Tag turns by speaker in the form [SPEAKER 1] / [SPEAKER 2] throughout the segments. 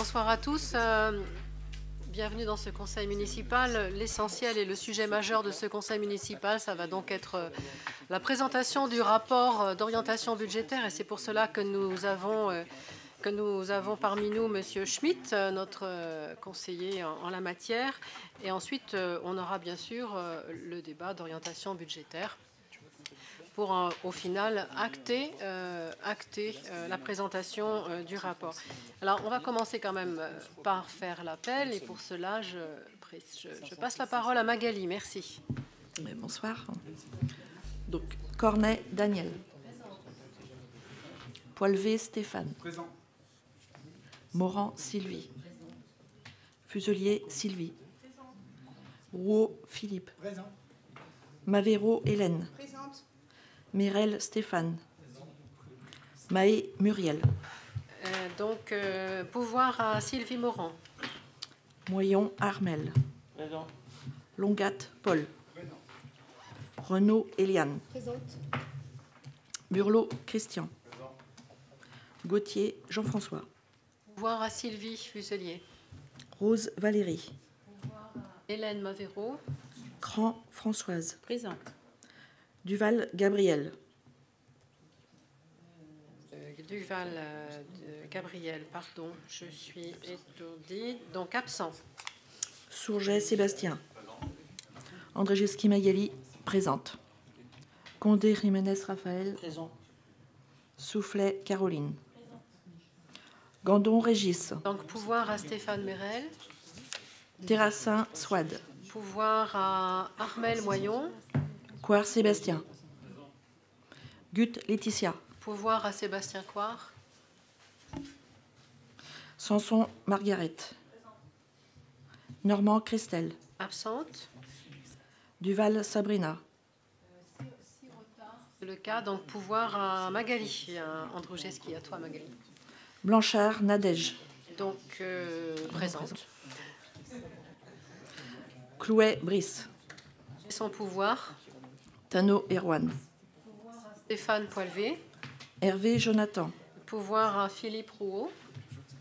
[SPEAKER 1] Bonsoir à tous. Bienvenue dans ce conseil municipal. L'essentiel et le sujet majeur de ce conseil municipal, ça va donc être la présentation du rapport d'orientation budgétaire, et c'est pour cela que nous avons parmi nous M. Schmitt, notre conseiller en la matière, et ensuite on aura bien sûr le débat d'orientation budgétaire pour au final acter la présentation du rapport. Alors on va commencer quand même par faire l'appel, et pour cela je passe la parole à Magali. Merci.
[SPEAKER 2] Bonsoir. Donc Cornet Daniel. Poilvé Stéphane.
[SPEAKER 3] Présent.
[SPEAKER 2] Morand Sylvie. Fuselier Sylvie. Rouault Philippe.
[SPEAKER 3] Présent.
[SPEAKER 2] Mavero Hélène.
[SPEAKER 3] Présente.
[SPEAKER 2] Mirel Stéphane. Mahé Muriel.
[SPEAKER 1] Pouvoir à Sylvie Morand.
[SPEAKER 2] Moyon Armel.
[SPEAKER 4] Présent.
[SPEAKER 2] Longat Paul.
[SPEAKER 3] Présent.
[SPEAKER 2] Renaud Eliane.
[SPEAKER 3] Présente.
[SPEAKER 2] Burlot Christian.
[SPEAKER 3] Présent.
[SPEAKER 2] Gauthier Jean-François.
[SPEAKER 1] Pouvoir à Sylvie Fuselier.
[SPEAKER 2] Rose Valérie.
[SPEAKER 1] Hélène Mavero.
[SPEAKER 2] Cran Françoise.
[SPEAKER 1] Présente.
[SPEAKER 2] Duval Gabriel.
[SPEAKER 1] Duval Gabriel, pardon, je suis étourdie. Donc absent.
[SPEAKER 2] Sourget Sébastien. Andrzejewski Magali, présente. Condé Jiménez Raphaël.
[SPEAKER 4] Présent.
[SPEAKER 2] Soufflet Caroline. Gandon Régis.
[SPEAKER 1] Donc pouvoir à Stéphane Merel.
[SPEAKER 2] Terrassin Swad.
[SPEAKER 1] Pouvoir à Armel Moyon.
[SPEAKER 2] Coire Sébastien. Gut Laetitia.
[SPEAKER 1] Pouvoir à Sébastien Coire.
[SPEAKER 2] Sanson Margaret. Normand Christelle.
[SPEAKER 1] Absente.
[SPEAKER 2] Duval Sabrina.
[SPEAKER 1] C'est le cas, donc pouvoir à Magali. Andrzejewski, à toi Magali.
[SPEAKER 2] Blanchard Nadège.
[SPEAKER 1] Donc présente.
[SPEAKER 2] Clouet Brice.
[SPEAKER 1] Et son pouvoir.
[SPEAKER 2] Tano Erwan.
[SPEAKER 1] Stéphane Poilvé.
[SPEAKER 2] Hervé Jonathan.
[SPEAKER 1] Pouvoir à Philippe Rouault.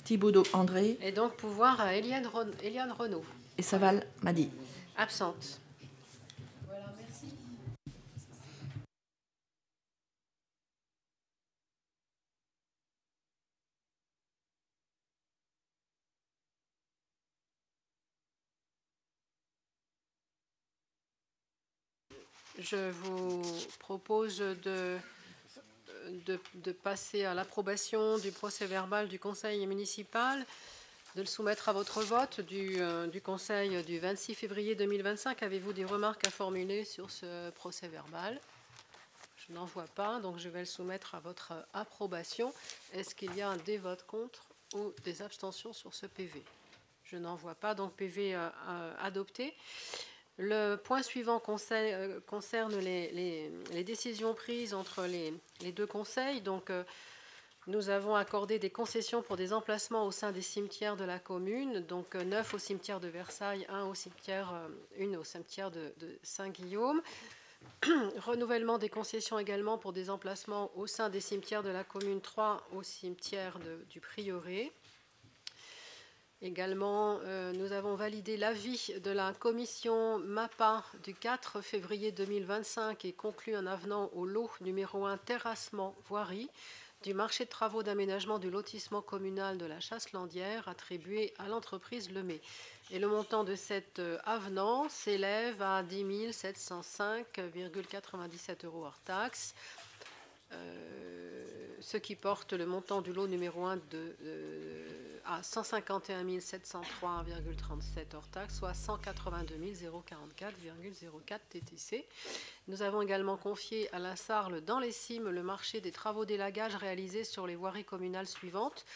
[SPEAKER 2] Thibaudot André.
[SPEAKER 1] Et donc pouvoir à Eliane Renaud.
[SPEAKER 2] Et Saval Madi.
[SPEAKER 1] Absente. Voilà, merci. Je vous propose de passer à l'approbation du procès-verbal du conseil municipal, de le soumettre à votre vote du conseil du 26 février 2025. Avez-vous des remarques à formuler sur ce procès-verbal? Je n'en vois pas, donc je vais le soumettre à votre approbation. Est-ce qu'il y a des votes contre ou des abstentions sur ce PV? Je n'en vois pas, donc PV adopté. Le point suivant concerne les décisions prises entre les deux conseils. Donc, nous avons accordé des concessions pour des emplacements au sein des cimetières de la commune. Donc, 9 au cimetière de Versailles, une au cimetière de Saint-Guillaume. Renouvellement des concessions également pour des emplacements au sein des cimetières de la commune, 3 au cimetière du Prieuré. Également, nous avons validé l'avis de la commission MAPA du 4 février 2025 et conclu un avenant au lot numéro 1 terrassement voirie du marché de travaux d'aménagement du lotissement communal de la Chasse-Landière attribué à l'entreprise Lemay. Et le montant de cet avenant s'élève à 10 705,97 € hors taxes. Ce qui porte le montant du lot numéro 1 à 151 703,37 hors taxe, soit 182 044,04 TTC. Nous avons également confié à la Sarle dans les Cimes le marché des travaux d'élagage réalisés sur les voiries communales suivantes: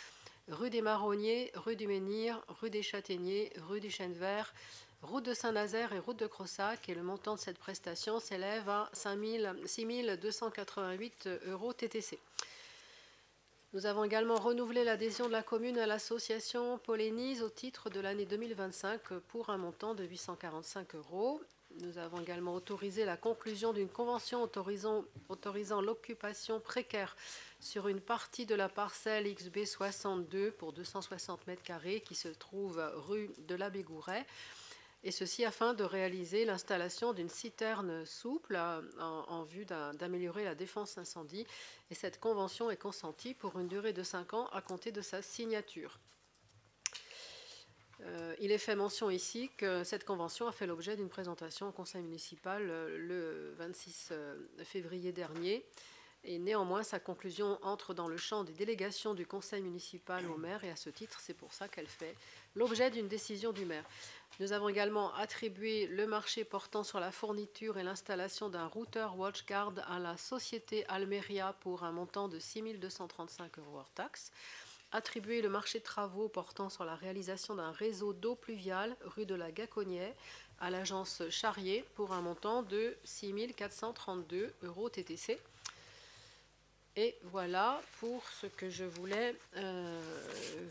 [SPEAKER 1] rue des Marronniers, rue du Menhir, rue des Châtaigniers, rue du Chêne Vert, route de Saint-Nazaire et route de Crossac, et le montant de cette prestation s'élève à 6 288 € TTC. Nous avons également renouvelé l'adhésion de la commune à l'association Polénise au titre de l'année 2025 pour un montant de 845 €. Nous avons également autorisé la conclusion d'une convention autorisant l'occupation précaire sur une partie de la parcelle XB 62 pour 260 mètres carrés qui se trouve rue de la Bégouret, et ceci afin de réaliser l'installation d'une citerne souple en vue d'améliorer la défense incendie. Et cette convention est consentie pour une durée de 5 ans à compter de sa signature. Il est fait mention ici que cette convention a fait l'objet d'une présentation au conseil municipal le 26 février dernier. Et néanmoins, sa conclusion entre dans le champ des délégations du conseil municipal au maire, et à ce titre, c'est pour ça qu'elle fait l'objet d'une décision du maire. Nous avons également attribué le marché portant sur la fourniture et l'installation d'un routeur WatchGuard à la société Almeria pour un montant de 6 235 € hors taxe. Attribuer le marché de travaux portant sur la réalisation d'un réseau d'eau pluviale rue de la Gaconnière à l'agence Charrier pour un montant de 6 432 € TTC. Et voilà pour ce que je voulais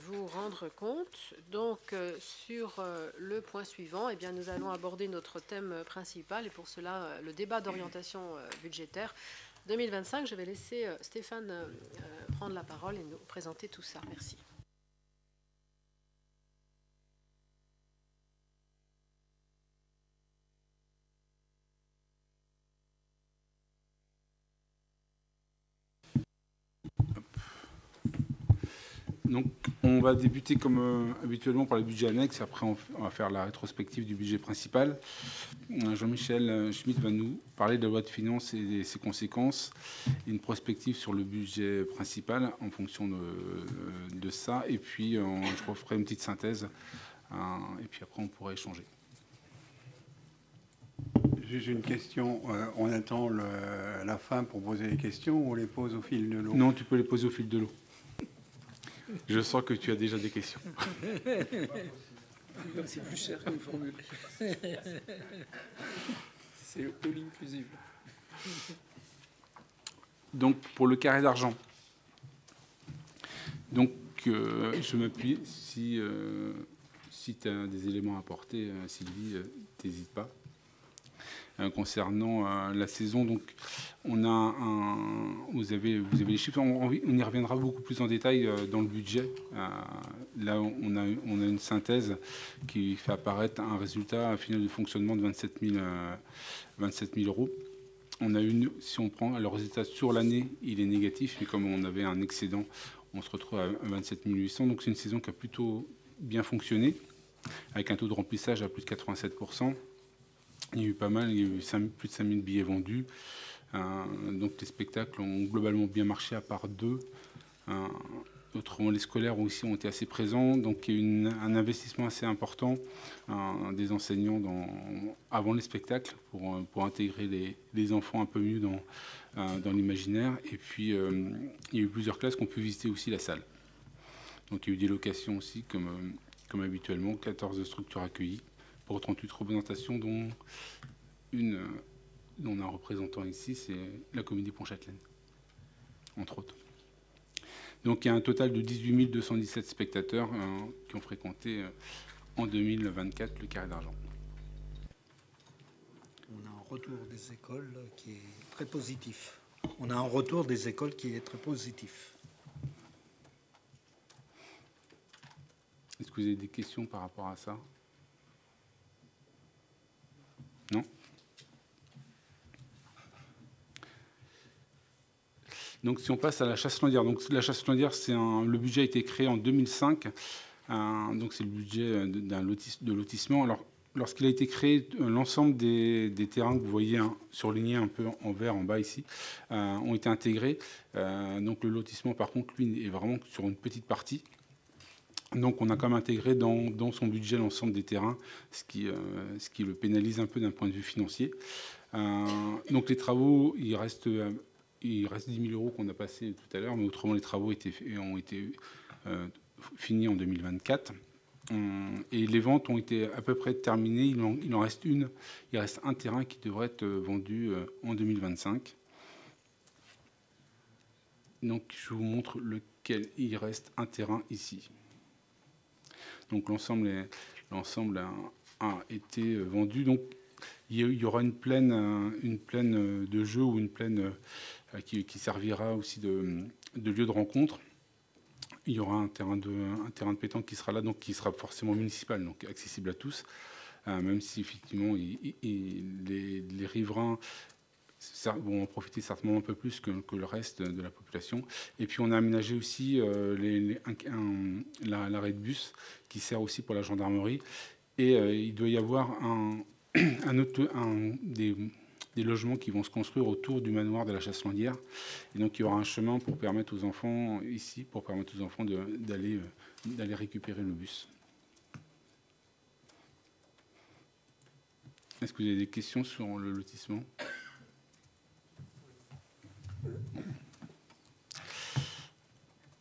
[SPEAKER 1] vous rendre compte. Donc sur le point suivant, eh bien, nous allons aborder notre thème principal, et pour cela le débat d'orientation budgétaire 2025. Je vais laisser Stéphane prendre la parole et nous présenter tout ça. Merci.
[SPEAKER 3] Donc, on va débuter comme habituellement par le budget annexe. Après, on va faire la rétrospective du budget principal. Jean-Michel Schmitt va nous parler de la loi de finances et ses conséquences, et une prospective sur le budget principal en fonction de ça. Et puis, je referai une petite synthèse. Et puis après, on pourra échanger.
[SPEAKER 4] Juste une question. On attend la fin pour poser les questions ou on les pose au fil de l'eau?
[SPEAKER 3] Non, tu peux les poser au fil de l'eau. Je sens que tu as déjà des questions.
[SPEAKER 5] C'est plus cher comme formule. C'est all inclusive.
[SPEAKER 3] Donc, pour le carré d'argent. Donc, je m'appuie. Si tu as des éléments à apporter, Sylvie, n'hésite pas. Concernant la saison, donc on a vous avez les chiffres, on y reviendra beaucoup plus en détail dans le budget. Là on a une synthèse qui fait apparaître un résultat final de fonctionnement de 27 000 €. On a si on prend le résultat sur l'année, il est négatif, mais comme on avait un excédent, on se retrouve à 27 800. Donc c'est une saison qui a plutôt bien fonctionné, avec un taux de remplissage à plus de 87%. Il y a eu pas mal, il y a eu plus de 5000 billets vendus. Donc les spectacles ont globalement bien marché, à part deux. Autrement, les scolaires aussi ont été assez présents. Donc il y a eu un investissement assez important des enseignants avant les spectacles pour intégrer les enfants un peu mieux dans l'imaginaire. Et puis il y a eu plusieurs classes qui ont pu visiter aussi la salle. Donc il y a eu des locations aussi, comme habituellement, 14 structures accueillies pour 38 représentations, dont on a un représentant ici, c'est la Comédie Pontchâtelaine, entre autres. Donc il y a un total de 18 217 spectateurs qui ont fréquenté en 2024 le Carré d'Argent.
[SPEAKER 5] On a un retour des écoles qui est très positif. On a un retour des écoles qui est très positif.
[SPEAKER 3] Est-ce que vous avez des questions par rapport à ça? Non? Donc si on passe à la chasse landière, donc la chasse landière, le budget a été créé en 2005, donc c'est le budget de lotissement. Alors lorsqu'il a été créé, l'ensemble des terrains que vous voyez surlignés un peu en vert en bas ici ont été intégrés. Donc le lotissement par contre, lui, est vraiment sur une petite partie. Donc on a quand même intégré dans son budget l'ensemble des terrains, ce qui le pénalise un peu d'un point de vue financier. Donc les travaux, il reste 10 000 € qu'on a passé tout à l'heure, mais autrement les travaux ont été finis en 2024. Et les ventes ont été à peu près terminées. Il en reste une. Il reste un terrain qui devrait être vendu en 2025. Donc je vous montre lequel il reste un terrain ici. Donc l'ensemble a été vendu. Donc il y aura une plaine de jeu ou une plaine qui servira aussi de lieu de rencontre. Il y aura un terrain de pétanque qui sera là, donc qui sera forcément municipal, donc accessible à tous, même si effectivement les riverains vont en profiter certainement un peu plus que le reste de la population. Et puis on a aménagé aussi l'arrêt de bus qui sert aussi pour la gendarmerie. Et il doit y avoir des logements qui vont se construire autour du manoir de la Chasselandière. Et donc il y aura un chemin pour permettre aux enfants d'aller récupérer le bus. Est-ce que vous avez des questions sur le lotissement ?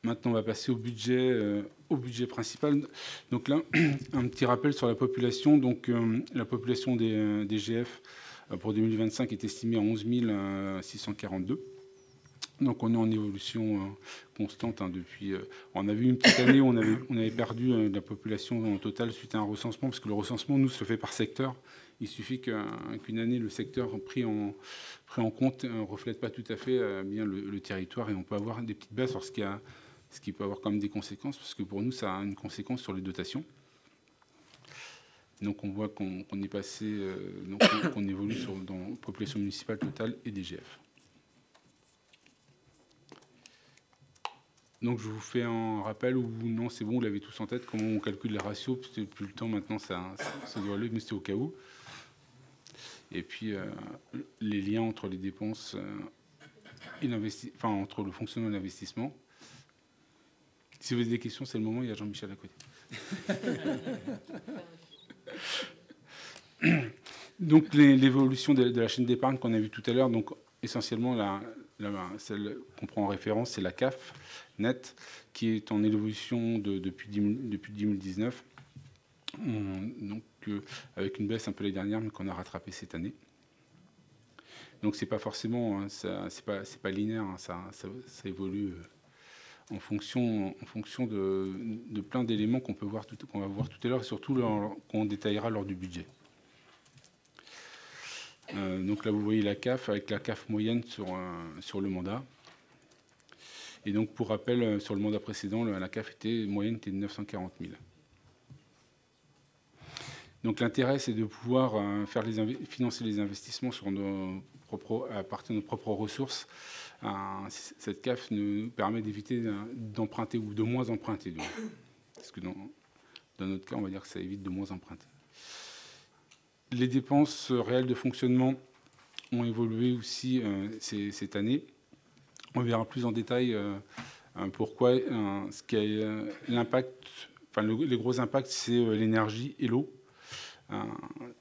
[SPEAKER 3] Maintenant, on va passer au budget principal. Donc là, un petit rappel sur la population. Donc, la population des GF pour 2025 est estimée à 11 642. Donc, on est en évolution constante depuis. On a vu une petite année où on avait perdu de la population en total suite à un recensement, parce que le recensement, nous, se fait par secteur. Il suffit qu'une année, le secteur pris en compte ne reflète pas tout à fait bien le territoire, et on peut avoir des petites baisses, ce qui peut avoir quand même des conséquences, parce que pour nous, ça a une conséquence sur les dotations. Donc on voit qu'on est passé, qu'on évolue dans la population municipale totale et DGF. Donc je vous fais un rappel, ou non, c'est bon, vous l'avez tous en tête, comment on calcule les ratios, parce que plus le temps maintenant, ça doit aller, mais c'était au cas où. Et puis les liens entre les dépenses et entre le fonctionnement et l'investissement. Si vous avez des questions, c'est le moment, il y a Jean-Michel à côté. Donc l'évolution de la chaîne d'épargne qu'on a vue tout à l'heure, donc essentiellement celle qu'on prend en référence, c'est la CAF net, qui est en évolution depuis 2019, donc avec une baisse un peu l'année dernière, mais qu'on a rattrapé cette année. Donc c'est pas forcément, c'est pas linéaire, hein, ça évolue en fonction de plein d'éléments qu'on va voir tout à l'heure, et surtout qu'on détaillera lors du budget. Donc là, vous voyez la CAF, avec la CAF moyenne sur le mandat. Et donc, pour rappel, sur le mandat précédent, la CAF moyenne était de 940 000. Donc l'intérêt, c'est de pouvoir financer les investissements à partir de nos propres ressources. Cette CAF nous permet d'éviter d'emprunter ou de moins emprunter. Parce que dans notre cas, on va dire que ça évite de moins emprunter. Les dépenses réelles de fonctionnement ont évolué aussi cette année. On verra plus en détail pourquoi. Les gros impacts, c'est l'énergie et l'eau.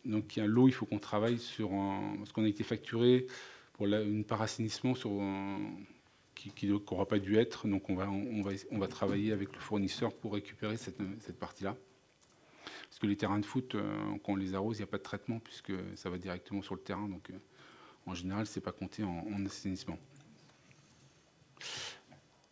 [SPEAKER 3] Donc l'eau, il faut qu'on travaille sur parce qu'on a été facturé pour une part assainissement qui n'aura pas dû être. Donc on va travailler avec le fournisseur pour récupérer cette partie-là. Parce que les terrains de foot, quand on les arrose, il n'y a pas de traitement puisque ça va directement sur le terrain. Donc en général, c'est pas compté en assainissement.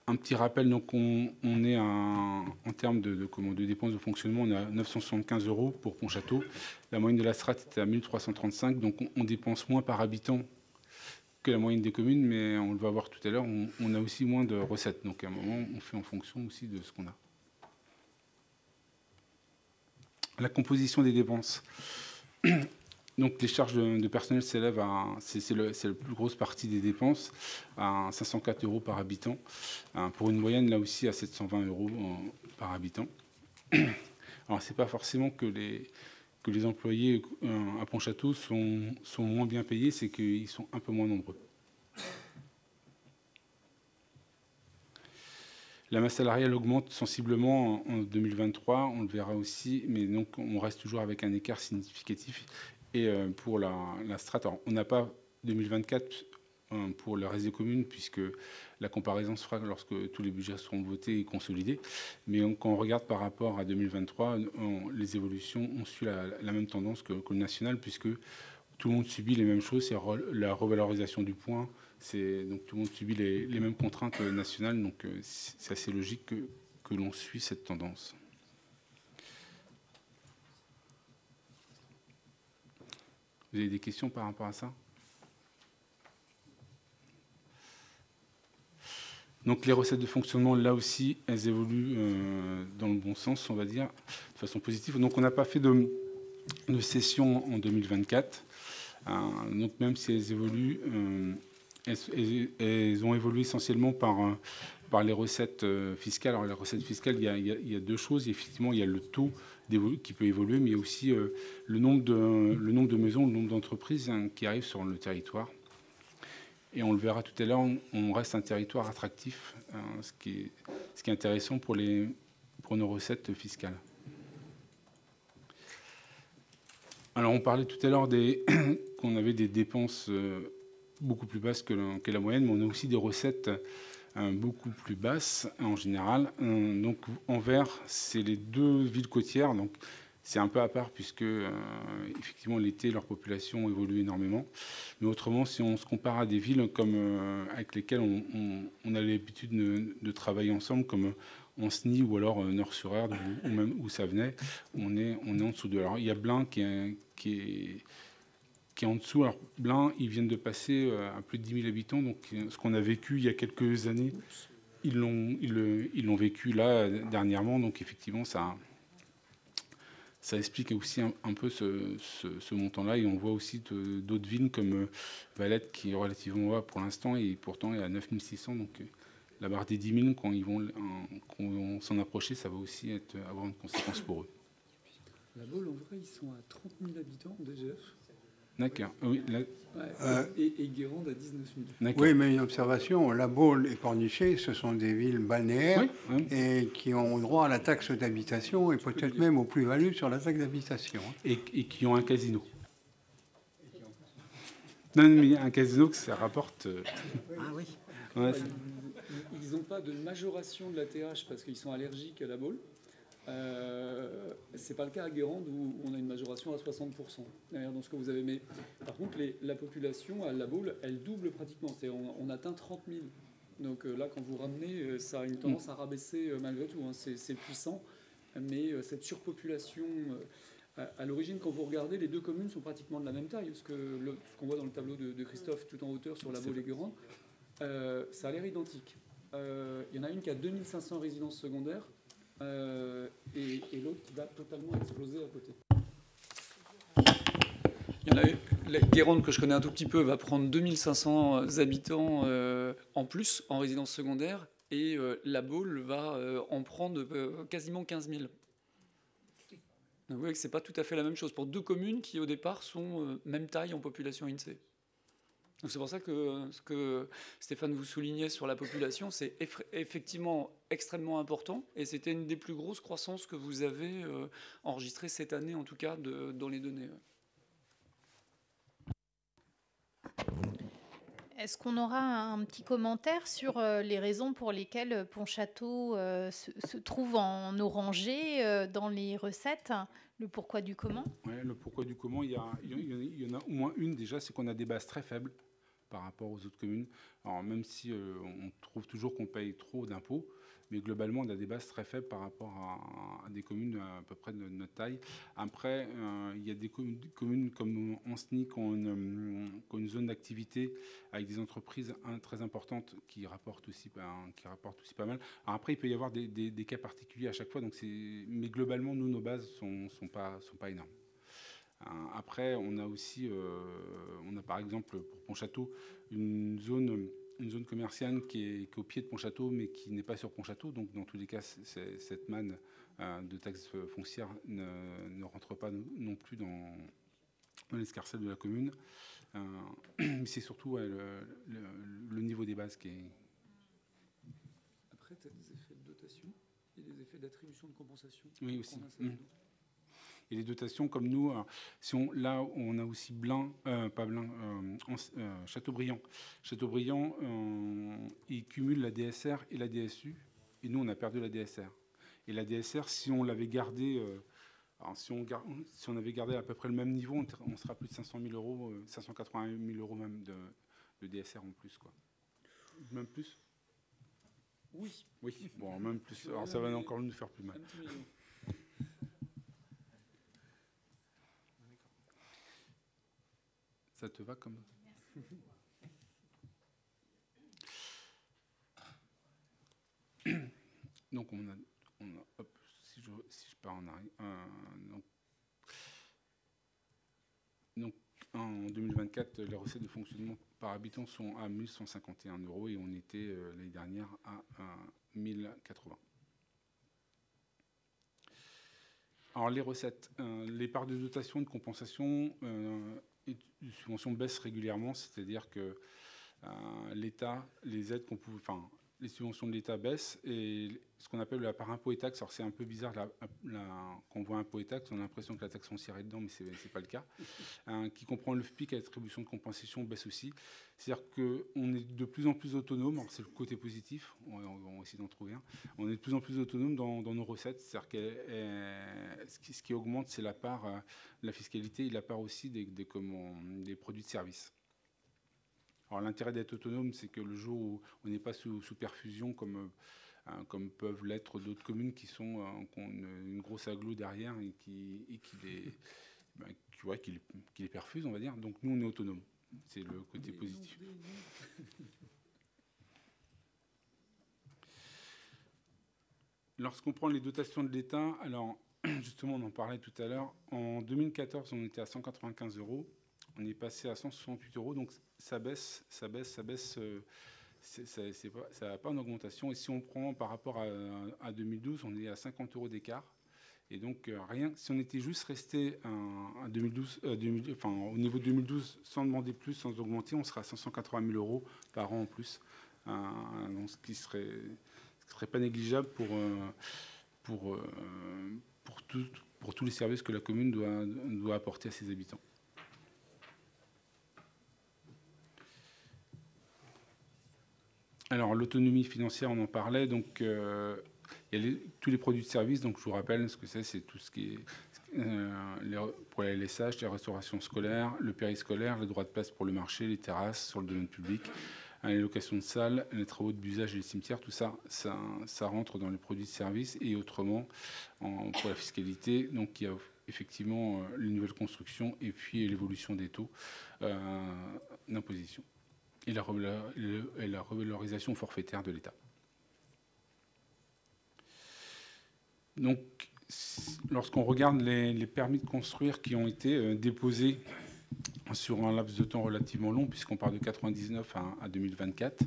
[SPEAKER 3] Un petit rappel, donc on est en termes de dépenses de fonctionnement, on est à 975 € pour Pontchâteau. La moyenne de la strate était à 1335, donc on dépense moins par habitant que la moyenne des communes, mais on le va voir tout à l'heure, on a aussi moins de recettes. Donc à un moment, on fait en fonction aussi de ce qu'on a. La composition des dépenses. Donc les charges de personnel s'élèvent c'est la plus grosse partie des dépenses, à 504 € par habitant, pour une moyenne là aussi à 720 € par habitant. Alors c'est pas forcément que les employés à Pontchâteau sont moins bien payés, c'est qu'ils sont un peu moins nombreux. La masse salariale augmente sensiblement en 2023, on le verra aussi, mais donc on reste toujours avec un écart significatif. Et pour la strate, alors, on n'a pas 2024 pour le reste des communes, puisque la comparaison se fera lorsque tous les budgets seront votés et consolidés. Mais quand on regarde par rapport à 2023, les évolutions ont suivi la même tendance que le national, puisque tout le monde subit les mêmes choses, c'est la revalorisation du point, donc tout le monde subit les mêmes contraintes nationales, donc c'est assez logique que l'on suit cette tendance. Vous avez des questions par rapport à ça? Donc les recettes de fonctionnement, là aussi, elles évoluent dans le bon sens, on va dire, de façon positive. Donc on n'a pas fait de cession en 2024. Donc même si elles évoluent, elles ont évolué essentiellement par les recettes fiscales. Alors les recettes fiscales, il y a deux choses. Effectivement, il y a le taux qui peut évoluer, mais il y a aussi le nombre de maisons, le nombre d'entreprises qui arrivent sur le territoire. Et on le verra tout à l'heure, on reste un territoire attractif, ce qui est intéressant pour nos recettes fiscales. Alors on parlait tout à l'heure qu'on avait des dépenses beaucoup plus basses que la moyenne, mais on a aussi des recettes beaucoup plus basses en général. Donc en vert, c'est les deux villes côtières. Donc c'est un peu à part puisque effectivement l'été, leur population évolue énormément. Mais autrement, si on se compare à des villes avec lesquelles on a l'habitude de travailler ensemble, comme Ancenis ou alors Nord-sur-Erdre ou même où ça venait, on est en dessous de. Alors il y a Blain qui est en dessous. Alors Blain, ils viennent de passer à plus de 10 000 habitants. Donc ce qu'on a vécu il y a quelques années, ils l'ont vécu là dernièrement. Donc effectivement, ça explique aussi un peu ce montant-là. Et on voit aussi d'autres villes comme Valette qui est relativement bas pour l'instant et pourtant est à 9 600. Donc la barre des 10 000, quand ils vont s'en approcher, ça va aussi avoir une conséquence pour eux.
[SPEAKER 6] La Baule, en vrai, ils sont à 30 000 habitants en DGF.
[SPEAKER 3] D'accord. Oui,
[SPEAKER 6] et Guérande à 19 000.
[SPEAKER 4] Oui, mais une observation, La Baule et Pornichet, ce sont des villes balnéaires et qui ont droit à la taxe d'habitation et peut-être même aux plus-values sur la taxe d'habitation.
[SPEAKER 3] Et qui ont un casino. Non, mais un casino que ça rapporte...
[SPEAKER 5] Ah oui.
[SPEAKER 3] Ouais,
[SPEAKER 6] Ils n'ont pas de majoration de la TH parce qu'ils sont allergiques à la Baule. C'est pas le cas à Guérande où on a une majoration à 60%. D'ailleurs, dans ce que vous avez. Mais par contre, la population à la Baule, elle double pratiquement. On atteint 30 000. Donc là, quand vous ramenez, ça a une tendance à rabaisser malgré tout. Hein. C'est puissant, mais cette surpopulation. À l'origine, quand vous regardez, les deux communes sont pratiquement de la même taille. Ce qu'on voit dans le tableau de Christophe, tout en hauteur sur la Baule et Guérande, ça a l'air identique. Il y en a une qui a 2500 résidences secondaires. Et l'autre qui va totalement exploser à côté. Il y en a la Guérande, que je connais un tout petit peu, va prendre 2500 habitants en plus en résidence secondaire, et la Baule va en prendre quasiment 15 000. Donc vous voyez que ce n'est pas tout à fait la même chose pour deux communes qui au départ sont même taille en population INSEE. Donc c'est pour ça que ce que Stéphane vous soulignait sur la population, c'est effectivement extrêmement important, et c'était une des plus grosses croissances que vous avez enregistrées cette année, en tout cas dans les données.
[SPEAKER 7] Est-ce qu'on aura un petit commentaire sur les raisons pour lesquelles Pontchâteau se trouve en orangé dans les recettes? Le pourquoi du comment?
[SPEAKER 3] Ouais, le pourquoi du comment, il y en a au moins une déjà, c'est qu'on a des bases très faibles par rapport aux autres communes. Alors même si on trouve toujours qu'on paye trop d'impôts, mais globalement on a des bases très faibles par rapport à des communes à peu près de notre taille. Après, il y a des communes comme Ancenis qui ont une zone d'activité avec des entreprises très importantes qui rapportent aussi pas mal. Alors après, il peut y avoir des cas particuliers à chaque fois, mais globalement, nos bases sont pas énormes. Après, on a aussi, par exemple pour Pontchâteau une zone commerciale qui est au pied de Pontchâteau, mais qui n'est pas sur Pontchâteau. Donc, dans tous les cas, cette manne de taxes foncières ne rentre pas non plus dans l'escarcelle de la commune. Mais c'est surtout le niveau des bases qui est...
[SPEAKER 6] Après, tu as des effets de dotation et des effets d'attribution de compensation.
[SPEAKER 3] Oui, aussi. Et les dotations, comme nous, là, on a aussi Châteaubriand. Châteaubriand, ils cumulent la DSR et la DSU, et nous, on a perdu la DSR. Et la DSR, si on l'avait gardée, si on avait gardé à peu près le même niveau, on sera à plus de 500 000 euros, 580 000 euros même de DSR en plus, quoi. Même plus?
[SPEAKER 6] Oui.
[SPEAKER 3] Oui, bon, même plus. Alors ça va encore nous faire plus mal. Ça te va comme... Donc, hop, si je pars en arrière... donc, en 2024, les recettes de fonctionnement par habitant sont à 1 151 € et on était l'année dernière à 1 080. Alors les recettes, les parts de dotation, de compensation et de subvention baissent régulièrement, c'est-à-dire que l'État, les aides qu'on pouvait, enfin les subventions de l'État baissent et ce qu'on appelle la part impôt et taxe, alors c'est un peu bizarre, quand on voit impôt et taxe, on a l'impression que la taxe foncière est dedans, mais ce n'est pas le cas, qui comprend le FPIC et la distribution de compensation baisse aussi. C'est-à-dire qu'on est de plus en plus autonome, c'est le côté positif, on va essayer d'en trouver un, on est de plus en plus autonome dans nos recettes, c'est-à-dire que ce qui augmente, c'est la part de la fiscalité et la part aussi des produits de service. Alors l'intérêt d'être autonome, c'est que le jour où on n'est pas sous perfusion, comme peuvent l'être d'autres communes qui ont une grosse agglo derrière et qui les perfusent, on va dire. Donc nous, on est autonome. C'est le côté positif. Lorsqu'on prend les dotations de l'État, alors justement, on en parlait tout à l'heure, en 2014, on était à 195 €. On est passé à 168 €, donc ça baisse, ça n'a pas en augmentation. Et si on prend par rapport à 2012, on est à 50 € d'écart. Et donc, si on était juste resté à 2012, au niveau de 2012, sans demander plus, sans augmenter, on serait à 580 000 € par an en plus. Donc, ce qui serait pas négligeable pour tous les services que la commune doit apporter à ses habitants. Alors, l'autonomie financière, on en parlait. Donc, il y a tous les produits de service. Donc, je vous rappelle ce que c'est tout ce qui est pour la LSH, la restauration scolaire, le périscolaire, les droits de place pour le marché, les terrasses sur le domaine public, les locations de salles, les travaux de busage et les cimetières. Tout ça, ça rentre dans les produits de service. Et autrement, pour la fiscalité, donc il y a effectivement les nouvelles constructions et puis l'évolution des taux d'imposition. Et la revalorisation forfaitaire de l'État. Donc, lorsqu'on regarde les permis de construire qui ont été déposés sur un laps de temps relativement long, puisqu'on part de 99 à 2024.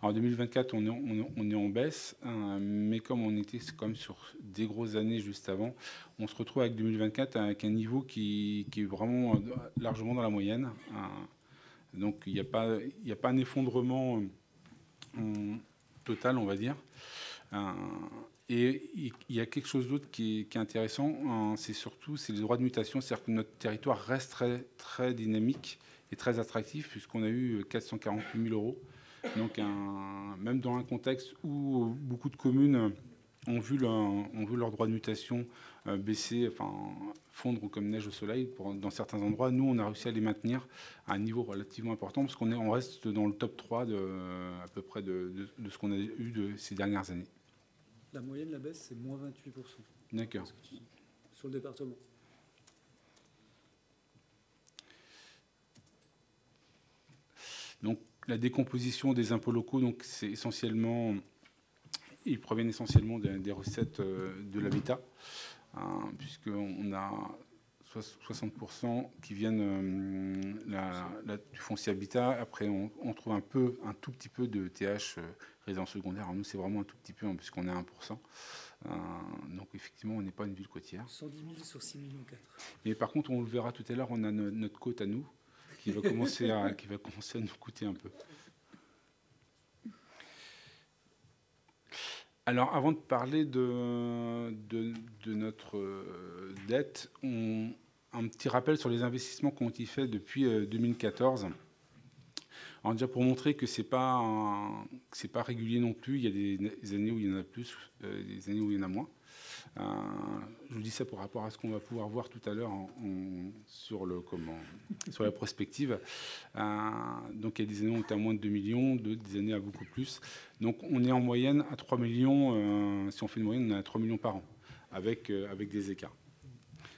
[SPEAKER 3] En 2024, on est en baisse, mais comme on était quand même sur des grosses années juste avant, on se retrouve avec 2024 avec un niveau qui est vraiment largement dans la moyenne. Donc, il n'y a pas un effondrement total, on va dire. Et il y a quelque chose d'autre qui est intéressant, c'est les droits de mutation. C'est-à-dire que notre territoire reste très, très dynamique et très attractif, puisqu'on a eu 448 000 €. Donc, même dans un contexte où beaucoup de communes ont vu leurs droits de mutation baisser, fondre comme neige au soleil dans certains endroits. Nous, on a réussi à les maintenir à un niveau relativement important parce qu'on reste dans le top 3 à peu près de ce qu'on a eu de ces dernières années.
[SPEAKER 6] La moyenne, la baisse, c'est moins 28%.
[SPEAKER 3] D'accord.
[SPEAKER 6] Sur le département.
[SPEAKER 3] Donc, la décomposition des impôts locaux, donc c'est essentiellement... Ils proviennent essentiellement des recettes de l'habitat, puisqu'on a 60% qui viennent du foncier habitat. Après, on trouve un tout petit peu de TH résidence secondaire. Alors nous, c'est vraiment un tout petit peu, puisqu'on est à 1%. Donc, effectivement, on n'est pas une ville côtière.
[SPEAKER 6] 110 000 sur 6,4 millions.
[SPEAKER 3] Mais par contre, on le verra tout à l'heure, on a notre côte à nous qui va commencer à nous coûter un peu. Alors, avant de parler de notre dette, un petit rappel sur les investissements qui ont été faits depuis 2014. Alors déjà, pour montrer que c'est pas régulier non plus, il y a des années où il y en a plus, des années où il y en a moins. Je vous dis ça par rapport à ce qu'on va pouvoir voir tout à l'heure sur la prospective. Donc il y a des années où on était à moins de 2 millions, des années à beaucoup plus. Donc on est en moyenne à 3 millions, si on fait une moyenne, on est à 3 millions par an, avec des écarts.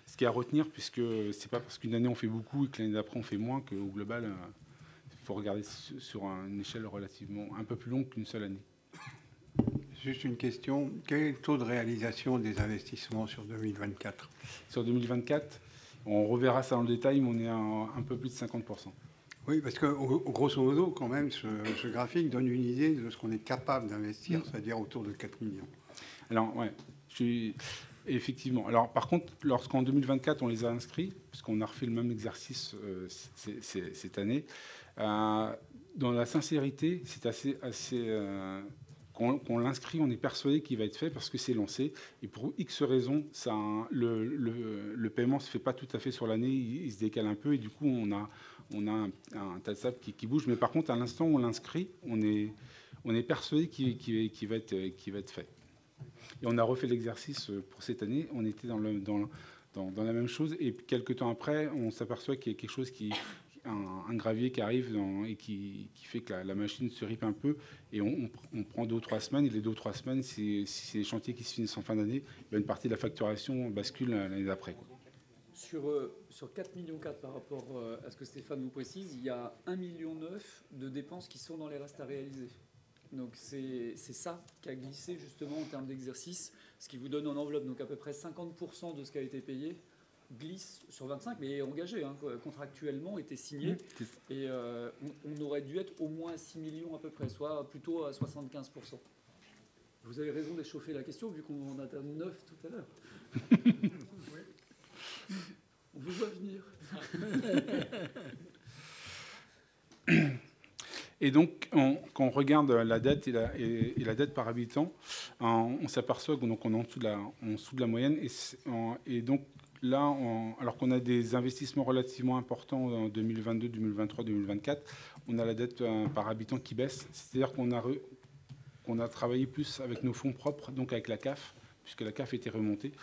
[SPEAKER 3] Ce qui est à retenir, puisque c'est pas parce qu'une année on fait beaucoup et que l'année d'après on fait moins qu'au global, il faut regarder sur une échelle relativement un peu plus longue qu'une seule année.
[SPEAKER 4] Juste une question. Quel est le taux de réalisation des investissements sur 2024 ?
[SPEAKER 3] Sur 2024, on reverra ça dans le détail, mais on est à un peu plus de 50%.
[SPEAKER 4] Oui, parce que grosso modo, quand même, ce graphique donne une idée de ce qu'on est capable d'investir, c'est-à-dire autour de 4 millions.
[SPEAKER 3] Alors, ouais, effectivement. Alors, par contre, lorsqu'en 2024, on les a inscrits, puisqu'on a refait le même exercice cette année, dans la sincérité, c'est assez qu'on l'inscrit, on est persuadé qu'il va être fait parce que c'est lancé. Et pour X raisons, le paiement ne se fait pas tout à fait sur l'année, il se décale un peu. Et du coup, on a un tas de sable qui bouge. Mais par contre, à l'instant où on l'inscrit, on est persuadé qu'il va être fait. Et on a refait l'exercice pour cette année. On était dans la même chose. Et puis, quelques temps après, on s'aperçoit qu'il y a quelque chose un gravier qui arrive et qui fait que la machine se ripe un peu. Et on prend 2 ou 3 semaines. Et les 2 ou 3 semaines, si c'est des chantiers qui se finissent en fin d'année, une partie de la facturation bascule l'année d'après.
[SPEAKER 6] Sur 4,4 millions par rapport à ce que Stéphane vous précise, il y a 1,9 million de dépenses qui sont dans les restes à réaliser. Donc c'est ça qui a glissé justement en termes d'exercice, ce qui vous donne en enveloppe. Donc à peu près 50% de ce qui a été payé glisse sur 25, mais engagé, contractuellement, était signé. Et on aurait dû être au moins à 6 millions à peu près, soit plutôt à 75%. Vous avez raison d'échauffer la question, vu qu'on en a 9 tout à l'heure. On vous voit venir.
[SPEAKER 3] Et donc, quand on regarde la dette et la dette par habitant, on s'aperçoit qu'on est en dessous de la moyenne. Et donc, là, alors qu'on a des investissements relativement importants en 2022, 2023, 2024, on a la dette par habitant qui baisse. C'est-à-dire qu'on a travaillé plus avec nos fonds propres, donc avec la CAF, puisque la CAF était remontée.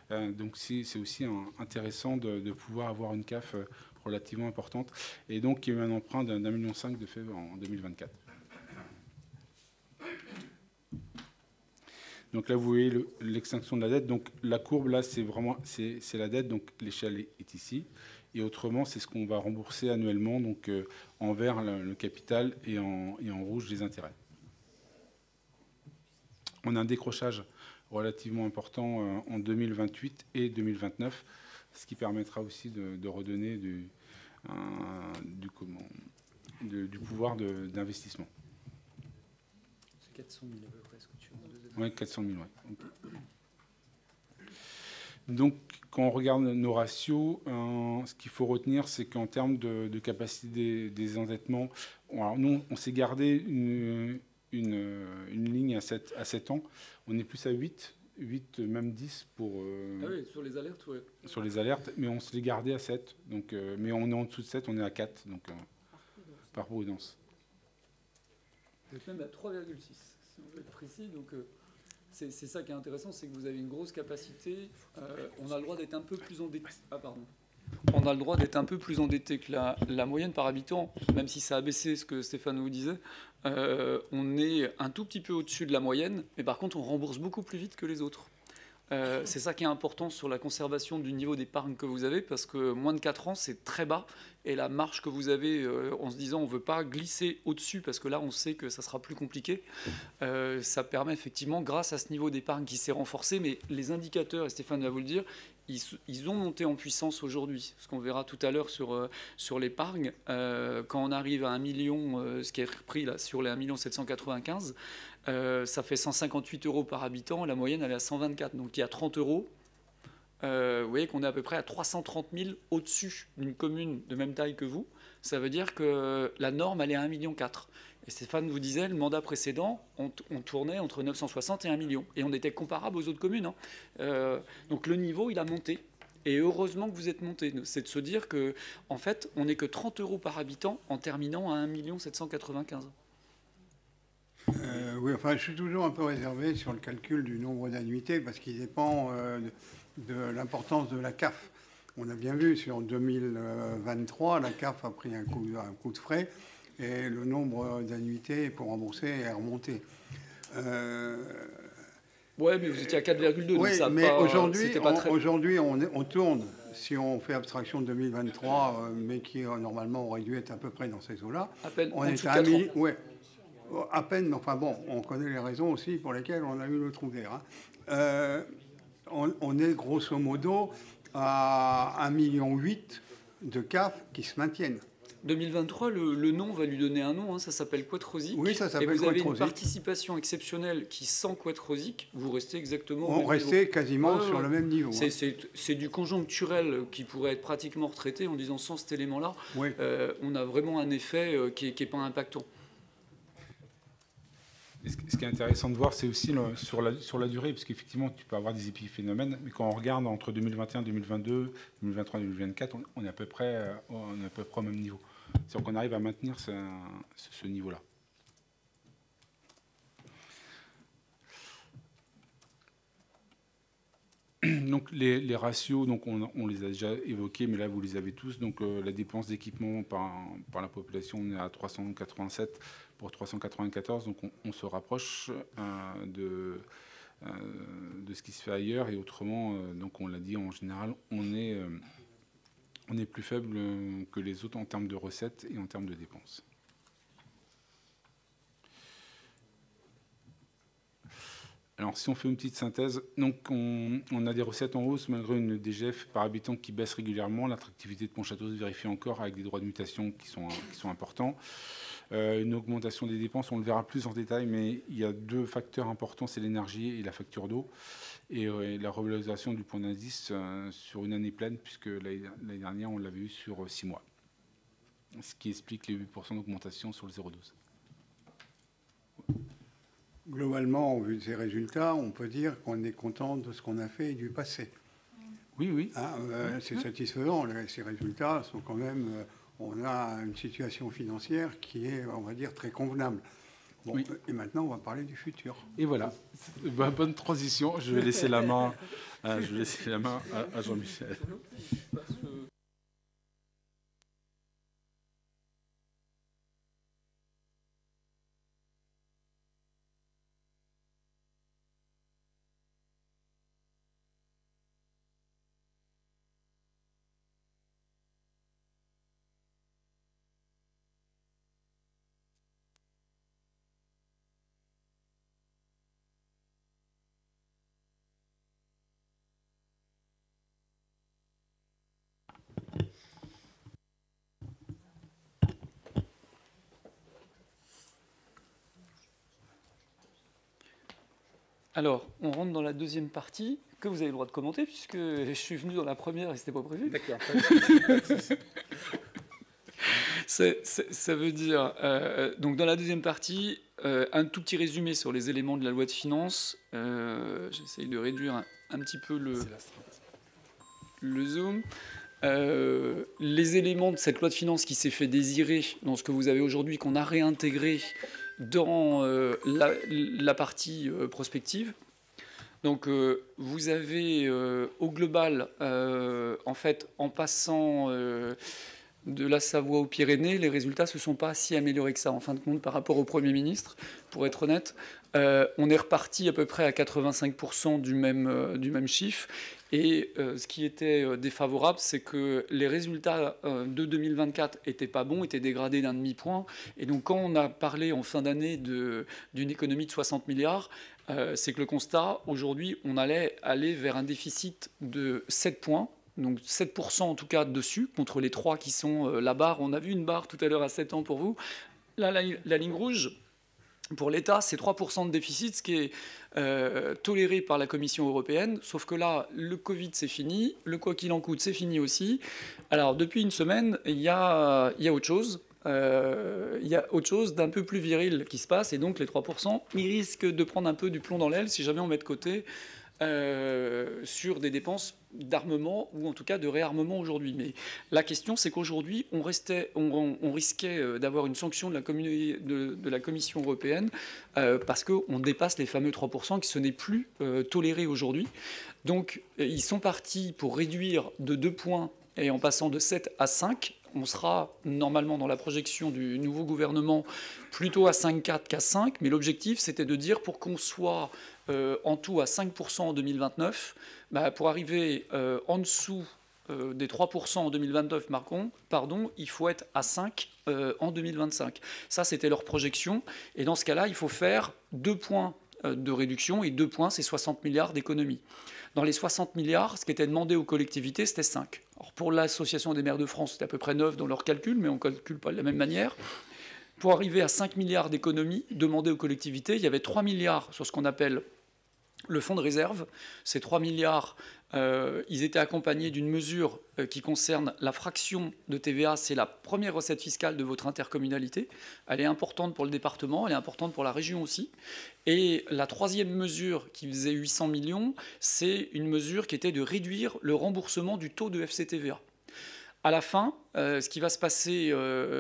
[SPEAKER 3] Donc c'est aussi intéressant de pouvoir avoir une CAF relativement importante. Et donc il y a eu un emprunt d'1,5 million de fait en 2024. Donc là, vous voyez l'extinction de la dette. Donc la courbe, là, c'est la dette. Donc l'échelle est ici. Et autrement, c'est ce qu'on va rembourser annuellement. Donc en vert, le capital et en rouge, les intérêts. On a un décrochage relativement important en 2028 et 2029, ce qui permettra aussi de redonner du pouvoir d'investissement.
[SPEAKER 6] C'est 400 000 à peu près, ce que tu veux.
[SPEAKER 3] Oui, 400 000, oui. Donc, quand on regarde nos ratios, ce qu'il faut retenir, c'est qu'en termes de capacité des endettements, alors nous, on s'est gardé une ligne à 7 ans. On est plus à 8, même 10 pour...
[SPEAKER 6] Ah oui, sur les alertes, oui.
[SPEAKER 3] Sur les alertes, mais on se l'est gardé à 7. Donc, mais on est en dessous de 7, on est à 4, donc, par prudence.
[SPEAKER 6] Vous êtes même à 3,6, si on veut être précis. Donc, c'est ça qui est intéressant, c'est que vous avez une grosse capacité. On a le droit d'être un peu plus endetté. Ah, pardon. On a le droit d'être un peu plus endetté que la moyenne par habitant, même si ça a baissé, ce que Stéphane vous disait. On est un tout petit peu au-dessus de la moyenne, mais par contre, on rembourse beaucoup plus vite que les autres. C'est ça qui est important sur la conservation du niveau d'épargne que vous avez, parce que moins de 4 ans, c'est très bas. Et la marge que vous avez en se disant on ne veut pas glisser au-dessus, parce que là, on sait que ça sera plus compliqué, ça permet effectivement, grâce à ce niveau d'épargne qui s'est renforcé, mais les indicateurs, et Stéphane va vous le dire, ils ont monté en puissance aujourd'hui. Ce qu'on verra tout à l'heure sur l'épargne, quand on arrive à 1 million, ce qui est repris là, sur les 1 795 000, ça fait 158 € par habitant. La moyenne, elle est à 124. Donc il y a 30 €. Vous voyez qu'on est à peu près à 330 000 au-dessus d'une commune de même taille que vous. Ça veut dire que la norme, elle est à 1,4 million. Et Stéphane vous disait, le mandat précédent, on tournait entre 960 et 1 million. Et on était comparable aux autres communes. Donc le niveau, il a monté. Et heureusement que vous êtes monté. C'est de se dire que, en fait, on n'est que 30 € par habitant en terminant à 1 795 000.
[SPEAKER 4] Oui, enfin, je suis toujours un peu réservé sur le calcul du nombre d'annuités parce qu'il dépend de l'importance de la CAF. On a bien vu sur 2023, la CAF a pris un coup de frais et le nombre d'annuités pour rembourser est remonté.
[SPEAKER 6] Ouais, mais vous étiez à 4,2.
[SPEAKER 4] Oui,
[SPEAKER 6] donc ça
[SPEAKER 4] mais
[SPEAKER 6] pas,
[SPEAKER 4] aujourd'hui,
[SPEAKER 6] pas très...
[SPEAKER 4] on tourne si on fait abstraction de 2023, mais qui normalement aurait dû être à peu près dans ces eaux-là,
[SPEAKER 6] À peine,
[SPEAKER 4] on
[SPEAKER 6] en
[SPEAKER 4] est
[SPEAKER 6] dessous de
[SPEAKER 4] à
[SPEAKER 6] 4 ans.
[SPEAKER 4] ouais, à peine, mais enfin bon, on connaît les raisons aussi pour lesquelles on a eu le trou d'air. Hein. On est grosso modo à 1,8 million de CAF qui se maintiennent.
[SPEAKER 6] 2023, le nom va lui donner un nom, hein, ça s'appelle Quattrosic.
[SPEAKER 4] Oui, ça s'appelle
[SPEAKER 6] Et vous avez une
[SPEAKER 4] Quattrosic.
[SPEAKER 6] participation exceptionnelle qui, sans Quattrosic, vous restez exactement au
[SPEAKER 4] On
[SPEAKER 6] même
[SPEAKER 4] restait
[SPEAKER 6] niveau.
[SPEAKER 4] quasiment
[SPEAKER 6] Ouais,
[SPEAKER 4] sur
[SPEAKER 6] ouais.
[SPEAKER 4] le même niveau. Hein.
[SPEAKER 6] C'est du conjoncturel qui pourrait être pratiquement retraité en disant sans cet élément-là,
[SPEAKER 4] Oui.
[SPEAKER 6] on a vraiment un effet qui n'est pas impactant.
[SPEAKER 3] Et ce qui est intéressant de voir, c'est aussi sur la durée, parce qu'effectivement, tu peux avoir des épiphénomènes, mais quand on regarde entre 2021, 2022, 2023, 2024, on est à peu près au même niveau. C'est-à-dire qu'on arrive à maintenir ce niveau-là. Donc les ratios, donc on les a déjà évoqués, mais là vous les avez tous. Donc la dépense d'équipement par la population, on est à 387 pour 394, donc on se rapproche de ce qui se fait ailleurs. Et autrement, donc on l'a dit, en général, on est plus faible que les autres en termes de recettes et en termes de dépenses. Alors, si on fait une petite synthèse, donc on a des recettes en hausse malgré une DGF par habitant qui baisse régulièrement. L'attractivité de Pontchâteau se vérifie encore avec des droits de mutation qui sont importants. Une augmentation des dépenses, on le verra plus en détail, mais il y a deux facteurs importants, c'est l'énergie et la facture d'eau. Et la revalorisation du point d'indice sur une année pleine, puisque l'année dernière, on l'avait eu sur 6 mois. Ce qui explique les 8% d'augmentation sur le 0,12.
[SPEAKER 4] Globalement, au vu de ces résultats, on peut dire qu'on est content de ce qu'on a fait et du passé.
[SPEAKER 3] Oui, oui.
[SPEAKER 4] Hein, c'est satisfaisant. Ces résultats sont quand même... on a une situation financière qui est, on va dire, très convenable. Bon,
[SPEAKER 3] Oui.
[SPEAKER 4] Et maintenant, on va parler du futur.
[SPEAKER 3] Et voilà. Bonne transition. Je vais laisser la main à Jean-Michel.
[SPEAKER 6] Alors, on rentre dans la deuxième partie, que vous avez le droit de commenter, puisque je suis venu dans la première et ce n'était pas prévu.
[SPEAKER 3] D'accord.
[SPEAKER 6] Ça veut dire, donc dans la deuxième partie, un tout petit résumé sur les éléments de la loi de finances. J'essaye de réduire un petit peu le zoom. Les éléments de cette loi de finances qui s'est fait désirer dans ce que vous avez aujourd'hui, qu'on a réintégré dans la partie prospective. Donc vous avez au global, en fait, en passant de la Savoie aux Pyrénées, les résultats ne se sont pas si améliorés que ça, en fin de compte, par rapport au Premier ministre, pour être honnête. On est reparti à peu près à 85% du même chiffre. Et ce qui était défavorable, c'est que les résultats de 2024 n'étaient pas bons, étaient dégradés d'un demi-point. Et donc quand on a parlé en fin d'année d'une économie de 60 milliards, c'est que le constat, aujourd'hui, on allait aller vers un déficit de 7 points. Donc 7% en tout cas dessus, contre les 3 qui sont la barre. On a vu une barre tout à l'heure à 7 ans pour vous. Là, la ligne rouge, pour l'État, c'est 3% de déficit, ce qui est toléré par la Commission européenne. Sauf que là, le Covid, c'est fini. Le quoi qu'il en coûte, c'est fini aussi. Alors, depuis une semaine, il y a autre chose. Il y a autre chose d'un peu plus viril qui se passe. Et donc, les 3%, ils risquent de prendre un peu du plomb dans l'aile si jamais on met de côté sur des dépenses d'armement ou en tout cas de réarmement aujourd'hui. Mais la question, c'est qu'aujourd'hui, on risquait d'avoir une sanction de la Commission européenne parce qu'on dépasse les fameux 3% qui ce n'est plus toléré aujourd'hui. Donc, ils sont partis pour réduire de 2 points et en passant de 7 à 5. On sera normalement dans la projection du nouveau gouvernement plutôt à 5,4 qu'à 5. Mais l'objectif, c'était de dire pour qu'on soit en tout à 5% en 2029, pour arriver en dessous des 3% en 2029, il faut être à 5 en 2025. Ça, c'était leur projection. Et dans ce cas-là, il faut faire 2 points de réduction, et 2 points, c'est 60 milliards d'économies. Dans les 60 milliards, ce qui était demandé aux collectivités, c'était 5. Alors pour l'Association des maires de France, c'était à peu près 9 dans leur calcul, mais on ne calcule pas de la même manière. Pour arriver à 5 milliards d'économies demandées aux collectivités, il y avait 3 milliards sur ce qu'on appelle le fonds de réserve. Ces 3 milliards, ils étaient accompagnés d'une mesure qui concerne la fraction de TVA. C'est la première recette fiscale de votre intercommunalité. Elle est importante pour le département, elle est importante pour la région aussi. Et la troisième mesure qui faisait 800 millions, c'est une mesure qui était de réduire le remboursement du taux de FCTVA. À la fin, ce qui va se passer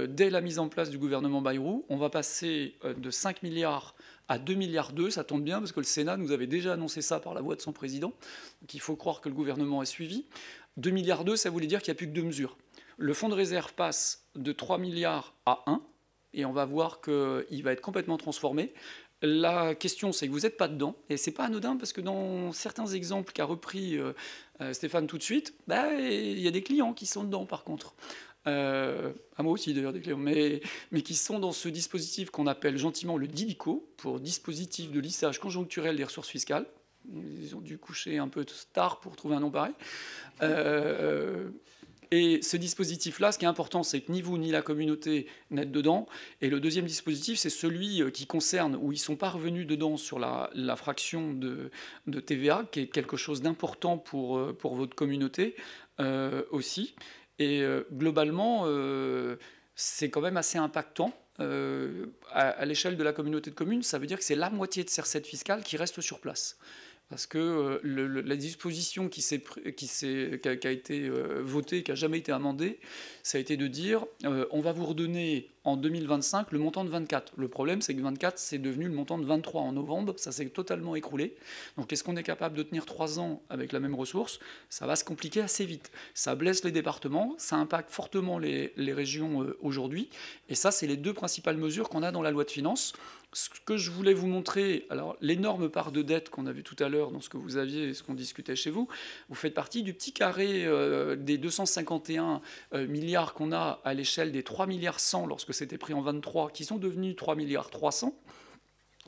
[SPEAKER 6] dès la mise en place du gouvernement Bayrou, on va passer de 5 milliards à 2,2 milliards, ça tombe bien parce que le Sénat nous avait déjà annoncé ça par la voix de son président, donc il faut croire que le gouvernement est suivi. 2,2 milliards, ça voulait dire qu'il n'y a plus que 2 mesures. Le fonds de réserve passe de 3 milliards à 1, et on va voir qu'il va être complètement transformé. La question, c'est que vous n'êtes pas dedans, et c'est pas anodin parce que dans certains exemples qu'a repris Stéphane tout de suite, il y a des clients qui sont dedans par contre. À moi aussi d'ailleurs des clients, mais qui sont dans ce dispositif qu'on appelle gentiment le DILICO, pour dispositif de lissage conjoncturel des ressources fiscales. Ils ont dû coucher un peu tard pour trouver un nom pareil. Et ce dispositif-là, ce qui est important, c'est que ni vous ni la communauté n'êtes dedans. Et le deuxième dispositif, c'est celui qui concerne, où ils sont pas revenus dedans sur la fraction de TVA, qui est quelque chose d'important pour votre communauté aussi. Et globalement, c'est quand même assez impactant. À l'échelle de la communauté de communes, ça veut dire que c'est la moitié de ces recettes fiscales qui restent sur place. Parce que la disposition qui a été votée, qui n'a jamais été amendée, ça a été de dire on va vous redonner en 2025 le montant de 24. Le problème, c'est que 24, c'est devenu le montant de 23 en novembre. Ça s'est totalement écroulé. Donc, est-ce qu'on est capable de tenir 3 ans avec la même ressource? Ça va se compliquer assez vite. Ça blesse les départements, ça impacte fortement les régions aujourd'hui. Et ça, c'est les 2 principales mesures qu'on a dans la loi de finances. Ce que je voulais vous montrer, alors l'énorme part de dette qu'on a vu tout à l'heure dans ce que vous aviez et ce qu'on discutait chez vous, vous faites partie du petit carré des 251 milliards qu'on a à l'échelle des 3 milliards 100 lorsque c'était pris en 23, qui sont devenus 3 milliards 300,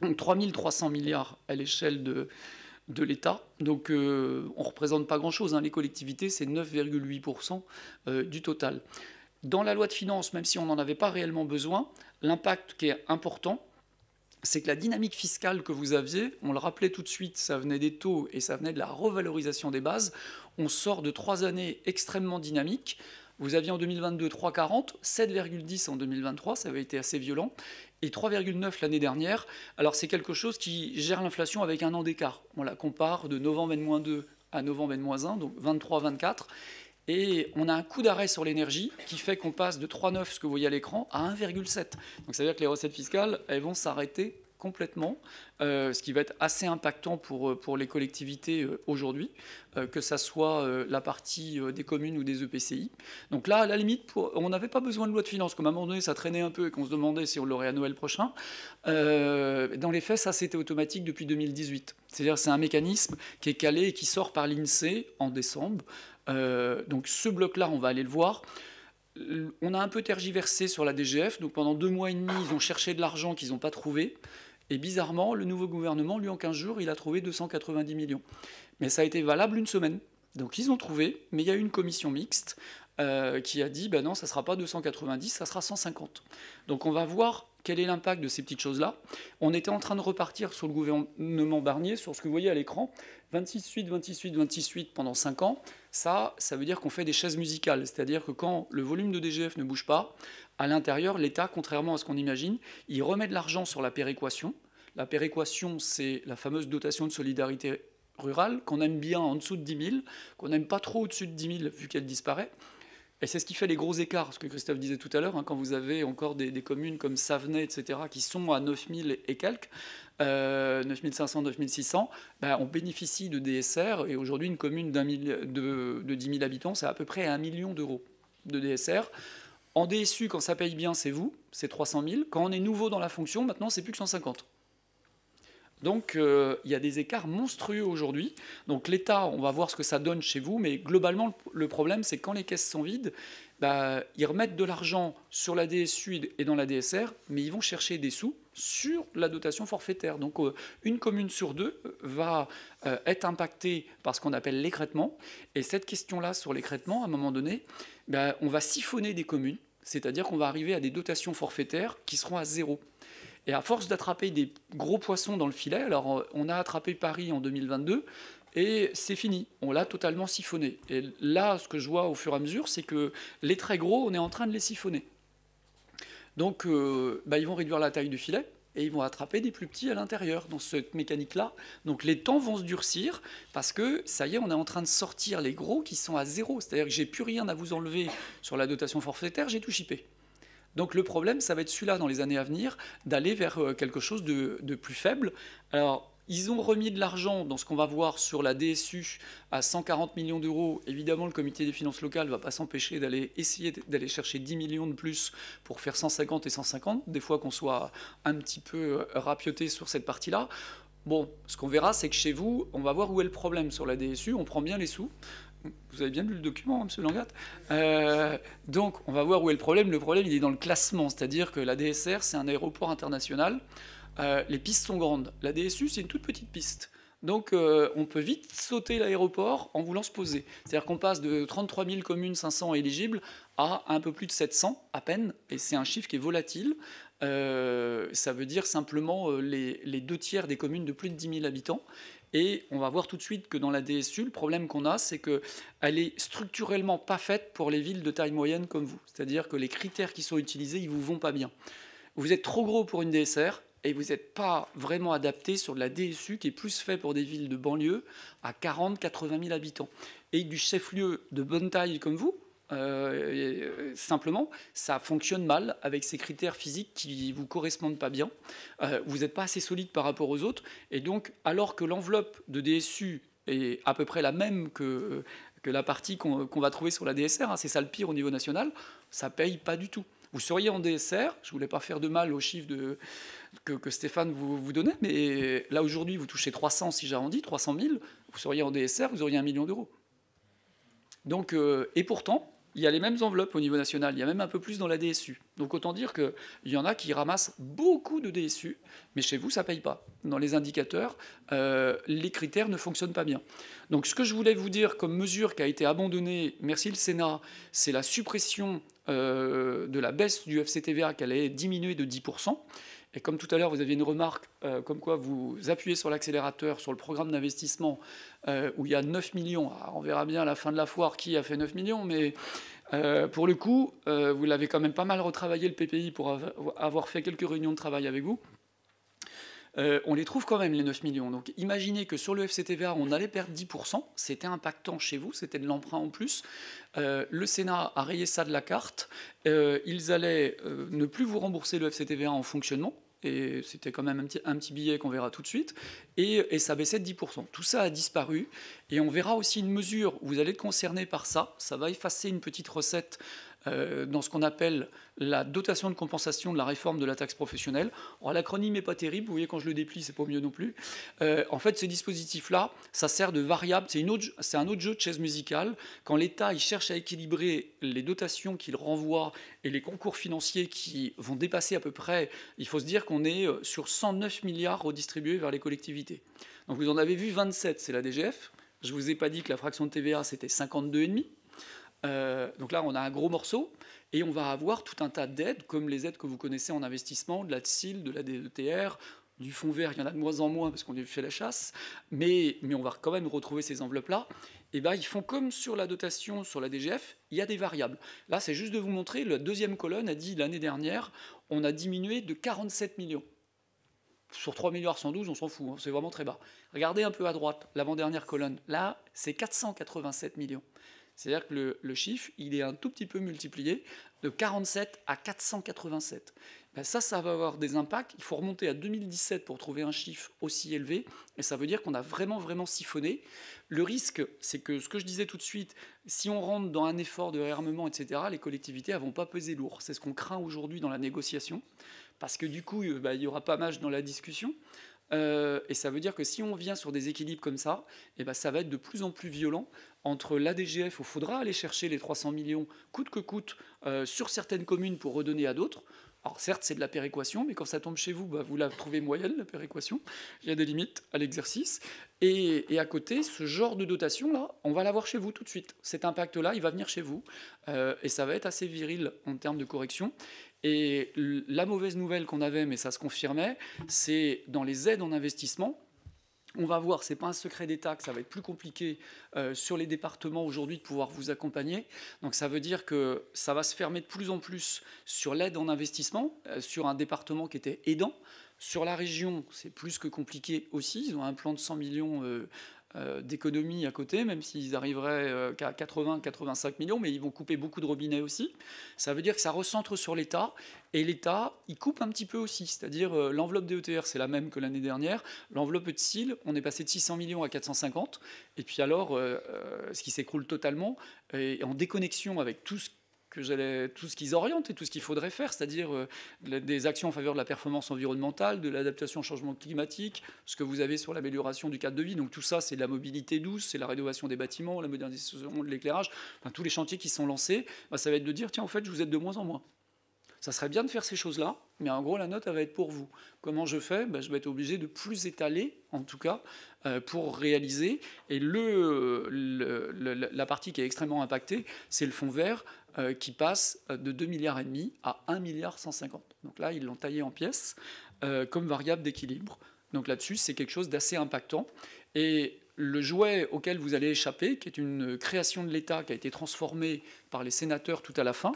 [SPEAKER 6] donc 3300 milliards à l'échelle de l'État. Donc on ne représente pas grand-chose, hein. Les collectivités, c'est 9,8% du total. Dans la loi de finances, même si on n'en avait pas réellement besoin, l'impact qui est important, c'est que la dynamique fiscale que vous aviez, on le rappelait tout de suite, ça venait des taux et ça venait de la revalorisation des bases. On sort de 3 années extrêmement dynamiques. Vous aviez en 2022 3,40, 7,10 en 2023, ça avait été assez violent, et 3,9 l'année dernière. Alors c'est quelque chose qui gère l'inflation avec un an d'écart. On la compare de novembre N-2 à novembre N-1, donc 23-24. Et on a un coup d'arrêt sur l'énergie qui fait qu'on passe de 3,9, ce que vous voyez à l'écran, à 1,7. Donc ça veut dire que les recettes fiscales, elles vont s'arrêter complètement, ce qui va être assez impactant pour les collectivités aujourd'hui, que ça soit la partie des communes ou des EPCI. Donc là, à la limite, on n'avait pas besoin de loi de finances, comme à un moment donné, ça traînait un peu et qu'on se demandait si on l'aurait à Noël prochain. Dans les faits, ça, c'était automatique depuis 2018. C'est-à-dire c'est un mécanisme qui est calé et qui sort par l'INSEE en décembre. Donc ce bloc-là, on va aller le voir. On a un peu tergiversé sur la DGF, donc pendant 2 mois et demi, ils ont cherché de l'argent qu'ils n'ont pas trouvé. Et bizarrement, le nouveau gouvernement, lui, en 15 jours, il a trouvé 290 millions. Mais ça a été valable 1 semaine. Donc ils ont trouvé, mais il y a eu une commission mixte qui a dit, non, ça ne sera pas 290, ça sera 150. Donc on va voir quel est l'impact de ces petites choses-là. On était en train de repartir sur le gouvernement Barnier, sur ce que vous voyez à l'écran, 26-8, 26-8, 26-8 pendant 5 ans. Ça veut dire qu'on fait des chaises musicales, c'est-à-dire que quand le volume de DGF ne bouge pas, à l'intérieur, l'État, contrairement à ce qu'on imagine, il remet de l'argent sur la péréquation. La péréquation, c'est la fameuse dotation de solidarité rurale, qu'on aime bien en dessous de 10 000, qu'on n'aime pas trop au-dessus de 10 000, vu qu'elle disparaît. Et c'est ce qui fait les gros écarts, ce que Christophe disait tout à l'heure, quand vous avez encore des communes comme Savenay, etc., qui sont à 9 000 et quelques, 9 500, 9 600, on bénéficie de DSR, et aujourd'hui, une commune de 10 000 habitants, c'est à peu près 1 million d'euros de DSR. En DSU, quand ça paye bien, c'est vous, c'est 300 000. Quand on est nouveau dans la fonction, maintenant, c'est plus que 150. Donc il y a des écarts monstrueux aujourd'hui. Donc l'État, on va voir ce que ça donne chez vous, mais globalement le problème c'est que quand les caisses sont vides, ils remettent de l'argent sur la DSU et dans la DSR, mais ils vont chercher des sous sur la dotation forfaitaire. Donc une commune sur deux va être impactée par ce qu'on appelle l'écrêtement. Et cette question-là sur l'écrêtement, à un moment donné, on va siphonner des communes, c'est-à-dire qu'on va arriver à des dotations forfaitaires qui seront à zéro. Et à force d'attraper des gros poissons dans le filet, alors on a attrapé Paris en 2022, et c'est fini, on l'a totalement siphonné. Et là, ce que je vois au fur et à mesure, c'est que les très gros, on est en train de les siphonner. Donc ils vont réduire la taille du filet, et ils vont attraper des plus petits à l'intérieur, dans cette mécanique-là. Donc les temps vont se durcir, parce que, ça y est, on est en train de sortir les gros qui sont à zéro. C'est-à-dire que j'ai plus rien à vous enlever sur la dotation forfaitaire, j'ai tout chippé. Donc le problème, ça va être celui-là dans les années à venir, d'aller vers quelque chose de plus faible. Alors, ils ont remis de l'argent dans ce qu'on va voir sur la DSU à 140 millions d'euros. Évidemment, le comité des finances locales ne va pas s'empêcher d'aller essayer d'aller chercher 10 millions de plus pour faire 150 et 150, des fois qu'on soit un petit peu rapioté sur cette partie-là. Bon, ce qu'on verra, c'est que chez vous, on va voir où est le problème sur la DSU, on prend bien les sous. Vous avez bien lu le document, M. Langat. Donc, on va voir où est le problème. Le problème, il est dans le classement, c'est-à-dire que la DSR, c'est un aéroport international. Les pistes sont grandes. La DSU, c'est une toute petite piste. Donc, on peut vite sauter l'aéroport en voulant se poser. C'est-à-dire qu'on passe de 33 000 communes 500 éligibles à un peu plus de 700 à peine, et c'est un chiffre qui est volatile. Ça veut dire simplement les 2 tiers des communes de plus de 10 000 habitants. Et on va voir tout de suite que dans la DSU, le problème qu'on a, c'est qu'elle est structurellement pas faite pour les villes de taille moyenne comme vous. C'est-à-dire que les critères qui sont utilisés, ils vous vont pas bien. Vous êtes trop gros pour une DSR et vous n'êtes pas vraiment adapté sur de la DSU qui est plus fait pour des villes de banlieue à 40-80 000 habitants. Et du chef-lieu de bonne taille comme vous, simplement, ça fonctionne mal avec ces critères physiques qui vous correspondent pas bien. Vous n'êtes pas assez solide par rapport aux autres, et donc, alors que l'enveloppe de DSU est à peu près la même que la partie qu'on va trouver sur la DSR, c'est ça le pire au niveau national, ça paye pas du tout. Vous seriez en DSR, je voulais pas faire de mal aux chiffres que Stéphane vous donnait, mais là aujourd'hui vous touchez 300, si j'arrondis, 300 000, vous seriez en DSR, vous auriez 1 million d'euros. Donc, et pourtant, il y a les mêmes enveloppes au niveau national, il y a même un peu plus dans la DSU. Donc autant dire qu'il y en a qui ramassent beaucoup de DSU, mais chez vous, ça ne paye pas. Dans les indicateurs, les critères ne fonctionnent pas bien. Donc ce que je voulais vous dire comme mesure qui a été abandonnée, merci le Sénat, c'est la suppression de la baisse du FCTVA qui allait diminuer de 10%. Et comme tout à l'heure, vous aviez une remarque comme quoi vous appuyez sur l'accélérateur sur le programme d'investissement où il y a 9 millions. Alors, on verra bien à la fin de la foire qui a fait 9 millions, mais pour le coup, vous l'avez quand même pas mal retravaillé le PPI pour avoir fait quelques réunions de travail avec vous. On les trouve quand même, les 9 millions. Donc imaginez que sur le FCTVA, on allait perdre 10%. C'était impactant chez vous, c'était de l'emprunt en plus. Le Sénat a rayé ça de la carte. Ils allaient ne plus vous rembourser le FCTVA en fonctionnement. Et c'était quand même un petit billet qu'on verra tout de suite. Et ça baissait de 10%. Tout ça a disparu. Et on verra aussi une mesure où vous allez être concerné par ça. Ça va effacer une petite recette dans ce qu'on appelle la dotation de compensation de la réforme de la taxe professionnelle. Alors, l'acronyme n'est pas terrible, vous voyez quand je le déplie, c'est pas mieux non plus. En fait, ce dispositif-là, ça sert de variable, c'est un autre jeu de chaise musicale. Quand l'État il cherche à équilibrer les dotations qu'il renvoie et les concours financiers qui vont dépasser à peu près, il faut se dire qu'on est sur 109 milliards redistribués vers les collectivités. Donc vous en avez vu 27, c'est la DGF. Je ne vous ai pas dit que la fraction de TVA, c'était 52,5. Donc là, on a un gros morceau et on va avoir tout un tas d'aides, comme les aides que vous connaissez en investissement, de la TSIL, de la DETR, du fonds vert, il y en a de moins en moins parce qu'on a fait la chasse, mais on va quand même retrouver ces enveloppes-là. Et bien, ils font comme sur la dotation, sur la DGF, il y a des variables. Là, c'est juste de vous montrer, la deuxième colonne a dit l'année dernière, on a diminué de 47 millions. Sur 3 milliards 112, on s'en fout, hein, c'est vraiment très bas. Regardez un peu à droite, l'avant-dernière colonne. Là, c'est 487 millions. C'est-à-dire que le chiffre, il est un tout petit peu multiplié, de 47 à 487. Ben ça va avoir des impacts. Il faut remonter à 2017 pour trouver un chiffre aussi élevé, et ça veut dire qu'on a vraiment, vraiment siphonné. Le risque, c'est que ce que je disais tout de suite, si on rentre dans un effort de réarmement, etc., les collectivités ne vont pas peser lourd. C'est ce qu'on craint aujourd'hui dans la négociation, parce que du coup, il y aura pas mal dans la discussion. Et ça veut dire que si on vient sur des équilibres comme ça, eh ben, ça va être de plus en plus violent entre l'ADGF, où il faudra aller chercher les 300 millions coûte que coûte sur certaines communes pour redonner à d'autres. Alors certes, c'est de la péréquation, mais quand ça tombe chez vous, bah, vous la trouvez moyenne, la péréquation. Il y a des limites à l'exercice. Et à côté, ce genre de dotation-là, on va l'avoir chez vous tout de suite. Cet impact-là, il va venir chez vous. Et ça va être assez viril en termes de correction. Et la mauvaise nouvelle qu'on avait, mais ça se confirmait, c'est dans les aides en investissement. On va voir, ce n'est pas un secret d'État, que ça va être plus compliqué sur les départements aujourd'hui de pouvoir vous accompagner. Donc ça veut dire que ça va se fermer de plus en plus sur l'aide en investissement, sur un département qui était aidant. Sur la région, c'est plus que compliqué aussi. Ils ont un plan de 100 millions d'économies à côté, même s'ils arriveraient qu'à 80-85 millions, mais ils vont couper beaucoup de robinets aussi. Ça veut dire que ça recentre sur l'État, et l'État, il coupe un petit peu aussi, c'est-à-dire l'enveloppe DETR, c'est la même que l'année dernière. L'enveloppe de CIL, on est passé de 600 millions à 450, et puis alors, ce qui s'écroule totalement, et en déconnexion avec tout ce qu'ils orientent et tout ce qu'il faudrait faire, c'est-à-dire des actions en faveur de la performance environnementale, de l'adaptation au changement climatique, ce que vous avez sur l'amélioration du cadre de vie. Donc tout ça, c'est de la mobilité douce, c'est la rénovation des bâtiments, la modernisation de l'éclairage, enfin, tous les chantiers qui sont lancés, bah, ça va être de dire, tiens, en fait, je vous aide de moins en moins. Ça serait bien de faire ces choses-là, mais en gros, la note, elle va être pour vous. Comment je fais ? Ben, je vais être obligé de plus étaler, en tout cas, pour réaliser. Et la partie qui est extrêmement impactée, c'est le fonds vert qui passe de 2,5 milliards à 1,150 milliard. Donc là, ils l'ont taillé en pièces comme variable d'équilibre. Donc là-dessus, c'est quelque chose d'assez impactant. Et le jouet auquel vous allez échapper, qui est une création de l'État qui a été transformée par les sénateurs tout à la fin,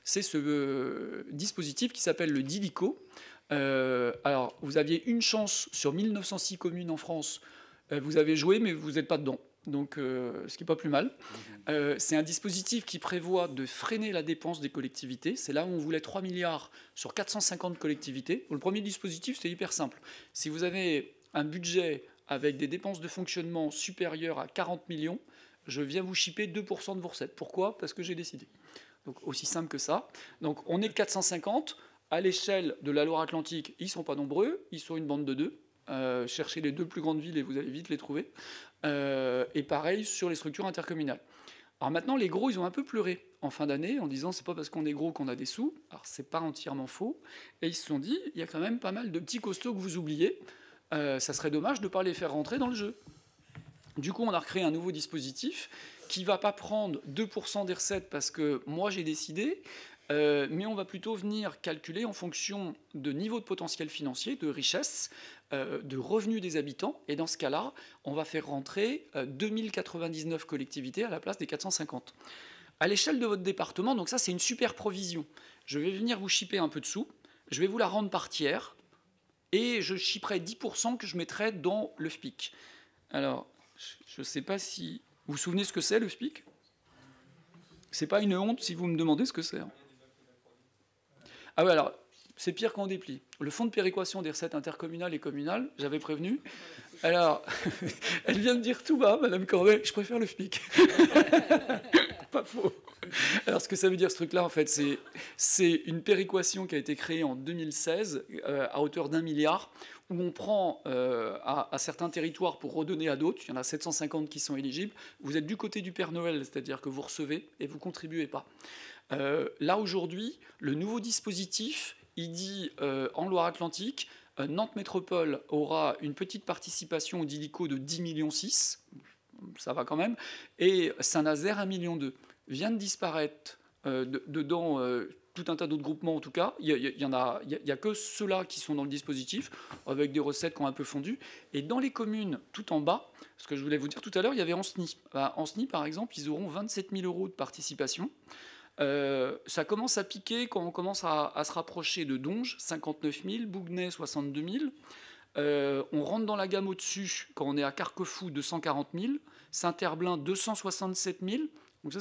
[SPEAKER 6] c'est ce dispositif qui s'appelle le DILICO. Alors, vous aviez une chance sur 1906 communes en France. Vous avez joué, mais vous n'êtes pas dedans. Donc, ce qui n'est pas plus mal. C'est un dispositif qui prévoit de freiner la dépense des collectivités. C'est là où on voulait 3 milliards sur 450 collectivités. Donc, le premier dispositif, c'est hyper simple. Si vous avez un budget avec des dépenses de fonctionnement supérieures à 40 millions, je viens vous chipper 2% de vos recettes. Pourquoi ? Parce que j'ai décidé. Donc aussi simple que ça. Donc on est 450. À l'échelle de la Loire-Atlantique, ils ne sont pas nombreux. Ils sont une bande de 2. Cherchez les 2 plus grandes villes et vous allez vite les trouver. Et pareil sur les structures intercommunales. Alors maintenant, les gros, ils ont un peu pleuré en fin d'année en disant c'est pas parce qu'on est gros qu'on a des sous. Alors c'est pas entièrement faux. Et ils se sont dit il y a quand même pas mal de petits costauds que vous oubliez. Ça serait dommage de ne pas les faire rentrer dans le jeu. Du coup, on a recréé un nouveau dispositif qui ne va pas prendre 2% des recettes parce que moi j'ai décidé, mais on va plutôt venir calculer en fonction de niveau de potentiel financier, de richesse, de revenus des habitants. Et dans ce cas-là, on va faire rentrer 2099 collectivités à la place des 450. À l'échelle de votre département, donc ça c'est une super provision. Je vais venir vous chipper un peu de sous, je vais vous la rendre par tiers, et je chipperai 10% que je mettrai dans le FPIC. Alors, je ne sais pas si... Vous vous souvenez ce que c'est, le FPIC ? C'est pas une honte si vous me demandez ce que c'est. Ah ouais, alors, c'est pire qu'en déplie. Le fonds de péréquation des recettes intercommunales et communales, j'avais prévenu. Alors, elle vient de dire tout bas, Madame Corbeil, je préfère le FPIC. Pas faux. Alors, ce que ça veut dire, ce truc-là, en fait, c'est une péréquation qui a été créée en 2016 à hauteur d'1 milliard, où on prend à certains territoires pour redonner à d'autres. Il y en a 750 qui sont éligibles. Vous êtes du côté du Père Noël, c'est-à-dire que vous recevez et vous ne contribuez pas. Là, aujourd'hui, le nouveau dispositif, il dit en Loire-Atlantique, Nantes Métropole aura une petite participation au DILICO de 10,6 millions, ça va quand même, et Saint-Nazaire 1,2 million. Vient de disparaître dedans tout un tas d'autres groupements en tout cas. Il y a que ceux-là qui sont dans le dispositif, avec des recettes qui ont un peu fondu. Et dans les communes tout en bas, ce que je voulais vous dire tout à l'heure, il y avait Anceny. Anceny, par exemple, ils auront 27 000 € de participation. Ça commence à piquer quand on commence à se rapprocher de Donge, 59 000, Bouguenais, 62 000. On rentre dans la gamme au-dessus quand on est à Carquefou, 240 000, Saint-Herblain, 267 000. Donc ça,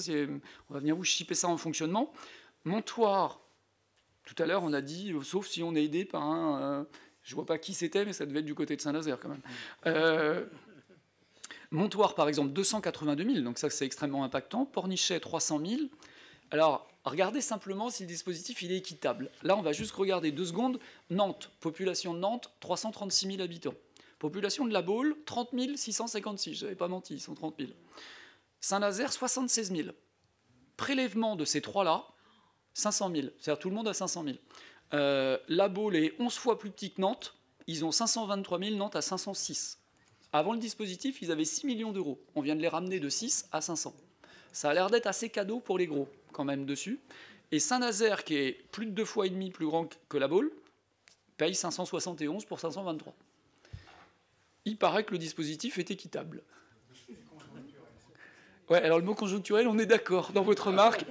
[SPEAKER 6] on va venir vous chipper ça en fonctionnement. Montoire, tout à l'heure, on a dit, sauf si on est aidé par un... je ne vois pas qui c'était, mais ça devait être du côté de Saint-Nazaire quand même. Montoire, par exemple, 282 000, donc ça, c'est extrêmement impactant. Pornichet, 300 000. Alors, regardez simplement si le dispositif il est équitable. Là, on va juste regarder 2 secondes. Nantes, population de Nantes, 336 000 habitants. Population de La Baule, 30 656. Je n'avais pas menti, ils sont 30 000. Saint-Nazaire, 76 000. Prélèvement de ces trois-là, 500 000. C'est-à-dire tout le monde a 500 000. La Baule est 11 fois plus petit que Nantes. Ils ont 523 000, Nantes à 506. Avant le dispositif, ils avaient 6 millions d'euros. On vient de les ramener de 6 à 500. Ça a l'air d'être assez cadeau pour les gros, quand même, dessus. Et Saint-Nazaire, qui est plus de 2 fois et demi plus grand que La Baule, paye 571 pour 523. Il paraît que le dispositif est équitable. Ouais, alors le mot conjoncturel, on est d'accord dans votre remarque.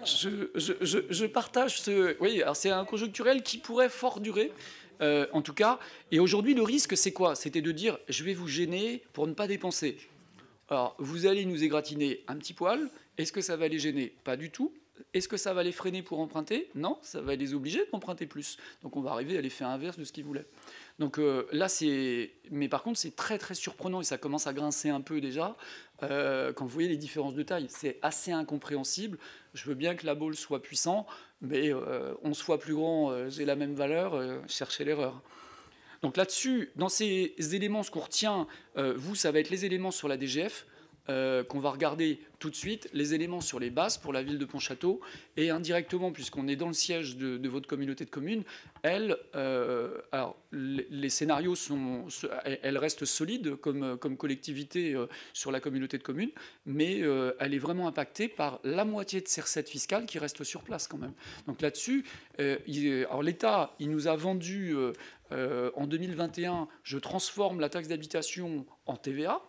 [SPEAKER 6] Je partage ce... Oui, alors c'est un conjoncturel qui pourrait fort durer, en tout cas. Et aujourd'hui, le risque, c'est quoi? C'était de dire, je vais vous gêner pour ne pas dépenser. Alors, vous allez nous égratigner un petit poil. Est-ce que ça va les gêner? Pas du tout. Est-ce que ça va les freiner pour emprunter? Non, ça va les obliger d'emprunter plus. Donc on va arriver à l'effet inverse de ce qu'ils voulaient. Donc là, c'est... Mais par contre, c'est très très surprenant et ça commence à grincer un peu déjà. Quand vous voyez les différences de taille, c'est assez incompréhensible. Je veux bien que La Baule soit puissant, mais 11 fois plus grand, j'ai la même valeur, cherchez l'erreur. Donc là-dessus, dans ces éléments, ce qu'on retient, vous, ça va être les éléments sur la DGF, qu'on va regarder tout de suite, les éléments sur les bases pour la ville de Pontchâteau, et indirectement, puisqu'on est dans le siège de votre communauté de communes, alors, les scénarios elles restent solides comme collectivité sur la communauté de communes, mais elle est vraiment impactée par la moitié de ses recettes fiscales qui restent sur place quand même. Donc là-dessus, alors l'État, il nous a vendu en 2021, je transforme la taxe d'habitation en TVA.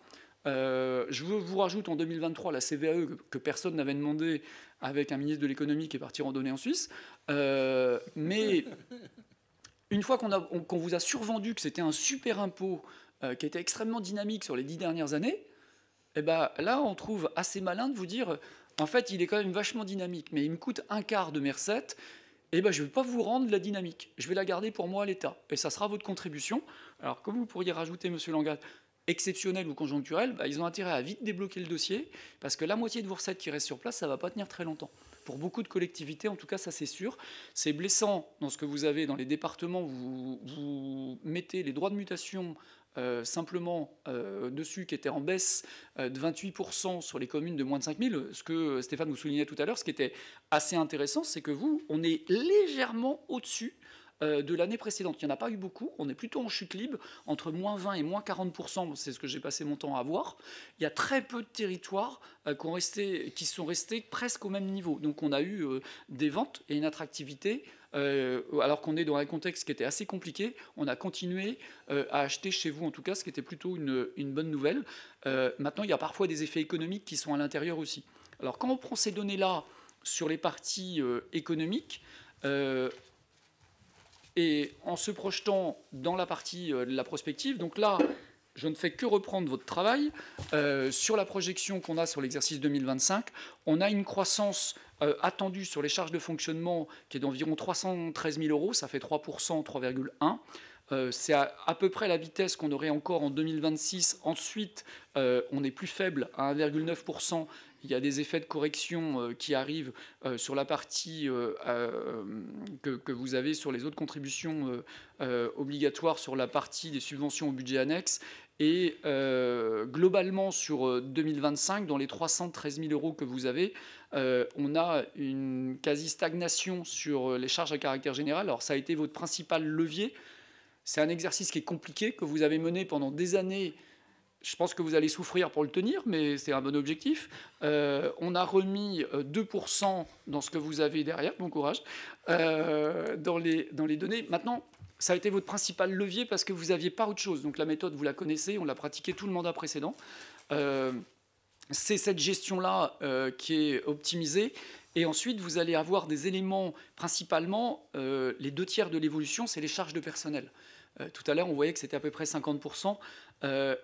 [SPEAKER 6] Je vous rajoute en 2023 la CVAE que personne n'avait demandé avec un ministre de l'économie qui est parti randonner en Suisse. Mais une fois qu'on vous a survendu que c'était un super impôt qui était extrêmement dynamique sur les 10 dernières années, et ben là on trouve assez malin de vous dire en fait il est quand même vachement dynamique, mais il me coûte un quart de mes recettes. Eh ben, je ne vais pas vous rendre la dynamique. Je vais la garder pour moi à l'État. Et ça sera votre contribution. Alors, comme vous pourriez rajouter, monsieur Langat, exceptionnel ou conjoncturel, ils ont intérêt à vite débloquer le dossier, parce que la moitié de vos recettes qui restent sur place, ça ne va pas tenir très longtemps. Pour beaucoup de collectivités, en tout cas, ça c'est sûr. C'est blessant dans ce que vous avez dans les départements, vous mettez les droits de mutation simplement dessus, qui étaient en baisse de 28% sur les communes de moins de 5 000. Ce que Stéphane vous soulignait tout à l'heure, ce qui était assez intéressant, c'est que on est légèrement au-dessus de l'année précédente. Il n'y en a pas eu beaucoup. On est plutôt en chute libre, entre moins 20 et moins 40%. C'est ce que j'ai passé mon temps à voir. Il y a très peu de territoires qui sont restés presque au même niveau. Donc on a eu des ventes et une attractivité. Alors qu'on est dans un contexte qui était assez compliqué, on a continué à acheter chez vous, en tout cas, ce qui était plutôt une bonne nouvelle. Maintenant, il y a parfois des effets économiques qui sont à l'intérieur aussi. Alors quand on prend ces données-là sur les parties économiques, et en se projetant dans la partie de la prospective, donc là, je ne fais que reprendre votre travail. Sur la projection qu'on a sur l'exercice 2025, on a une croissance attendue sur les charges de fonctionnement qui est d'environ 313 000 euros, ça fait 3%, 3,1%. C'est à peu près la vitesse qu'on aurait encore en 2026. Ensuite, on est plus faible à 1,9%. Il y a des effets de correction qui arrivent sur la partie que vous avez sur les autres contributions obligatoires sur la partie des subventions au budget annexe. Et globalement, sur 2025, dans les 313 000 euros que vous avez, on a une quasi-stagnation sur les charges à caractère général. Alors ça a été votre principal levier. C'est un exercice qui est compliqué, que vous avez mené pendant des années. Je pense que vous allez souffrir pour le tenir, mais c'est un bon objectif. On a remis 2% dans ce que vous avez derrière, bon courage, dans les données. Maintenant, ça a été votre principal levier parce que vous n'aviez pas autre chose. Donc la méthode, vous la connaissez, on l'a pratiquée tout le mandat précédent. C'est cette gestion-là qui est optimisée. Et ensuite, vous allez avoir des éléments, principalement, les 2 tiers de l'évolution, c'est les charges de personnel. Tout à l'heure, on voyait que c'était à peu près 50%.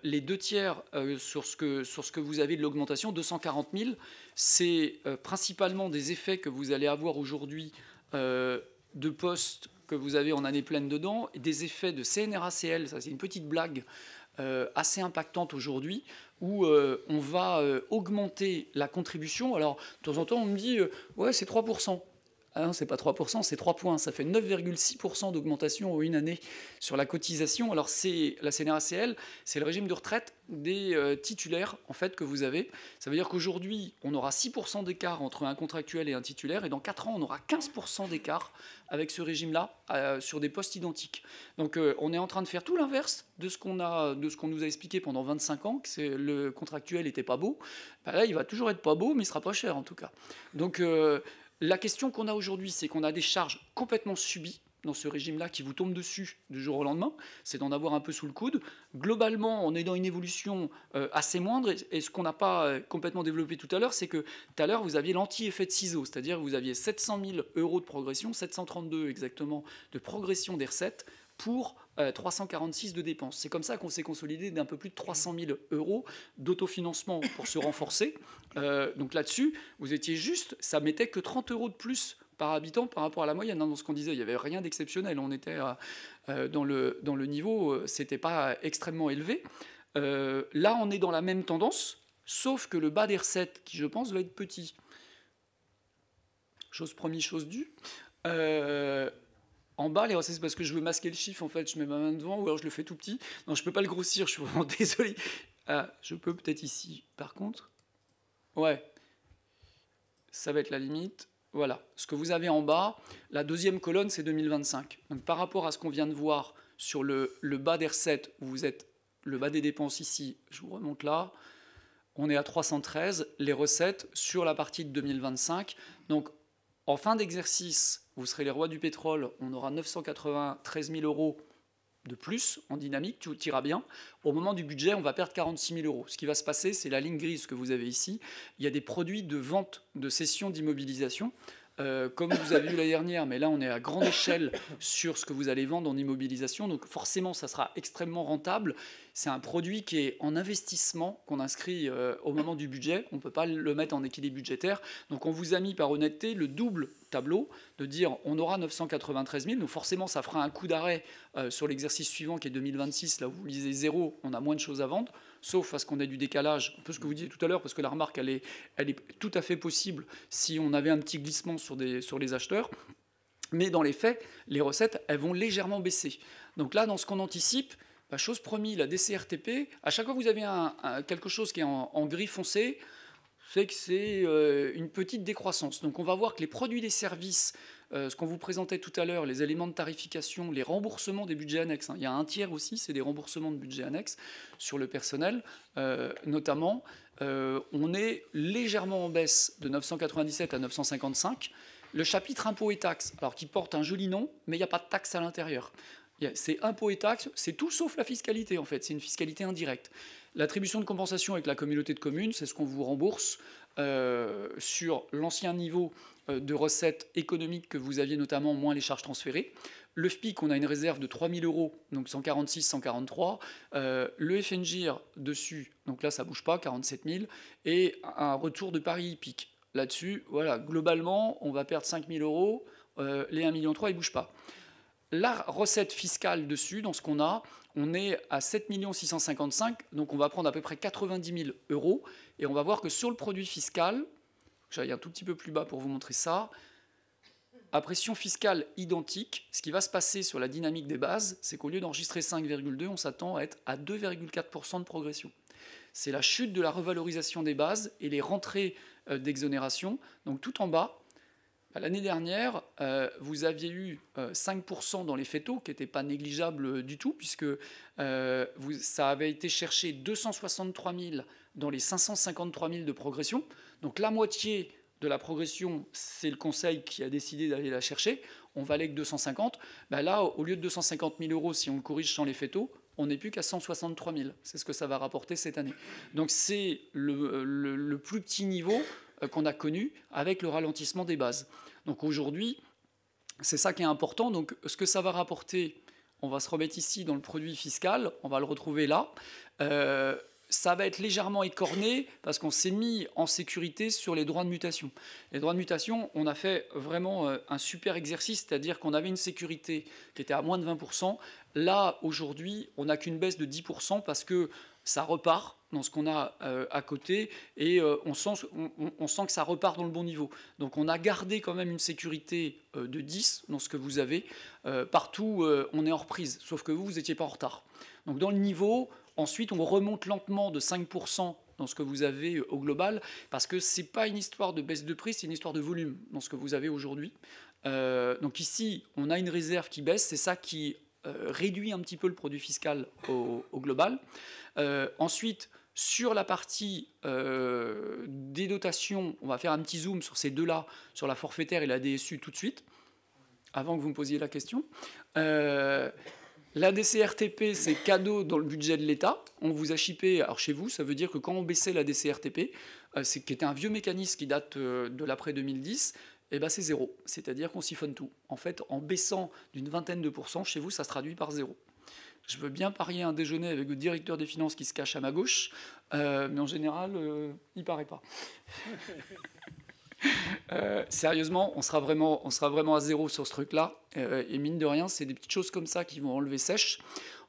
[SPEAKER 6] Les 2 tiers sur ce que vous avez de l'augmentation, 240 000, c'est principalement des effets que vous allez avoir aujourd'hui de postes que vous avez en année pleine dedans, et des effets de CNRACL, ça c'est une petite blague assez impactante aujourd'hui, où on va augmenter la contribution. Alors, de temps en temps, on me dit « ouais, c'est 3%. » Ah non, c'est pas 3%, c'est 3 points. Ça fait 9,6% d'augmentation en une année sur la cotisation. Alors, la CNRACL, c'est le régime de retraite des titulaires en fait, que vous avez. Ça veut dire qu'aujourd'hui, on aura 6% d'écart entre un contractuel et un titulaire, et dans 4 ans, on aura 15% d'écart avec ce régime-là sur des postes identiques. Donc, on est en train de faire tout l'inverse de ce qu'on nous a expliqué pendant 25 ans, que le contractuel n'était pas beau. Ben là, il va toujours être pas beau, mais il sera pas cher en tout cas. Donc, la question qu'on a aujourd'hui, c'est qu'on a des charges complètement subies dans ce régime-là qui vous tombent dessus du jour au lendemain. C'est d'en avoir un peu sous le coude. Globalement, on est dans une évolution assez moindre. Et ce qu'on n'a pas complètement développé tout à l'heure, c'est que tout à l'heure, vous aviez l'anti-effet de ciseaux. C'est-à-dire que vous aviez 700 000 euros de progression, 732 exactement de progression des recettes pour 346 de dépenses. C'est comme ça qu'on s'est consolidé d'un peu plus de 300 000 euros d'autofinancement pour se renforcer. Donc là-dessus, vous étiez juste, ça mettait que 30 euros de plus par habitant par rapport à la moyenne. Dans ce qu'on disait, il n'y avait rien d'exceptionnel. On était dans le niveau, c'était pas extrêmement élevé. Là, on est dans la même tendance, sauf que le bas des recettes, qui je pense va être petit. Chose promise, chose due. En bas, les recettes, c'est parce que je veux masquer le chiffre, en fait, je mets ma main devant, ou alors je le fais tout petit. Non, je ne peux pas le grossir, je suis vraiment désolé. Je peux peut-être ici, par contre. Ouais, ça va être la limite. Voilà, ce que vous avez en bas, la deuxième colonne, c'est 2025. Donc par rapport à ce qu'on vient de voir sur le bas des recettes, où vous êtes le bas des dépenses ici, je vous remonte là, on est à 313, les recettes sur la partie de 2025. Donc en fin d'exercice, vous serez les rois du pétrole, on aura 993 000 euros de plus en dynamique, tout ira bien. Au moment du budget, on va perdre 46 000 euros. Ce qui va se passer, c'est la ligne grise que vous avez ici. Il y a des produits de vente, de cession, d'immobilisation. Comme vous avez vu l'année dernière, mais là on est à grande échelle sur ce que vous allez vendre en immobilisation, donc forcément ça sera extrêmement rentable. C'est un produit qui est en investissement, qu'on inscrit au moment du budget, on ne peut pas le mettre en équilibre budgétaire, donc on vous a mis par honnêteté le double tableau, de dire on aura 993 000, donc forcément ça fera un coup d'arrêt sur l'exercice suivant qui est 2026, là où vous lisez 0, on a moins de choses à vendre, sauf parce qu'on a du décalage, un peu ce que vous disiez tout à l'heure, parce que la remarque elle est tout à fait possible si on avait un petit glissement sur les acheteurs, mais dans les faits, les recettes elles vont légèrement baisser. Donc là, dans ce qu'on anticipe, chose promise, la DCRTP, à chaque fois que vous avez quelque chose qui est en gris foncé, c'est que c'est une petite décroissance. Donc on va voir que les produits des services, ce qu'on vous présentait tout à l'heure, les éléments de tarification, les remboursements des budgets annexes, il y a un tiers aussi, c'est des remboursements de budgets annexes sur le personnel notamment, on est légèrement en baisse de 997 à 955. Le chapitre impôts et taxes, alors qui porte un joli nom, mais il n'y a pas de taxes à l'intérieur. C'est impôts et taxes, c'est tout sauf la fiscalité en fait, c'est une fiscalité indirecte. L'attribution de compensation avec la communauté de communes, c'est ce qu'on vous rembourse sur l'ancien niveau de recettes économiques que vous aviez notamment, moins les charges transférées. Le FPIC, on a une réserve de 3 000 euros, donc 146, 143. Le FNGIR dessus, donc là ça ne bouge pas, 47 000. Et un retour de Paris hippique. Là-dessus, voilà, globalement, on va perdre 5 000 euros. Les 1,3 million, ils ne bougent pas. La recette fiscale dessus, dans ce qu'on a, on est à 7 655 000, donc on va prendre à peu près 90 000 euros, et on va voir que sur le produit fiscal, j'aille un tout petit peu plus bas pour vous montrer ça, à pression fiscale identique, ce qui va se passer sur la dynamique des bases, c'est qu'au lieu d'enregistrer 5,2, on s'attend à être à 2,4% de progression. C'est la chute de la revalorisation des bases et les rentrées d'exonération, donc tout en bas. L'année dernière, vous aviez eu 5% dans les fétaux, qui n'était pas négligeable du tout, puisque ça avait été cherché 263 000 dans les 553 000 de progression. Donc la moitié de la progression, c'est le Conseil qui a décidé d'aller la chercher. On valait que 250. Là, au lieu de 250 000 euros, si on le corrige sans les fétaux, on n'est plus qu'à 163 000. C'est ce que ça va rapporter cette année. Donc c'est le plus petit niveau qu'on a connu avec le ralentissement des bases. Donc aujourd'hui, c'est ça qui est important. Donc ce que ça va rapporter, on va se remettre ici dans le produit fiscal, on va le retrouver là. Ça va être légèrement écorné parce qu'on s'est mis en sécurité sur les droits de mutation. Les droits de mutation, on a fait vraiment un super exercice, c'est-à-dire qu'on avait une sécurité qui était à moins de 20%. Là, aujourd'hui, on n'a qu'une baisse de 10% parce que ça repart. dans ce qu'on a à côté et on sent que ça repart dans le bon niveau. Donc on a gardé quand même une sécurité de 10 dans ce que vous avez. Partout, on est en reprise, sauf que vous n'étiez pas en retard. Donc dans le niveau, ensuite, on remonte lentement de 5% dans ce que vous avez au global, parce que ce n'est pas une histoire de baisse de prix, c'est une histoire de volume dans ce que vous avez aujourd'hui. Donc ici, on a une réserve qui baisse, c'est ça qui réduit un petit peu le produit fiscal au global. Ensuite, sur la partie des dotations, on va faire un petit zoom sur ces deux-là, sur la forfaitaire et la DSU tout de suite, avant que vous me posiez la question. La DCRTP, c'est cadeau dans le budget de l'État. On vous a chippé, alors chez vous, ça veut dire que quand on baissait la DCRTP, qui était un vieux mécanisme qui date de l'après 2010, eh ben c'est zéro. C'est-à-dire qu'on siphonne tout. En fait, en baissant d'une vingtaine de pourcents, chez vous, ça se traduit par zéro. Je veux bien parier un déjeuner avec le directeur des finances qui se cache à ma gauche, mais en général, il ne paraît pas. Sérieusement, on sera vraiment à zéro sur ce truc-là. Et mine de rien, c'est des petites choses comme ça qui vont enlever sèche.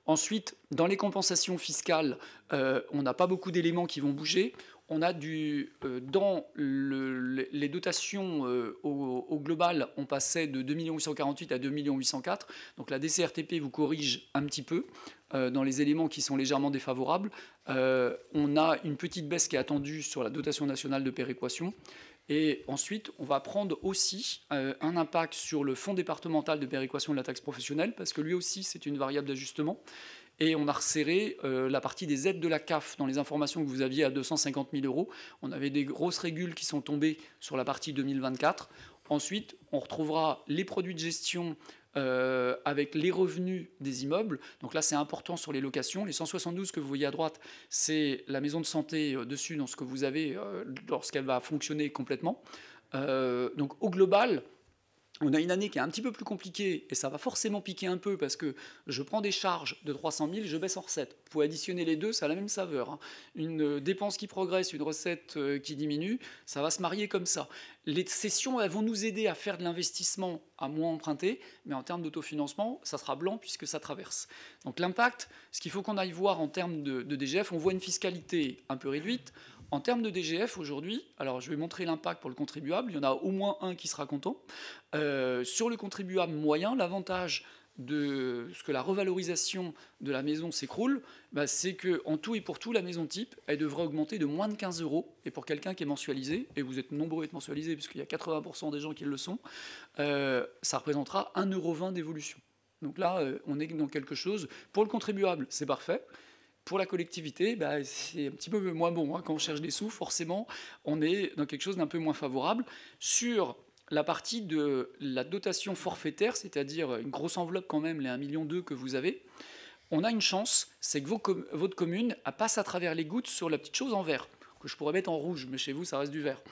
[SPEAKER 6] Ensuite, dans les compensations fiscales, on n'a pas beaucoup d'éléments qui vont bouger. On a dans les dotations au global, on passait de 2 848 à 2 804. Donc la DCRTP vous corrige un petit peu dans les éléments qui sont légèrement défavorables. On a une petite baisse qui est attendue sur la dotation nationale de péréquation. Et ensuite, on va prendre aussi un impact sur le fonds départemental de péréquation de la taxe professionnelle, parce que lui aussi, c'est une variable d'ajustement. Et on a resserré la partie des aides de la CAF dans les informations que vous aviez à 250 000 €. On avait des grosses régules qui sont tombées sur la partie 2024. Ensuite, on retrouvera les produits de gestion avec les revenus des immeubles. Donc là, c'est important sur les locations. Les 172 que vous voyez à droite, c'est la maison de santé dessus dans ce que vous avez lorsqu'elle va fonctionner complètement. Donc au global, on a une année qui est un petit peu plus compliquée et ça va forcément piquer un peu parce que je prends des charges de 300 000 et je baisse en recettes. Vous pouvez additionner les deux, ça a la même saveur, hein. Une dépense qui progresse, une recette qui diminue, ça va se marier comme ça. Les cessions, elles vont nous aider à faire de l'investissement à moins emprunter, mais en termes d'autofinancement, ça sera blanc puisque ça traverse. Donc l'impact, ce qu'il faut qu'on aille voir en termes de DGF, on voit une fiscalité un peu réduite. En termes de DGF, aujourd'hui, alors je vais montrer l'impact pour le contribuable, il y en a au moins un qui sera content. Sur le contribuable moyen, l'avantage de ce que la revalorisation de la maison s'écroule, c'est qu'en tout et pour tout, la maison type, elle devrait augmenter de moins de 15 €. Et pour quelqu'un qui est mensualisé, et vous êtes nombreux à être mensualisés, puisqu'il y a 80% des gens qui le sont, ça représentera 1,20 € d'évolution. Donc là, on est dans quelque chose, pour le contribuable, c'est parfait. Pour la collectivité, c'est un petit peu moins bon. Hein. Quand on cherche des sous, forcément, on est dans quelque chose d'un peu moins favorable. Sur la partie de la dotation forfaitaire, c'est-à-dire une grosse enveloppe quand même, les 1,2 million que vous avez, on a une chance, c'est que votre commune passe à travers les gouttes sur la petite chose en vert, que je pourrais mettre en rouge, mais chez vous, ça reste du vert.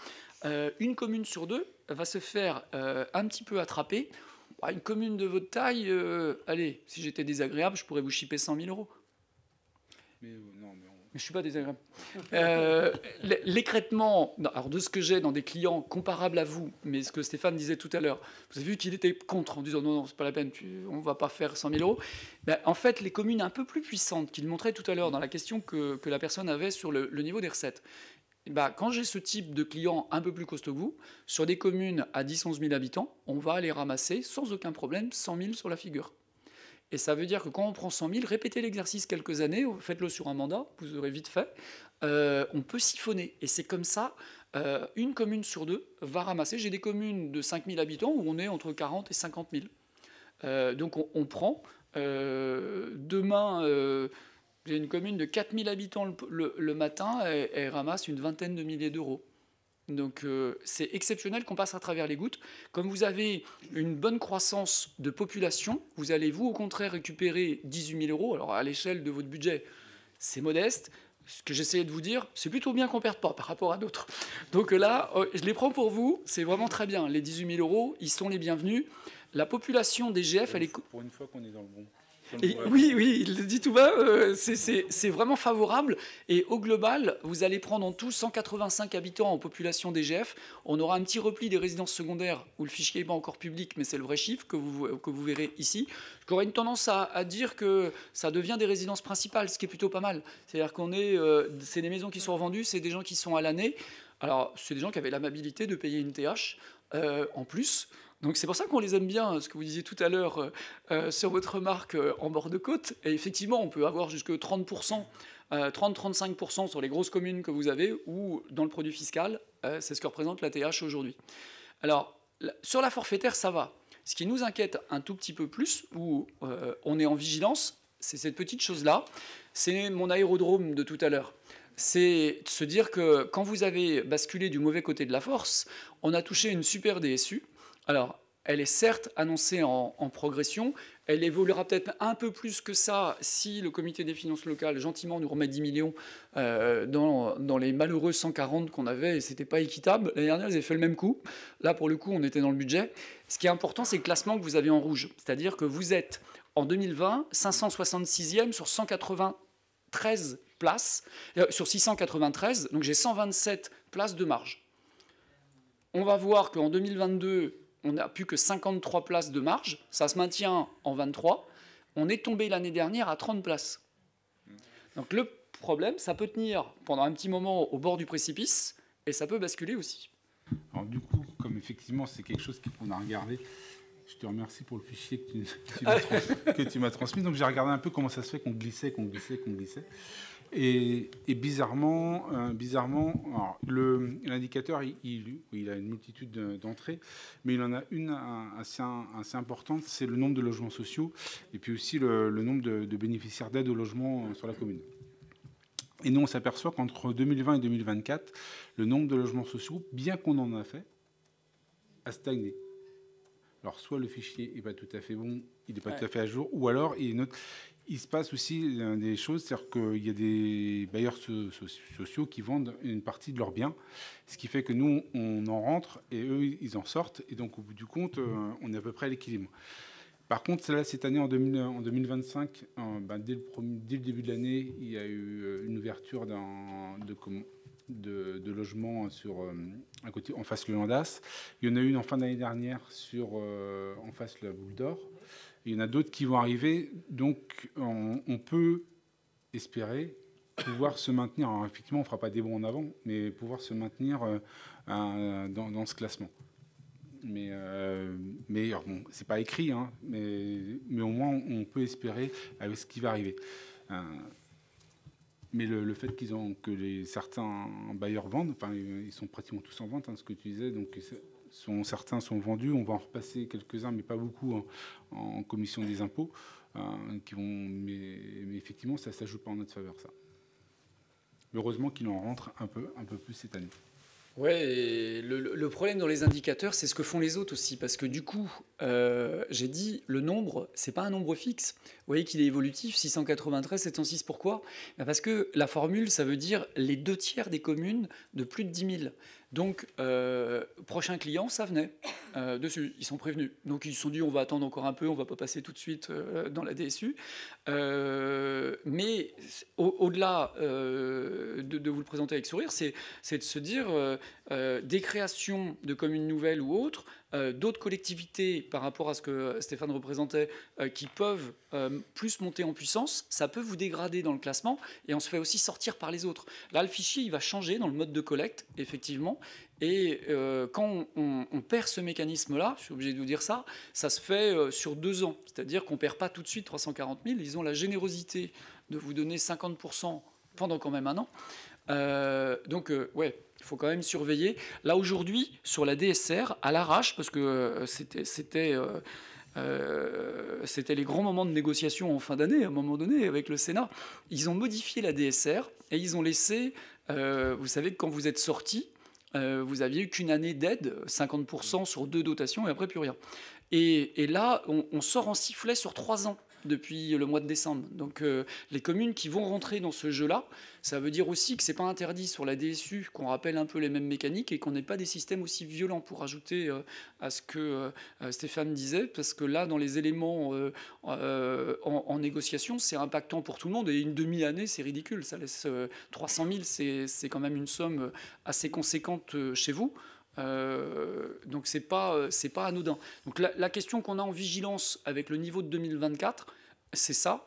[SPEAKER 6] Une commune sur deux va se faire un petit peu attraper. Une commune de votre taille, allez, si j'étais désagréable, je pourrais vous chipper 100 000 €. Mais je ne suis pas désagréable. L'écrêtement, alors de ce que j'ai dans des clients comparables à vous, mais ce que Stéphane disait tout à l'heure, vous avez vu qu'il était contre en disant non, c'est pas la peine, on ne va pas faire 100 000 €. En fait, les communes un peu plus puissantes, qu'il montrait tout à l'heure dans la question que la personne avait sur le niveau des recettes, quand j'ai ce type de client un peu plus costaud que vous, sur des communes à 10-11 000 habitants, on va aller ramasser sans aucun problème 100 000 sur la figure. Et ça veut dire que quand on prend 100 000, répétez l'exercice quelques années, faites-le sur un mandat, vous aurez vite fait, on peut siphonner. Et c'est comme ça, une commune sur deux va ramasser. J'ai des communes de 5 000 habitants où on est entre 40 et 50 000. Donc on prend. Demain, j'ai une commune de 4 000 habitants le matin, elle ramasse une vingtaine de milliers d'euros. Donc c'est exceptionnel qu'on passe à travers les gouttes. Comme vous avez une bonne croissance de population, vous allez vous au contraire récupérer 18 000 €. Alors à l'échelle de votre budget, c'est modeste. Ce que j'essayais de vous dire, c'est plutôt bien qu'on ne perde pas par rapport à d'autres. Donc là, je les prends pour vous, c'est vraiment très bien. Les 18 000 €, ils sont les bienvenus. La population DGF, elle est...
[SPEAKER 3] Pour une fois qu'on est dans le bon.
[SPEAKER 6] Oui, il le dit tout bas, c'est vraiment favorable. Et au global, vous allez prendre en tout 185 habitants en population DGF. On aura un petit repli des résidences secondaires où le fichier n'est pas encore public, mais c'est le vrai chiffre que vous verrez ici. J'aurais une tendance à dire que ça devient des résidences principales, ce qui est plutôt pas mal. C'est-à-dire c'est des maisons qui sont revendues, c'est des gens qui sont à l'année. Alors, c'est des gens qui avaient l'amabilité de payer une TH en plus. Donc c'est pour ça qu'on les aime bien, ce que vous disiez tout à l'heure sur votre remarque en bord de côte. Et effectivement, on peut avoir jusque 30%, 30-35% sur les grosses communes que vous avez, ou dans le produit fiscal, c'est ce que représente la TH aujourd'hui. Alors, sur la forfaitaire, ça va. Ce qui nous inquiète un tout petit peu plus, où on est en vigilance, c'est cette petite chose-là, c'est mon aérodrome de tout à l'heure. C'est de se dire que quand vous avez basculé du mauvais côté de la force, on a touché une super DSU. Alors, elle est certes annoncée en progression, elle évoluera peut-être un peu plus que ça si le comité des finances locales gentiment nous remet 10 millions dans les malheureux 140 qu'on avait, et c'était pas équitable. L'année dernière, ils avaient fait le même coup. Là, pour le coup, on était dans le budget. Ce qui est important, c'est le classement que vous avez en rouge. C'est-à-dire que vous êtes, en 2020, 566e sur 193 places, sur 693, donc j'ai 127 places de marge. On va voir qu'en 2022, on n'a plus que 53 places de marge. Ça se maintient en 23. On est tombé l'année dernière à 30 places. Donc le problème, ça peut tenir pendant un petit moment au bord du précipice et ça peut basculer aussi.
[SPEAKER 3] Alors du coup, comme effectivement c'est quelque chose qu'on a regardé, je te remercie pour le fichier que tu m'as transmis. Donc j'ai regardé un peu comment ça se fait qu'on glissait. Et bizarrement, l'indicateur, il a une multitude d'entrées, mais il en a une assez importante, c'est le nombre de logements sociaux, et puis aussi le nombre de bénéficiaires d'aide au logement sur la commune. Et nous, on s'aperçoit qu'entre 2020 et 2024, le nombre de logements sociaux, bien qu'on en a fait, a stagné. Alors, soit le fichier n'est pas tout à fait bon, il n'est pas tout à fait à jour, ou alors il se passe aussi des choses, c'est-à-dire qu'il y a des bailleurs sociaux qui vendent une partie de leurs biens, ce qui fait que nous, on en rentre et eux, ils en sortent. Et donc, au bout du compte, on est à peu près à l'équilibre. Par contre, là, cette année, en 2025, dès le début de l'année, il y a eu une ouverture de logements à côté, en face le Landas. Il y en a une en fin d'année dernière en face la Boule d'Or. Il y en a d'autres qui vont arriver, donc on peut espérer pouvoir se maintenir. Alors, effectivement, on ne fera pas des bons en avant, mais pouvoir se maintenir dans ce classement. Mais bon, c'est pas écrit, hein, mais au moins on peut espérer avec ce qui va arriver. Mais le fait que certains bailleurs vendent, enfin ils sont pratiquement tous en vente, hein, ce que tu disais, donc certains sont vendus, on va en repasser quelques-uns, mais pas beaucoup en commission des impôts, mais effectivement ça ne joue pas en notre faveur, ça. Heureusement qu'il en rentre un peu plus cette année.
[SPEAKER 6] Ouais, le problème dans les indicateurs, c'est ce que font les autres aussi, parce que du coup, j'ai dit, le nombre, c'est pas un nombre fixe. Vous voyez qu'il est évolutif, 693, 706, pourquoi ? Parce que la formule, ça veut dire les 2/3 des communes de plus de 10 000. Donc, prochain client, ça venait dessus, ils sont prévenus. Donc, ils se sont dit, on va attendre encore un peu, on va pas passer tout de suite dans la DSU. Mais au-delà de vous le présenter avec sourire, c'est de se dire des créations de communes nouvelles ou autres, d'autres collectivités par rapport à ce que Stéphane représentait, qui peuvent plus monter en puissance, ça peut vous dégrader dans le classement et on se fait aussi sortir par les autres. Là, le fichier, il va changer dans le mode de collecte, effectivement. Et quand on perd ce mécanisme-là, je suis obligé de vous dire ça, ça se fait sur 2 ans. C'est-à-dire qu'on ne perd pas tout de suite 340 000. Ils ont la générosité de vous donner 50% pendant quand même un an. Donc, ouais, il faut quand même surveiller. Là, aujourd'hui, sur la DSR, à l'arrache, parce que c'était les grands moments de négociation en fin d'année, à un moment donné, avec le Sénat, ils ont modifié la DSR et ils ont laissé, vous savez que quand vous êtes sorti, vous aviez eu qu'une année d'aide, 50% sur 2 dotations et après plus rien. Et là, on sort en sifflet sur 3 ans. depuis le mois de décembre. Donc les communes qui vont rentrer dans ce jeu-là, ça veut dire aussi que c'est pas interdit sur la DSU qu'on rappelle un peu les mêmes mécaniques et qu'on n'ait pas des systèmes aussi violents, pour ajouter à ce que Stéphane disait, parce que là, dans les éléments en négociation, c'est impactant pour tout le monde, et une demi-année, c'est ridicule. Ça laisse 300 000, c'est quand même une somme assez conséquente chez vous. Donc c'est pas anodin. Donc la question qu'on a en vigilance avec le niveau de 2024, c'est ça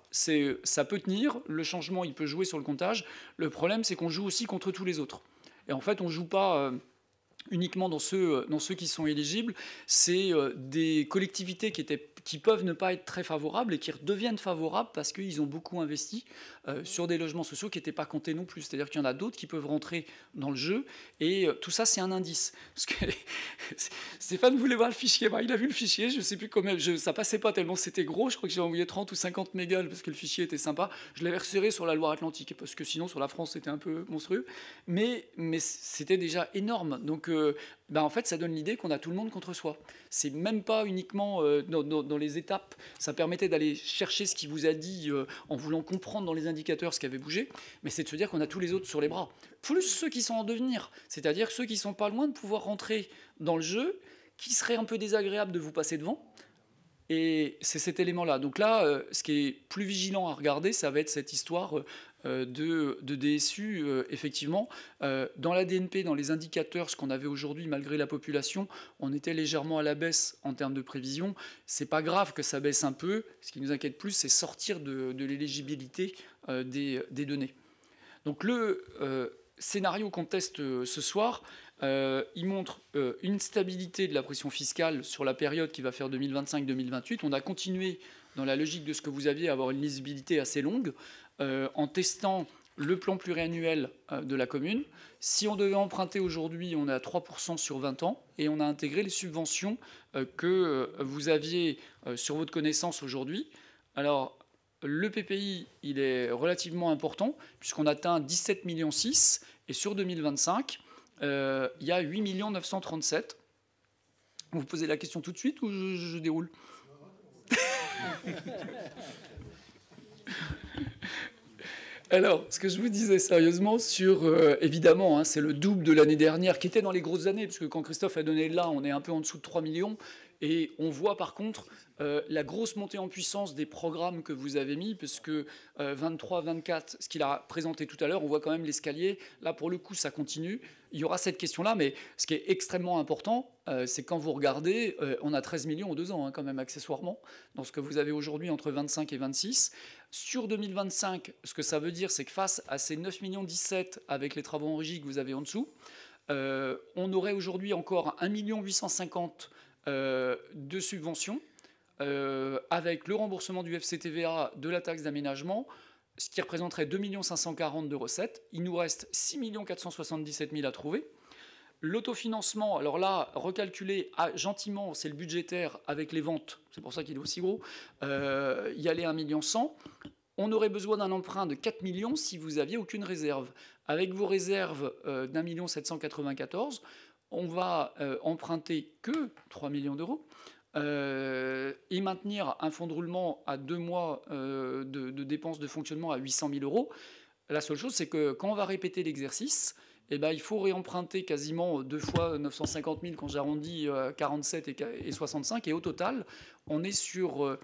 [SPEAKER 6] peut tenir, le changement il peut jouer sur le comptage. Le problème c'est qu'on joue aussi contre tous les autres. Et en fait on joue pas uniquement dans ceux qui sont éligibles, c'est des collectivités qui peuvent ne pas être très favorables et qui redeviennent favorables parce qu'ils ont beaucoup investi sur des logements sociaux qui n'étaient pas comptés non plus. C'est-à-dire qu'il y en a d'autres qui peuvent rentrer dans le jeu, et tout ça, c'est un indice. Parce que Stéphane voulait voir le fichier. Il a vu le fichier, je ne sais plus combien, ça passait pas tellement c'était gros, je crois que j'ai envoyé 30 ou 50 mégas parce que le fichier était sympa. Je l'avais resserré sur la Loire-Atlantique, parce que sinon, sur la France, c'était un peu monstrueux. Mais c'était déjà énorme. Donc, en fait, ça donne l'idée qu'on a tout le monde contre soi. C'est même pas uniquement dans les étapes. Ça permettait d'aller chercher ce qu'il vous a dit en voulant comprendre dans les indicateurs ce qui avait bougé, mais c'est de se dire qu'on a tous les autres sur les bras. Plus ceux qui sont en devenir, c'est-à-dire ceux qui sont pas loin de pouvoir rentrer dans le jeu, qui serait un peu désagréable de vous passer devant. Et c'est cet élément-là. Donc là, ce qui est plus vigilant à regarder, ça va être cette histoire de DSU, effectivement. Dans la DNP, dans les indicateurs, ce qu'on avait aujourd'hui, malgré la population, on était légèrement à la baisse en termes de prévision. C'est pas grave que ça baisse un peu. Ce qui nous inquiète plus, c'est sortir de l'éligibilité des données. Donc le scénario qu'on teste ce soir, il montre une stabilité de la pression fiscale sur la période qui va faire 2025-2028. On a continué dans la logique de ce que vous aviez, à avoir une lisibilité assez longue, en testant le plan pluriannuel de la commune. Si on devait emprunter aujourd'hui, on est à 3% sur 20 ans, et on a intégré les subventions que vous aviez sur votre connaissance aujourd'hui. Alors, le PPI, il est relativement important, puisqu'on atteint 17,6 millions, et sur 2025, il y a 8 937 000. Vous posez la question tout de suite ou je déroule? Alors, ce que je vous disais sérieusement sur, évidemment, c'est le double de l'année dernière, qui était dans les grosses années, parce que quand Christophe a donné là, on est un peu en dessous de 3 millions, et on voit par contre la grosse montée en puissance des programmes que vous avez mis, parce que 23-24, ce qu'il a présenté tout à l'heure, on voit quand même l'escalier. Là, pour le coup, ça continue. Il y aura cette question-là, mais ce qui est extrêmement important, c'est quand vous regardez, on a 13 millions en 2 ans, quand même, accessoirement, dans ce que vous avez aujourd'hui entre 25 et 26. Sur 2025, ce que ça veut dire, c'est que face à ces 9 millions 17 avec les travaux en régie que vous avez en dessous, on aurait aujourd'hui encore 1 850 000 de subventions, avec le remboursement du FCTVA, de la taxe d'aménagement, ce qui représenterait 2 540 000 de recettes. Il nous reste 6 477 000 à trouver. L'autofinancement, alors là, recalculé gentiment, c'est le budgétaire avec les ventes, c'est pour ça qu'il est aussi gros, y aller 1 100 000. On aurait besoin d'un emprunt de 4 millions si vous n'aviez aucune réserve. Avec vos réserves d'1 794 000, on va emprunter que 3 millions d'euros. Et maintenir un fonds de roulement à 2 mois de dépenses de fonctionnement à 800 000 euros. La seule chose, c'est que quand on va répéter l'exercice, il faut réemprunter quasiment 2 fois 950 000 quand j'arrondis 47 et 65. Et au total, on est sur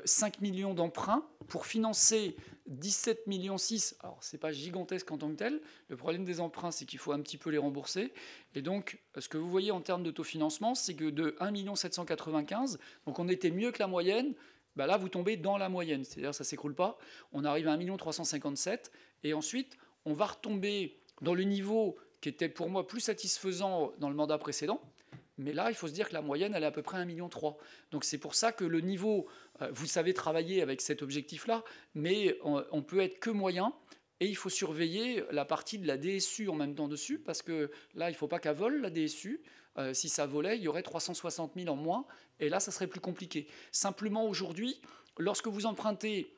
[SPEAKER 6] 5 millions d'emprunts pour financer 17,6 millions. Alors, ce n'est pas gigantesque en tant que tel. Le problème des emprunts, c'est qu'il faut un petit peu les rembourser. Et donc, ce que vous voyez en termes d'autofinancement, c'est que de 1 795 000, donc on était mieux que la moyenne, là, vous tombez dans la moyenne. C'est-à-dire ça ne s'écroule pas. On arrive à 1 357 000. Et ensuite, on va retomber dans le niveau qui était pour moi plus satisfaisant dans le mandat précédent. Mais là, il faut se dire que la moyenne, elle est à peu près 1,3 million. Donc c'est pour ça que le niveau, vous savez travailler avec cet objectif-là, mais on peut être que moyen. Et il faut surveiller la partie de la DSU en même temps dessus, parce que là, il ne faut pas qu'elle vole, la DSU. Si ça volait, il y aurait 360 000 en moins, et là, ça serait plus compliqué. Simplement, aujourd'hui, lorsque vous empruntez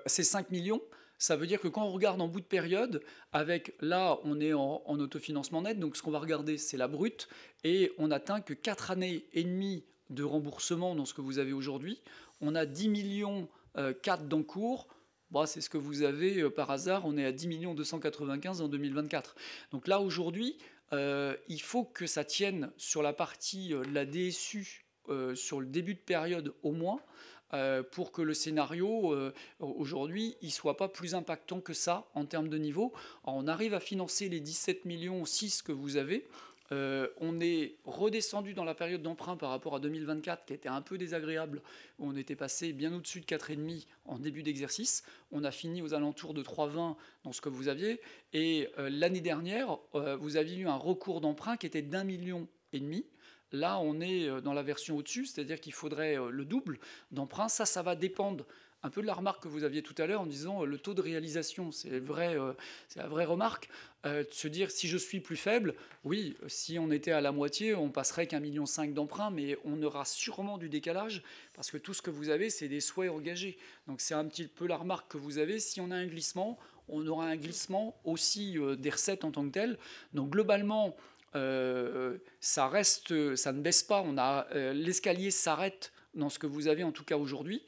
[SPEAKER 6] ces 5 millions, ça veut dire que quand on regarde en bout de période, avec là, on est en autofinancement net, donc ce qu'on va regarder, c'est la brute, et on n'atteint que 4 années et demie de remboursement dans ce que vous avez aujourd'hui. On a 10 millions 4 d'encours. Bon, c'est ce que vous avez par hasard. On est à 10 295 en 2024. Donc là, aujourd'hui, il faut que ça tienne sur la partie de la DSU sur le début de période au moins, pour que le scénario, aujourd'hui, il ne soit pas plus impactant que ça en termes de niveau. Alors, on arrive à financer les 17 millions 6 que vous avez. On est redescendu dans la période d'emprunt par rapport à 2024, qui était un peu désagréable, où on était passé bien au-dessus de 4,5 en début d'exercice. On a fini aux alentours de 3,20 dans ce que vous aviez. Et l'année dernière, vous aviez eu un recours d'emprunt qui était d'1,5 million. Là, on est dans la version au-dessus, c'est-à-dire qu'il faudrait le double d'emprunt. Ça va dépendre un peu de la remarque que vous aviez tout à l'heure en disant le taux de réalisation. C'est la vraie remarque. De se dire, si je suis plus faible, oui, si on était à la moitié, on passerait qu'1,5 million d'emprunt, mais on aura sûrement du décalage, parce que tout ce que vous avez, c'est des souhaits engagés. Donc c'est un petit peu la remarque que vous avez. Si on a un glissement, on aura un glissement aussi des recettes en tant que telles. Donc globalement, ça ne baisse pas. L'escalier s'arrête dans ce que vous avez en tout cas aujourd'hui.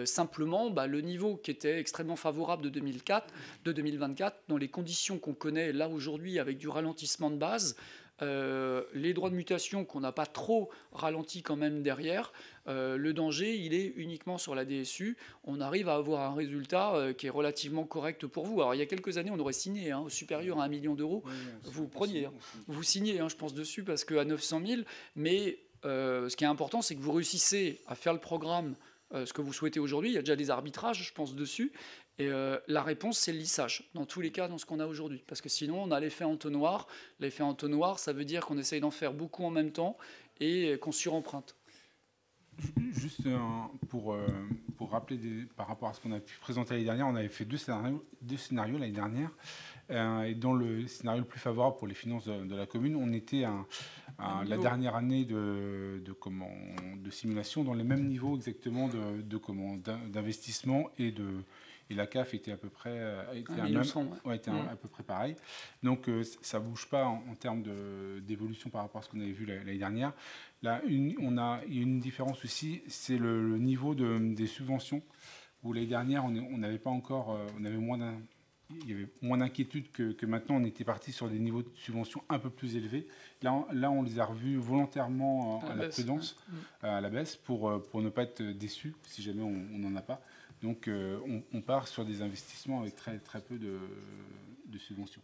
[SPEAKER 6] Simplement, le niveau qui était extrêmement favorable de 2024, dans les conditions qu'on connaît là aujourd'hui avec du ralentissement de base, les droits de mutation qu'on n'a pas trop ralenti quand même derrière, le danger, il est uniquement sur la DSU. On arrive à avoir un résultat qui est relativement correct pour vous. Alors, il y a quelques années, on aurait signé au supérieur à 1 million d'euros. Oui, vous preniez, vous signez, je pense, dessus, parce qu'à 900 000. Mais ce qui est important, c'est que vous réussissez à faire le programme, ce que vous souhaitez aujourd'hui. Il y a déjà des arbitrages, je pense, dessus. Et la réponse, c'est le lissage, dans tous les cas, dans ce qu'on a aujourd'hui. Parce que sinon, on a l'effet entonnoir. L'effet entonnoir, ça veut dire qu'on essaye d'en faire beaucoup en même temps et qu'on suremprunte.
[SPEAKER 3] Juste pour rappeler par rapport à ce qu'on a pu présenter l'année dernière, on avait fait deux scénarios l'année dernière. Et dans le scénario le plus favorable pour les finances de la commune, on était à la dernière année de simulation dans les mêmes niveaux exactement d'investissement et la CAF était à peu près à peu près pareil. Donc ça ne bouge pas en termes d'évolution par rapport à ce qu'on avait vu l'année dernière. Là, il y a une différence aussi, c'est le niveau des subventions, où l'année dernière, on n'avait pas encore, il y avait moins d'inquiétude que maintenant. On était parti sur des niveaux de subventions un peu plus élevés. Là, on les a revus volontairement à la prudence, à la baisse, pour ne pas être déçus si jamais on n'en a pas. Donc, on part sur des investissements avec très, très peu de subventions.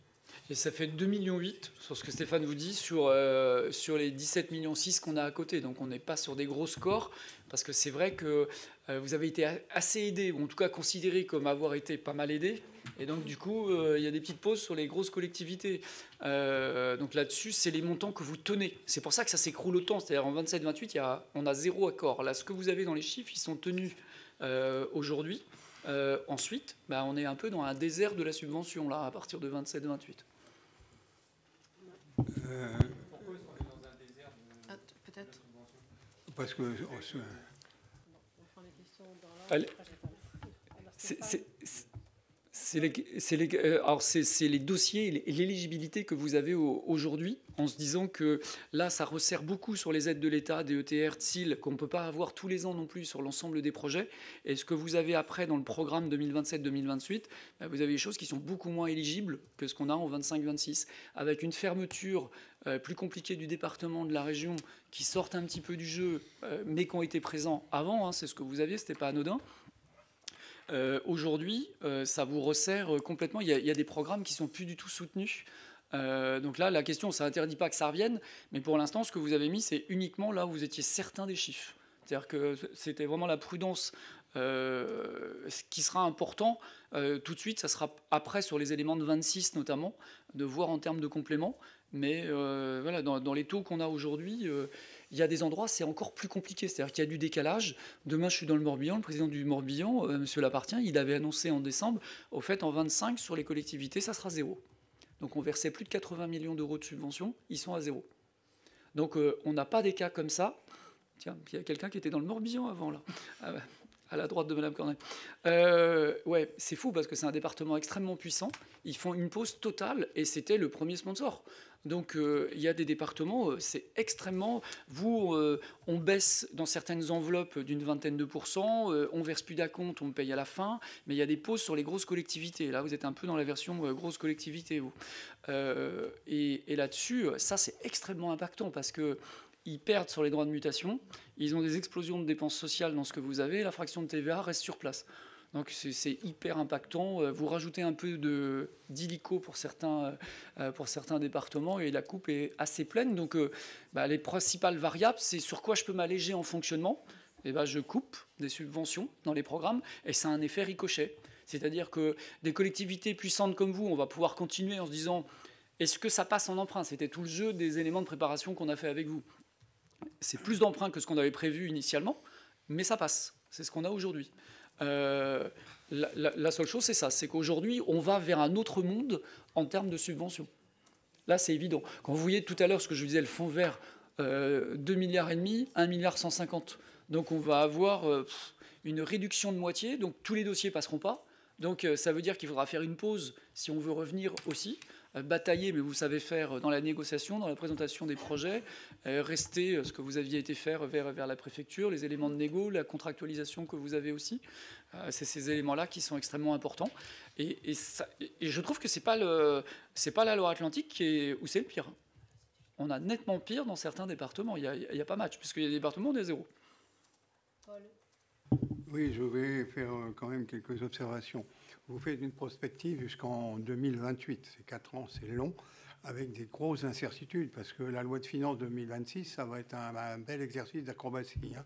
[SPEAKER 6] Et ça fait 2,8 millions sur ce que Stéphane vous dit, sur les 17,6 millions qu'on a à côté. Donc on n'est pas sur des gros scores, parce que c'est vrai que vous avez été assez aidé, ou en tout cas considéré comme avoir été pas mal aidé. Et donc du coup, il y a des petites pauses sur les grosses collectivités. Donc là-dessus, c'est les montants que vous tenez. C'est pour ça que ça s'écroule autant. C'est-à-dire en 27-28, on a 0 accord. Là, ce que vous avez dans les chiffres, ils sont tenus aujourd'hui. Ensuite, on est un peu dans un désert de la subvention là, à partir de 27-28.
[SPEAKER 1] Pourquoi est-ce qu'on est dans un désert peut-être
[SPEAKER 4] Parce que
[SPEAKER 1] on prend les questions dans l'ordre.
[SPEAKER 6] C'est les dossiers et l'éligibilité que vous avez aujourd'hui, en se disant que là, ça resserre beaucoup sur les aides de l'État, DETR, TSIL, qu'on ne peut pas avoir tous les ans non plus sur l'ensemble des projets. Et ce que vous avez après dans le programme 2027-2028, vous avez des choses qui sont beaucoup moins éligibles que ce qu'on a en 25-26, avec une fermeture plus compliquée du département, de la région, qui sortent un petit peu du jeu, mais qui ont été présents avant. C'est ce que vous aviez, ce n'était pas anodin. Aujourd'hui, ça vous resserre complètement. Il y a des programmes qui ne sont plus du tout soutenus. Donc là, la question, ça n'interdit pas que ça revienne, mais pour l'instant, ce que vous avez mis, c'est uniquement là où vous étiez certain des chiffres. C'est-à-dire que c'était vraiment la prudence. Ce qui sera important tout de suite, ça sera après sur les éléments de 26 notamment, de voir en termes de compléments. Mais voilà, dans les taux qu'on a aujourd'hui, il y a des endroits, c'est encore plus compliqué. C'est-à-dire qu'il y a du décalage. Demain, je suis dans le Morbihan. Le président du Morbihan, M. Lapartien, il avait annoncé en décembre, au fait, en 25, sur les collectivités, ça sera 0. Donc on versait plus de 80 millions d'euros de subventions, ils sont à 0. Donc on n'a pas des cas comme ça. Tiens, il y a quelqu'un qui était dans le Morbihan avant, là. à la droite de Madame Cornet. Ouais, c'est fou parce que c'est un département extrêmement puissant. Ils font une pause totale et c'était le premier sponsor. Donc il y a des départements, c'est extrêmement... on baisse dans certaines enveloppes d'une vingtaine de pourcents, on verse plus d'acompte, on paye à la fin, mais il y a des pauses sur les grosses collectivités. Là, vous êtes un peu dans la version grosse collectivité, vous. Et là-dessus, ça, c'est extrêmement impactant parce que ils perdent sur les droits de mutation, ils ont des explosions de dépenses sociales dans ce que vous avez, la fraction de TVA reste sur place. Donc c'est hyper impactant. Vous rajoutez un peu d'illico pour certains départements et la coupe est assez pleine. Donc les principales variables, c'est sur quoi je peux m'alléger en fonctionnement. Et je coupe des subventions dans les programmes et ça a un effet ricochet. C'est-à-dire que des collectivités puissantes comme vous, on va pouvoir continuer en se disant est-ce que ça passe en emprunt? C'était tout le jeu des éléments de préparation qu'on a fait avec vous. C'est plus d'emprunts que ce qu'on avait prévu initialement, mais ça passe. C'est ce qu'on a aujourd'hui. La seule chose, c'est ça, c'est qu'aujourd'hui, on va vers un autre monde en termes de subventions. Là, c'est évident. Quand vous voyez tout à l'heure ce que je vous disais, le fonds vert, 2,5 milliards, 1,150 milliard. Donc, on va avoir une réduction de moitié. Donc, tous les dossiers passeront pas. Donc, ça veut dire qu'il faudra faire une pause si on veut revenir aussi. Batailler, mais vous savez faire dans la négociation, dans la présentation des projets, rester ce que vous aviez été faire vers la préfecture, les éléments de négo, la contractualisation que vous avez aussi. C'est ces éléments-là qui sont extrêmement importants. Et je trouve que c'est pas la Loire-Atlantique où c'est le pire. On a nettement pire dans certains départements. Il n'y a pas match, puisqu'il y a des départements où on est à zéro.
[SPEAKER 4] Oui, je vais faire quand même quelques observations. Vous faites une prospective jusqu'en 2028. C'est 4 ans, c'est long, avec des grosses incertitudes, parce que la loi de finances 2026, ça va être un bel exercice d'acrobatie. Hein.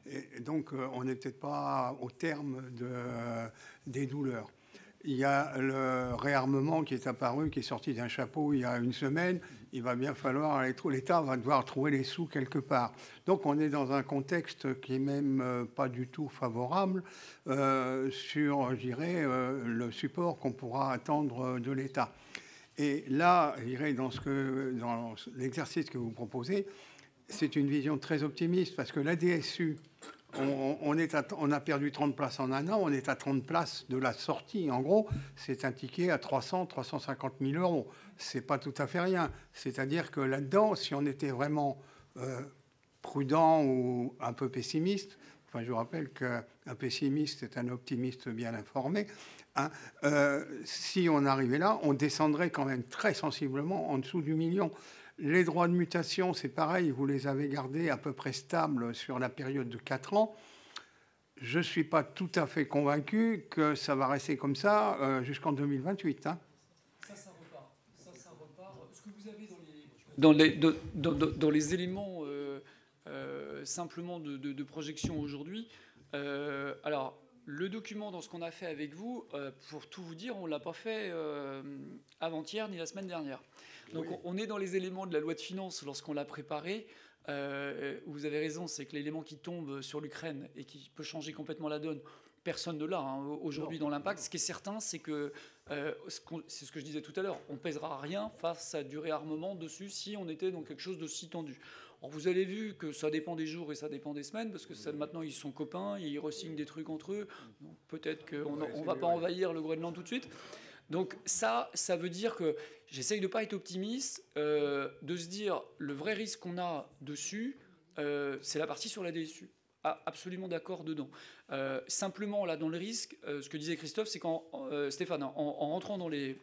[SPEAKER 4] Et donc, on n'est peut-être pas au terme des douleurs. Il y a le réarmement qui est apparu, qui est sorti d'un chapeau il y a une semaine. Il va bien falloir l'État va devoir trouver les sous quelque part. Donc on est dans un contexte qui est même pas du tout favorable sur, je dirais, le support qu'on pourra attendre de l'État. Et là, je dirais, dans l'exercice que vous proposez, c'est une vision très optimiste parce que la DSU, on a perdu 30 places en un an, on est à 30 places de la sortie. En gros, c'est un ticket à 350 000 euros. C'est pas tout à fait rien. C'est-à-dire que là-dedans, si on était vraiment prudent ou un peu pessimiste, enfin, je vous rappelle qu'un pessimiste est un optimiste bien informé, hein, si on arrivait là, on descendrait quand même très sensiblement en dessous du million. Les droits de mutation, c'est pareil, vous les avez gardés à peu près stables sur la période de 4 ans. Je ne suis pas tout à fait convaincu que ça va rester comme ça jusqu'en 2028. Hein.
[SPEAKER 6] Ça repart. Ça repart. Ce que vous avez dans les éléments simplement de projection aujourd'hui, alors, le document dans ce qu'on a fait avec vous, pour tout vous dire, on ne l'a pas fait avant-hier ni la semaine dernière. Donc oui. On est dans les éléments de la loi de finances lorsqu'on l'a préparé. Vous avez raison, c'est que l'élément qui tombe sur l'Ukraine et qui peut changer complètement la donne, personne ne l'a aujourd'hui dans l'impact. Ce qui est certain, c'est que, c'est ce que je disais tout à l'heure, on ne pèsera rien face à du réarmement dessus si on était dans quelque chose d'aussi tendu. Alors vous avez vu que ça dépend des jours et ça dépend des semaines, parce que maintenant ils sont copains, ils re-signent des trucs entre eux. Peut-être qu'on ne va pas envahir le Groenland tout de suite. Donc ça veut dire que j'essaye de ne pas être optimiste, de se dire le vrai risque qu'on a dessus, c'est la partie sur la DSU. Ah, absolument d'accord dedans. Simplement, là, dans le risque, ce que disait Christophe, c'est Stéphane, en rentrant dans les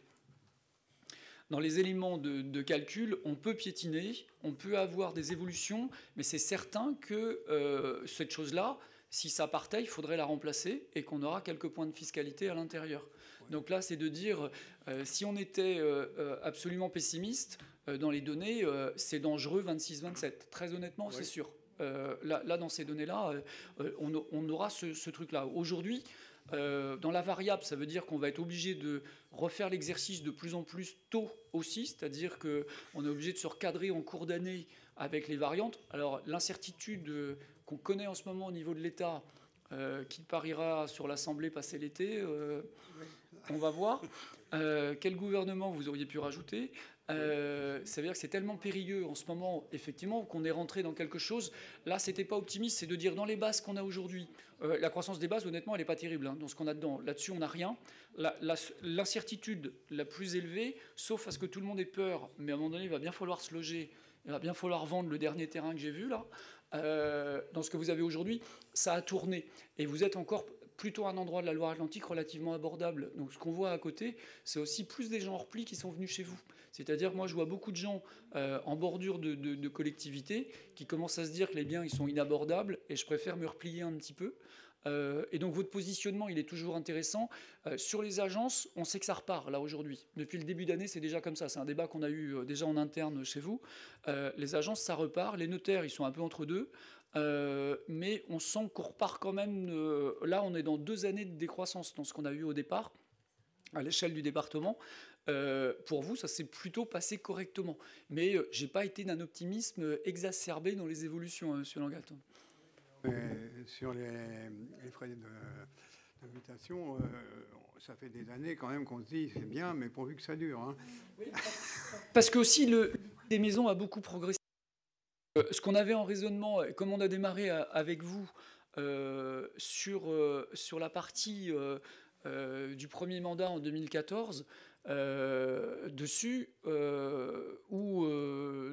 [SPEAKER 6] éléments de calcul, on peut piétiner, on peut avoir des évolutions, mais c'est certain que cette chose-là, si ça partait, il faudrait la remplacer et qu'on aura quelques points de fiscalité à l'intérieur. Donc là, c'est de dire, si on était absolument pessimiste dans les données, c'est dangereux 26-27. Très honnêtement, c'est sûr. Là, dans ces données-là, on aura ce truc-là. Aujourd'hui, dans la variable, ça veut dire qu'on va être obligé de refaire l'exercice de plus en plus tôt aussi, c'est-à-dire qu'on est obligé de se recadrer en cours d'année avec les variantes. Alors, l'incertitude qu'on connaît en ce moment au niveau de l'État, qui pariera sur l'Assemblée passer l'été, on va voir. Quel gouvernement vous auriez pu rajouter ? Ça veut dire que c'est tellement périlleux en ce moment, effectivement, qu'on est rentré dans quelque chose. Là, c'était pas optimiste, c'est de dire dans les bases qu'on a aujourd'hui. La croissance des bases, honnêtement, elle n'est pas terrible dans ce qu'on a dedans. Là-dessus, on n'a rien. L'incertitude la plus élevée, sauf à ce que tout le monde ait peur, mais à un moment donné, il va bien falloir se loger, il va bien falloir vendre le dernier terrain que j'ai vu là. Dans ce que vous avez aujourd'hui, ça a tourné. Et vous êtes encore plutôt un endroit de la Loire-Atlantique relativement abordable. Donc ce qu'on voit à côté, c'est aussi plus des gens hors pli qui sont venus chez vous. C'est-à-dire, moi, je vois beaucoup de gens en bordure de collectivités qui commencent à se dire que les biens, ils sont inabordables et je préfère me replier un petit peu. Et donc, votre positionnement, il est toujours intéressant. Sur les agences, on sait que ça repart, là, aujourd'hui. Depuis le début d'année, c'est déjà comme ça. C'est un débat qu'on a eu déjà en interne chez vous. Les agences, ça repart. Les notaires, ils sont un peu entre deux. Mais on sent qu'on repart quand même. Là, on est dans 2 années de décroissance dans ce qu'on a eu au départ, à l'échelle du département. Pour vous, ça s'est plutôt passé correctement. Mais j'ai pas été d'un optimisme exacerbé dans les évolutions, M. Langat.
[SPEAKER 4] Sur les frais de mutation, ça fait des années quand même qu'on se dit c'est bien, mais pourvu que ça dure. Hein.
[SPEAKER 6] Oui, parce que aussi le des maisons a beaucoup progressé. Ce qu'on avait en raisonnement, comme on a démarré avec vous sur la partie du premier mandat en 2014, dessus, où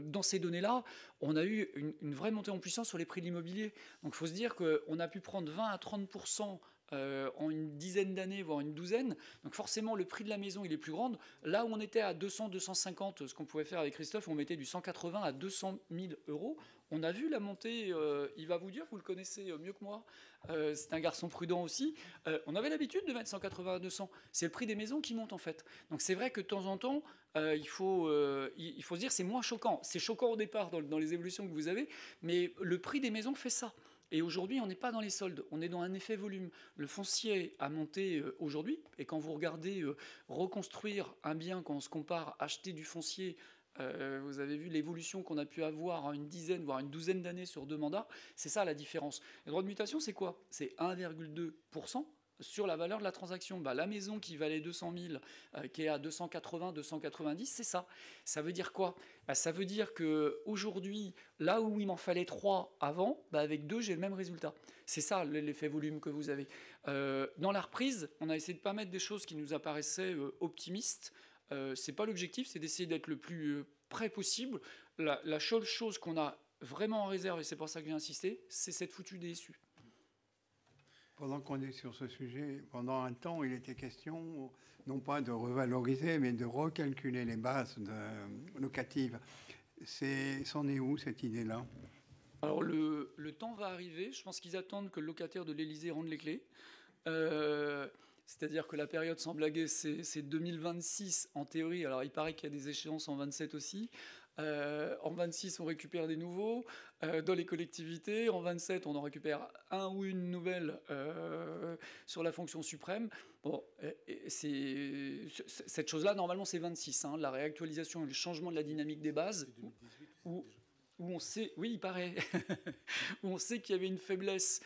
[SPEAKER 6] dans ces données-là, on a eu une vraie montée en puissance sur les prix de l'immobilier. Donc il faut se dire qu'on a pu prendre 20 à 30% en une dizaine d'années, voire une douzaine. Donc forcément, le prix de la maison, il est plus grand. Là où on était à 200, 250, ce qu'on pouvait faire avec Christophe, on mettait du 180 à 200 000 euros. On a vu la montée, il va vous dire, vous le connaissez mieux que moi, c'est un garçon prudent aussi. On avait l'habitude de mettre 180 à 200. C'est le prix des maisons qui monte en fait. Donc c'est vrai que de temps en temps, il faut se dire c'est moins choquant. C'est choquant au départ dans les évolutions que vous avez, mais le prix des maisons fait ça. Et aujourd'hui, on n'est pas dans les soldes, on est dans un effet volume. Le foncier a monté aujourd'hui, et quand vous regardez reconstruire un bien, quand on se compare acheter du foncier, vous avez vu l'évolution qu'on a pu avoir en une dizaine, voire une douzaine d'années sur 2 mandats, c'est ça la différence. Le droit de mutation, c'est quoi? C'est 1,2% sur la valeur de la transaction. La maison qui valait 200 000, qui est à 280, 290, c'est ça. Ça veut dire quoi? Ça veut dire qu'aujourd'hui, là où il m'en fallait 3 avant, avec 2, j'ai le même résultat. C'est ça l'effet volume que vous avez. Dans la reprise, on a essayé de ne pas mettre des choses qui nous apparaissaient optimistes. C'est pas l'objectif, c'est d'essayer d'être le plus près possible. La seule chose qu'on a vraiment en réserve, et c'est pour ça que j'ai insisté, c'est cette foutue DSU.
[SPEAKER 4] Pendant qu'on est sur ce sujet, pendant un temps, il était question, non pas de revaloriser, mais de recalculer les bases locatives. C'en est où, cette idée-là?
[SPEAKER 6] Alors, le temps va arriver. Je pense qu'ils attendent que le locataire de l'Élysée rende les clés. C'est-à-dire que la période, sans blaguer, c'est 2026 en théorie. Alors, il paraît qu'il y a des échéances en 27 aussi. En 26, on récupère des nouveaux dans les collectivités. En 27, on en récupère un ou une nouvelle sur la fonction suprême. Bon, cette chose-là, normalement, c'est 26. La réactualisation et le changement de la dynamique des bases. Où on sait, oui, il paraît, où on sait qu'il y avait une faiblesse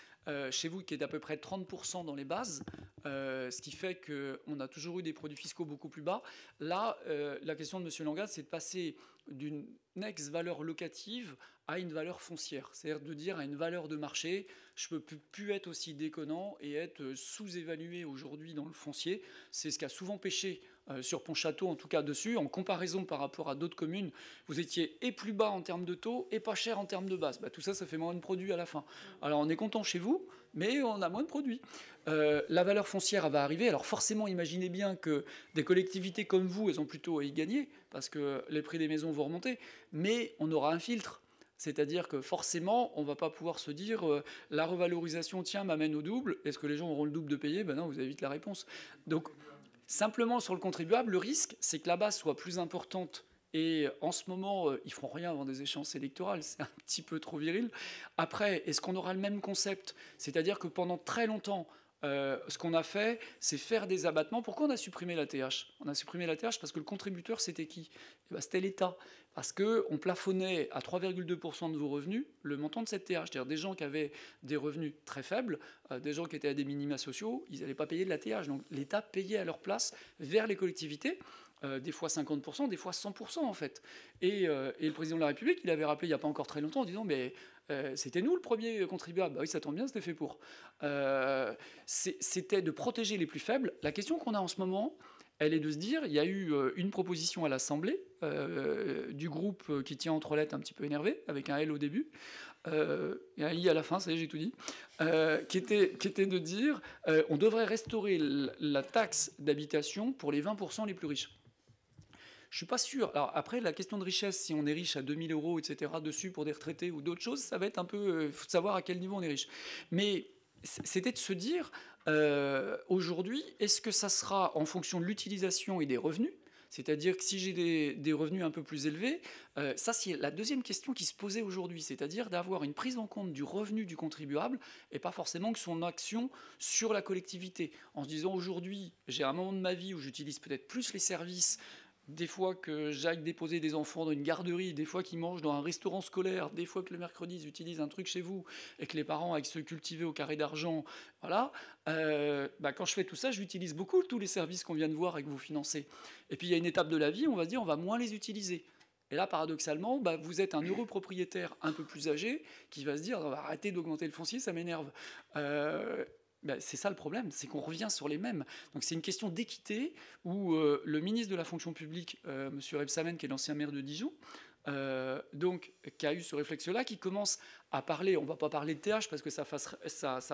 [SPEAKER 6] chez vous qui est d'à peu près 30% dans les bases, ce qui fait qu'on a toujours eu des produits fiscaux beaucoup plus bas. Là, la question de M. Langat, c'est de passer d'une ex-valeur locative à une valeur foncière. C'est-à-dire de dire à une valeur de marché, je ne peux plus être aussi déconnant et être sous-évalué aujourd'hui dans le foncier. C'est ce qui a souvent pêché sur Pontchâteau, en tout cas dessus. En comparaison par rapport à d'autres communes, vous étiez et plus bas en termes de taux et pas cher en termes de base. Tout ça, ça fait moins de produits à la fin. Alors on est content chez vous, mais on a moins de produits. La valeur foncière va arriver. Alors forcément, imaginez bien que des collectivités comme vous, elles ont plutôt à y gagner, parce que les prix des maisons vont remonter, mais on aura un filtre. C'est-à-dire que forcément, on ne va pas pouvoir se dire la revalorisation, tiens, m'amène au double. Est-ce que les gens auront le double de payer? Non, vous avez vite la réponse. Donc, simplement sur le contribuable, le risque, c'est que la base soit plus importante. Et en ce moment, ils ne feront rien avant des échéances électorales. C'est un petit peu trop viril. Après, est-ce qu'on aura le même concept? C'est-à-dire que pendant très longtemps, ce qu'on a fait, c'est faire des abattements. Pourquoi on a supprimé la TH? On a supprimé la TH parce que le contributeur, c'était qui? C'était l'État. Parce qu'on plafonnait à 3,2% de vos revenus le montant de cette TH. C'est-à-dire des gens qui avaient des revenus très faibles, des gens qui étaient à des minima sociaux, ils n'allaient pas payer de la TH. Donc l'État payait à leur place vers les collectivités. des fois 50%, des fois 100% en fait. Et le président de la République, il avait rappelé il n'y a pas encore très longtemps en disant mais c'était nous le premier contribuable. Bah oui, ça tombe bien, c'était fait pour. C'était de protéger les plus faibles. La question qu'on a en ce moment, elle est de se dire, il y a eu une proposition à l'Assemblée du groupe qui tient en trois lettres un petit peu énervé, avec un L au début, et un I à la fin, ça y est, j'ai tout dit, qui était de dire on devrait restaurer la taxe d'habitation pour les 20% les plus riches. Je suis pas sûr. Alors après, la question de richesse, si on est riche à 2000 euros, etc., dessus pour des retraités ou d'autres choses, ça va être un peu... faut savoir à quel niveau on est riche. Mais c'était de se dire, aujourd'hui, est-ce que ça sera en fonction de l'utilisation et des revenus ? C'est-à-dire que si j'ai des revenus un peu plus élevés, ça c'est la deuxième question qui se posait aujourd'hui, c'est-à-dire d'avoir une prise en compte du revenu du contribuable et pas forcément que son action sur la collectivité. En se disant aujourd'hui, j'ai un moment de ma vie où j'utilise peut-être plus les services, des fois que j'aille déposer des enfants dans une garderie, des fois qu'ils mangent dans un restaurant scolaire, des fois que le mercredi ils utilisent un truc chez vous et que les parents aillent se cultiver au carré d'argent, voilà. Quand je fais tout ça, j'utilise beaucoup tous les services qu'on vient de voir et que vous financez. Et puis il y a une étape de la vie, on va se dire on va moins les utiliser. Et là, paradoxalement, vous êtes un heureux propriétaire un peu plus âgé qui va se dire arrêtez d'augmenter le foncier, ça m'énerve. C'est ça le problème, c'est qu'on revient sur les mêmes. Donc c'est une question d'équité où le ministre de la fonction publique, M. Rebsamen, qui est l'ancien maire de Dijon, qui a eu ce réflexe-là, qui commence à parler, on ne va pas parler de TH parce que ça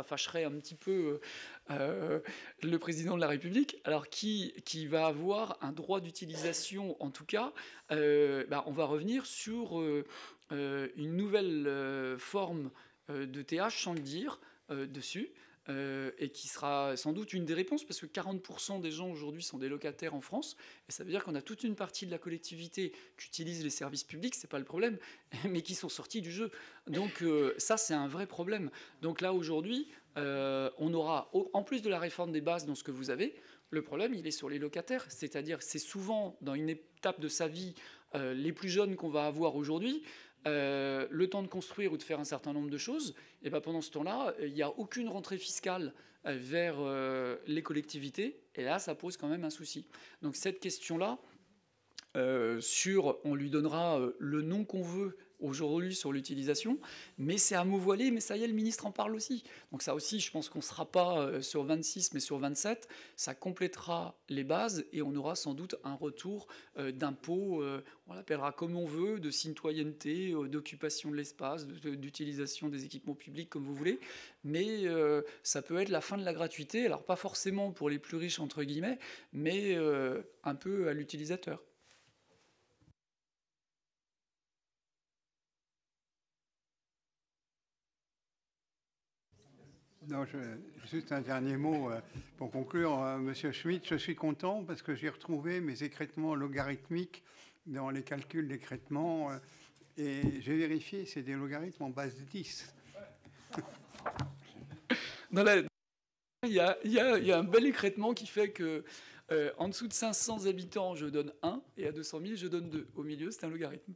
[SPEAKER 6] fâcherait un petit peu le président de la République, alors qui va avoir un droit d'utilisation, en tout cas, on va revenir sur une nouvelle forme de TH, sans le dire, dessus. Et qui sera sans doute une des réponses, parce que 40% des gens aujourd'hui sont des locataires en France, et ça veut dire qu'on a toute une partie de la collectivité qui utilise les services publics, c'est pas le problème, mais qui sont sortis du jeu. Donc ça, c'est un vrai problème. Donc là, aujourd'hui, on aura, en plus de la réforme des bases dans ce que vous avez, le problème, il est sur les locataires, c'est-à-dire c'est souvent dans une étape de sa vie les plus jeunes qu'on va avoir aujourd'hui, le temps de construire ou de faire un certain nombre de choses, et pendant ce temps-là, il n'y a aucune rentrée fiscale vers les collectivités, et là, ça pose quand même un souci. Donc cette question-là, on lui donnera le nom qu'on veut aujourd'hui sur l'utilisation, mais c'est à mot voilé, mais ça y est, le ministre en parle aussi. Donc ça aussi, je pense qu'on ne sera pas sur 26, mais sur 27, ça complétera les bases, et on aura sans doute un retour d'impôts, on l'appellera comme on veut, de citoyenneté, d'occupation de l'espace, d'utilisation des équipements publics, comme vous voulez, mais ça peut être la fin de la gratuité, alors pas forcément pour les plus riches, entre guillemets, mais un peu à l'utilisateur.
[SPEAKER 4] Non, juste un dernier mot pour conclure. Monsieur Schmitt, je suis content parce que j'ai retrouvé mes écrêtements logarithmiques dans les calculs d'écrêtement et j'ai vérifié, c'est des logarithmes en base 10.
[SPEAKER 6] Il y a un bel écrêtement qui fait que en dessous de 500 habitants, je donne 1, et à 200 000, je donne 2. Au milieu, c'est un logarithme.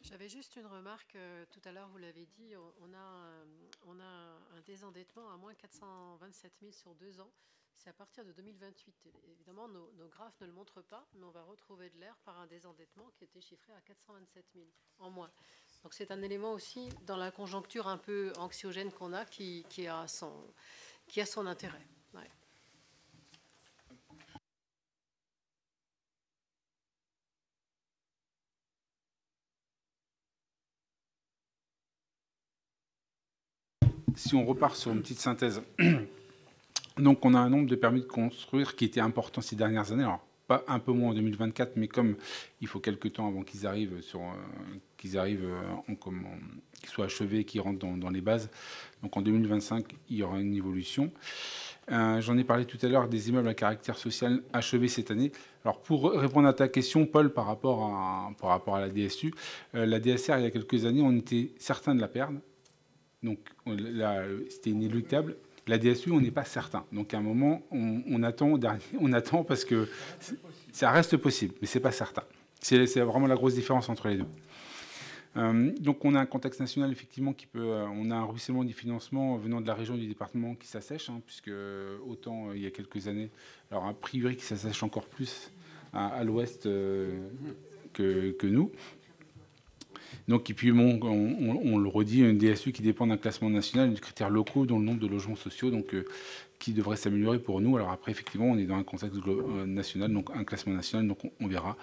[SPEAKER 1] J'avais juste une remarque, tout à l'heure vous l'avez dit, on a un désendettement à moins 427 000 sur 2 ans, c'est à partir de 2028. Évidemment, nos graphes ne le montrent pas, mais on va retrouver de l'air par un désendettement qui était chiffré à 427 000 en moins. Donc c'est un élément aussi dans la conjoncture un peu anxiogène qu'on a qui a son intérêt. Ouais.
[SPEAKER 3] Si on repart sur une petite synthèse, donc on a un nombre de permis de construire qui était important ces dernières années. Alors, pas un peu moins en 2024, mais comme il faut quelques temps avant qu'ils arrivent, qu'ils soient achevés, qu'ils rentrent dans les bases. Donc en 2025, il y aura une évolution. J'en ai parlé tout à l'heure des immeubles à caractère social achevés cette année. Alors pour répondre à ta question, Paul, par rapport à la DSU, la DSR, il y a quelques années, on était certain de la perdre. Donc c'était inéluctable. La DSU, on n'est pas certain. Donc à un moment, on attend parce que ça reste possible, mais c'est pas certain. C'est vraiment la grosse différence entre les deux. Donc on a un contexte national effectivement on a un ruissellement du financement venant de la région et du département qui s'assèche, puisque autant il y a quelques années, alors a priori qui s'assèche encore plus à l'ouest que nous. Donc, et puis, on le redit, une DSU qui dépend d'un classement national, de critères locaux, dont le nombre de logements sociaux, donc, qui devrait s'améliorer pour nous. Alors après, effectivement, on est dans un contexte national, donc un classement national, donc on verra.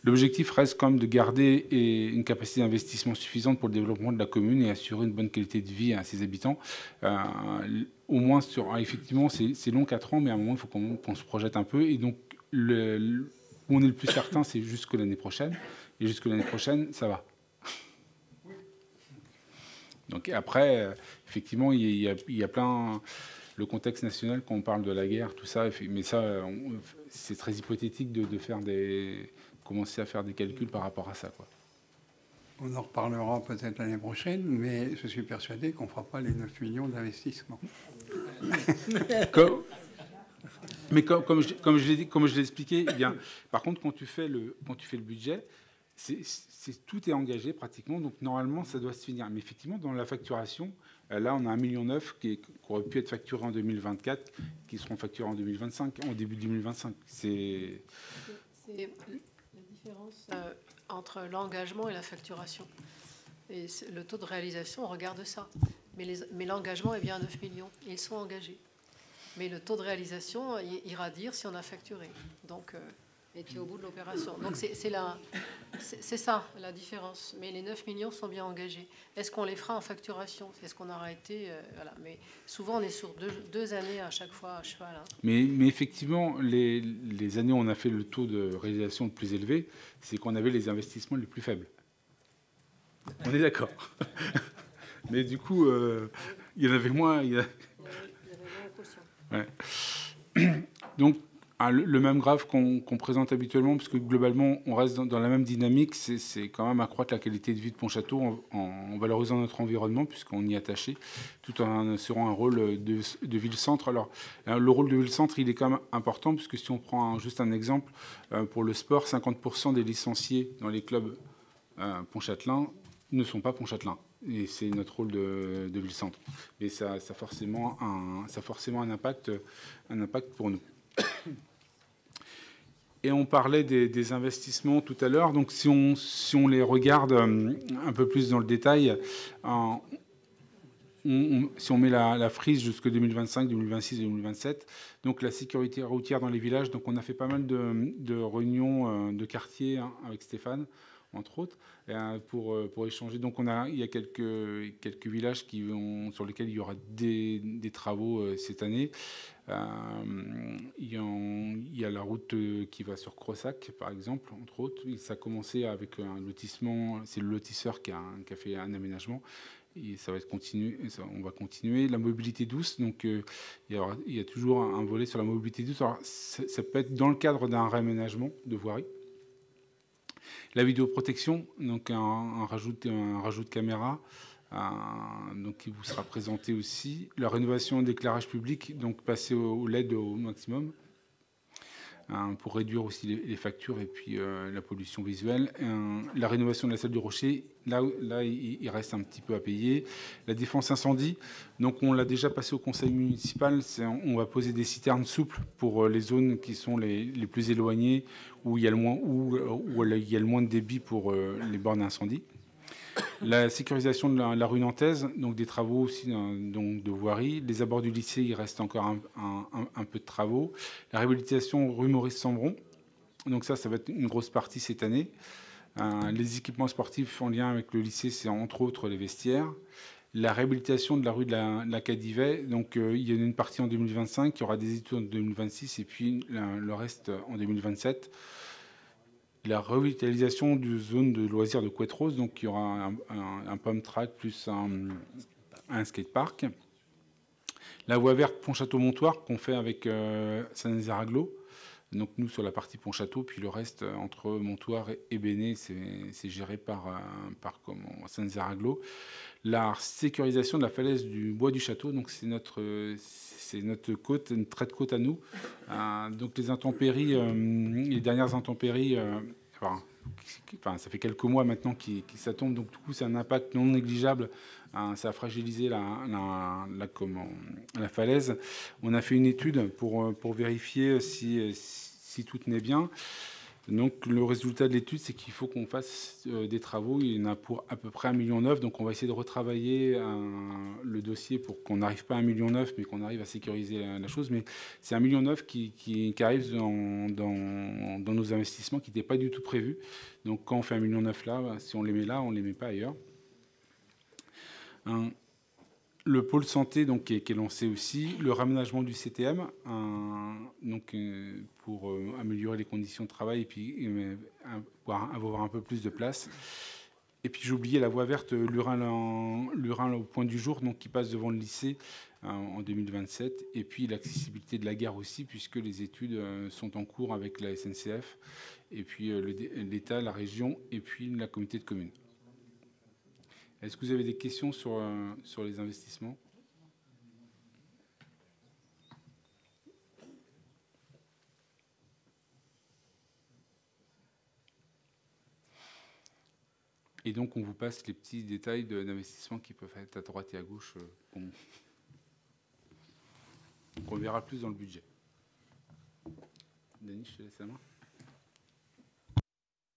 [SPEAKER 3] L'objectif reste quand même de garder une capacité d'investissement suffisante pour le développement de la commune et assurer une bonne qualité de vie à ses habitants. Au moins, effectivement, c'est long, 4 ans, mais à un moment, il faut qu'on se projette un peu. Et donc, où on est le plus certain, c'est jusque l'année prochaine. Et jusque l'année prochaine, ça va. Donc après, effectivement, il y a plein... Le contexte national, quand on parle de la guerre, tout ça, mais ça, c'est très hypothétique de commencer à faire des calculs par rapport à ça, quoi.
[SPEAKER 4] On en reparlera peut-être l'année prochaine, mais je suis persuadé qu'on ne fera pas les 9 millions d'investissements.
[SPEAKER 3] Mais comme je l'ai expliqué, eh bien, par contre, quand tu fais le budget, tout est engagé pratiquement, donc normalement, ça doit se finir. Mais effectivement, dans la facturation, là, on a 1,9 million qui aurait pu être facturé en 2024, qui seront facturés en 2025, en début 2025. C'est
[SPEAKER 1] la différence entre l'engagement et la facturation. Et le taux de réalisation, on regarde ça. Mais l'engagement est bien à 9 millions. Ils sont engagés. Mais le taux de réalisation ira dire si on a facturé. Donc, et tu es au bout de l'opération. Donc, c'est ça, la différence. Mais les 9 millions sont bien engagés. Est-ce qu'on les fera en facturation? Est-ce qu'on aura été... voilà. Mais souvent, on est sur deux années à chaque fois à cheval. Hein.
[SPEAKER 3] Mais effectivement, les années où on a fait le taux de réalisation le plus élevé, c'est qu'on avait les investissements les plus faibles. On est d'accord. Mais du coup, il y en avait moins... Il y avait moins de quotient. Ouais. Donc, le même graphe qu'on présente habituellement, parce que globalement, on reste dans la même dynamique, c'est quand même accroître la qualité de vie de Pontchâteau en valorisant notre environnement, puisqu'on y est attaché, tout en assurant un rôle de ville-centre. Alors, le rôle de ville-centre, il est quand même important, puisque si on prend juste un exemple, pour le sport, 50% des licenciés dans les clubs pontchâtelains ne sont pas pontchâtelains. Et c'est notre rôle de ville-centre. Mais ça a forcément un impact pour nous. Et on parlait des investissements tout à l'heure. Donc, si on les regarde un peu plus dans le détail, si on met la frise jusqu'en 2025, 2026, 2027, donc la sécurité routière dans les villages, donc on a fait pas mal de réunions de quartier avec Stéphane, entre autres, pour échanger. Donc il y a quelques villages sur lesquels il y aura des travaux cette année. Il y a la route qui va sur Crossac, par exemple, entre autres. Ça a commencé avec un lotissement. C'est le lotisseur qui a fait un aménagement. Et ça va continuer. On va continuer. La mobilité douce. Donc, il y a toujours un volet sur la mobilité douce. Alors, ça peut être dans le cadre d'un réaménagement de voirie. La vidéoprotection, donc un rajout de caméra, donc qui vous sera présenté aussi. La rénovation d'éclairage public, donc passer au LED au maximum, pour réduire aussi les factures et puis la pollution visuelle. La rénovation de la salle du Rocher, là il reste un petit peu à payer. La défense incendie, donc on l'a déjà passé au conseil municipal. On va poser des citernes souples pour les zones qui sont les plus éloignées, où il y a le moins de débit pour les bornes d'incendie. La sécurisation de la rue nantaise, donc des travaux aussi donc de voirie. Les abords du lycée, il reste encore un peu de travaux. La réhabilitation rue Maurice-Sambron, donc ça va être une grosse partie cette année. Les équipements sportifs en lien avec le lycée, c'est entre autres les vestiaires. La réhabilitation de la rue de la Cadivet, donc il y en a une partie en 2025, il y aura des études en 2026 et puis le reste en 2027. La revitalisation du zone de loisirs de Couette-Rose, donc il y aura un pump track plus un skatepark. La voie verte Pontchâteau-Montoire qu'on fait avec Saint-Nazaire-Aglo. Donc nous sur la partie Pontchâteau, puis le reste entre Montoire et Béné, c'est géré par Saint-Nazaire-Aglo. La sécurisation de la falaise du bois du château, donc c'est notre côte, une trait de côte à nous. Donc les intempéries, les dernières intempéries, ça fait quelques mois maintenant que ça tombe, donc du coup c'est un impact non négligeable. Ça a fragilisé la falaise. On a fait une étude pour vérifier si tout tenait bien. Donc le résultat de l'étude, c'est qu'il faut qu'on fasse des travaux. Il y en a pour à peu près 1,9 million. Donc on va essayer de retravailler le dossier pour qu'on n'arrive pas à 1,9 million, mais qu'on arrive à sécuriser la chose. Mais c'est 1,9 million qui arrive dans nos investissements, qui n'étaient pas du tout prévus. Donc quand on fait 1,9 million là, si on les met là, on ne les met pas ailleurs. Le pôle santé donc, qui est lancé aussi, le raménagement du CTM donc, pour améliorer les conditions de travail et puis avoir un peu plus de place. Et puis j'ai oublié la voie verte Lurin au point du jour, donc, qui passe devant le lycée en 2027. Et puis l'accessibilité de la gare aussi, puisque les études sont en cours avec la SNCF, et puis l'État, la région et puis la communauté de communes. Est-ce que vous avez des questions sur les investissements? Et donc, on vous passe les petits détails d'investissement qui peuvent être à droite et à gauche. On verra plus dans le budget. Denis, je te laisse la main.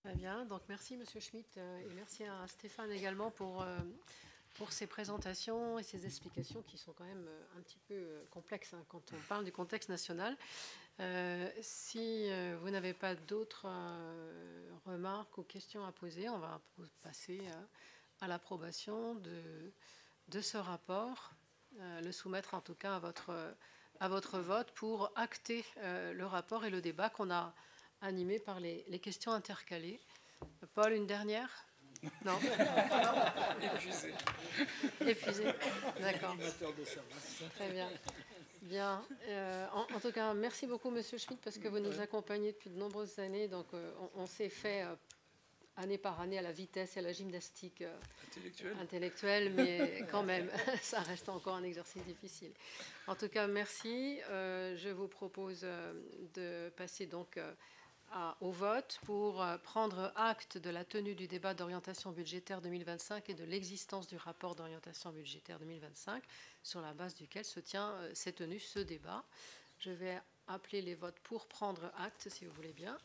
[SPEAKER 1] Très bien, donc merci Monsieur Schmitt et merci à Stéphane également pour ces présentations et ces explications qui sont quand même un petit peu complexes quand on parle du contexte national. Si vous n'avez pas d'autres remarques ou questions à poser, on va passer à l'approbation de ce rapport, le soumettre en tout cas à votre vote pour acter le rapport et le débat qu'on a animé par les questions intercalées. Paul, une dernière? Non.
[SPEAKER 6] Épuisé.
[SPEAKER 1] Épuisé. D'accord. Très bien. Bien. En tout cas, merci beaucoup, Monsieur Schmitt, parce que vous nous accompagnez depuis de nombreuses années. Donc, on s'est fait année par année à la vitesse et à la gymnastique intellectuelle, mais quand même, ça reste encore un exercice difficile. En tout cas, merci. Je vous propose de passer donc au vote pour prendre acte de la tenue du débat d'orientation budgétaire 2025 et de l'existence du rapport d'orientation budgétaire 2025 sur la base duquel s'est tenu ce débat. Je vais appeler les votes pour prendre acte, si vous voulez bien.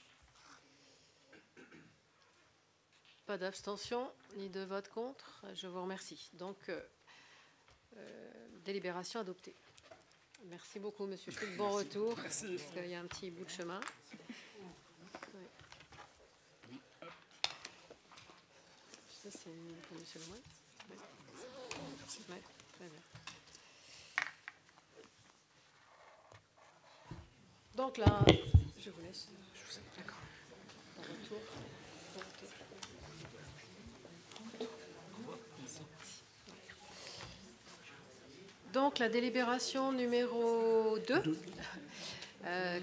[SPEAKER 1] Pas d'abstention ni de vote contre. Je vous remercie. Donc, délibération adoptée. Merci beaucoup, Monsieur Schmitt. Bon retour. Merci. Parce qu'il y a un petit bout de chemin. Ça, c'est pour Monsieur Lemoine. Oui. Merci. Oui, très bien. Donc là, je vous laisse. D'accord. Bon retour. Donc la délibération numéro 2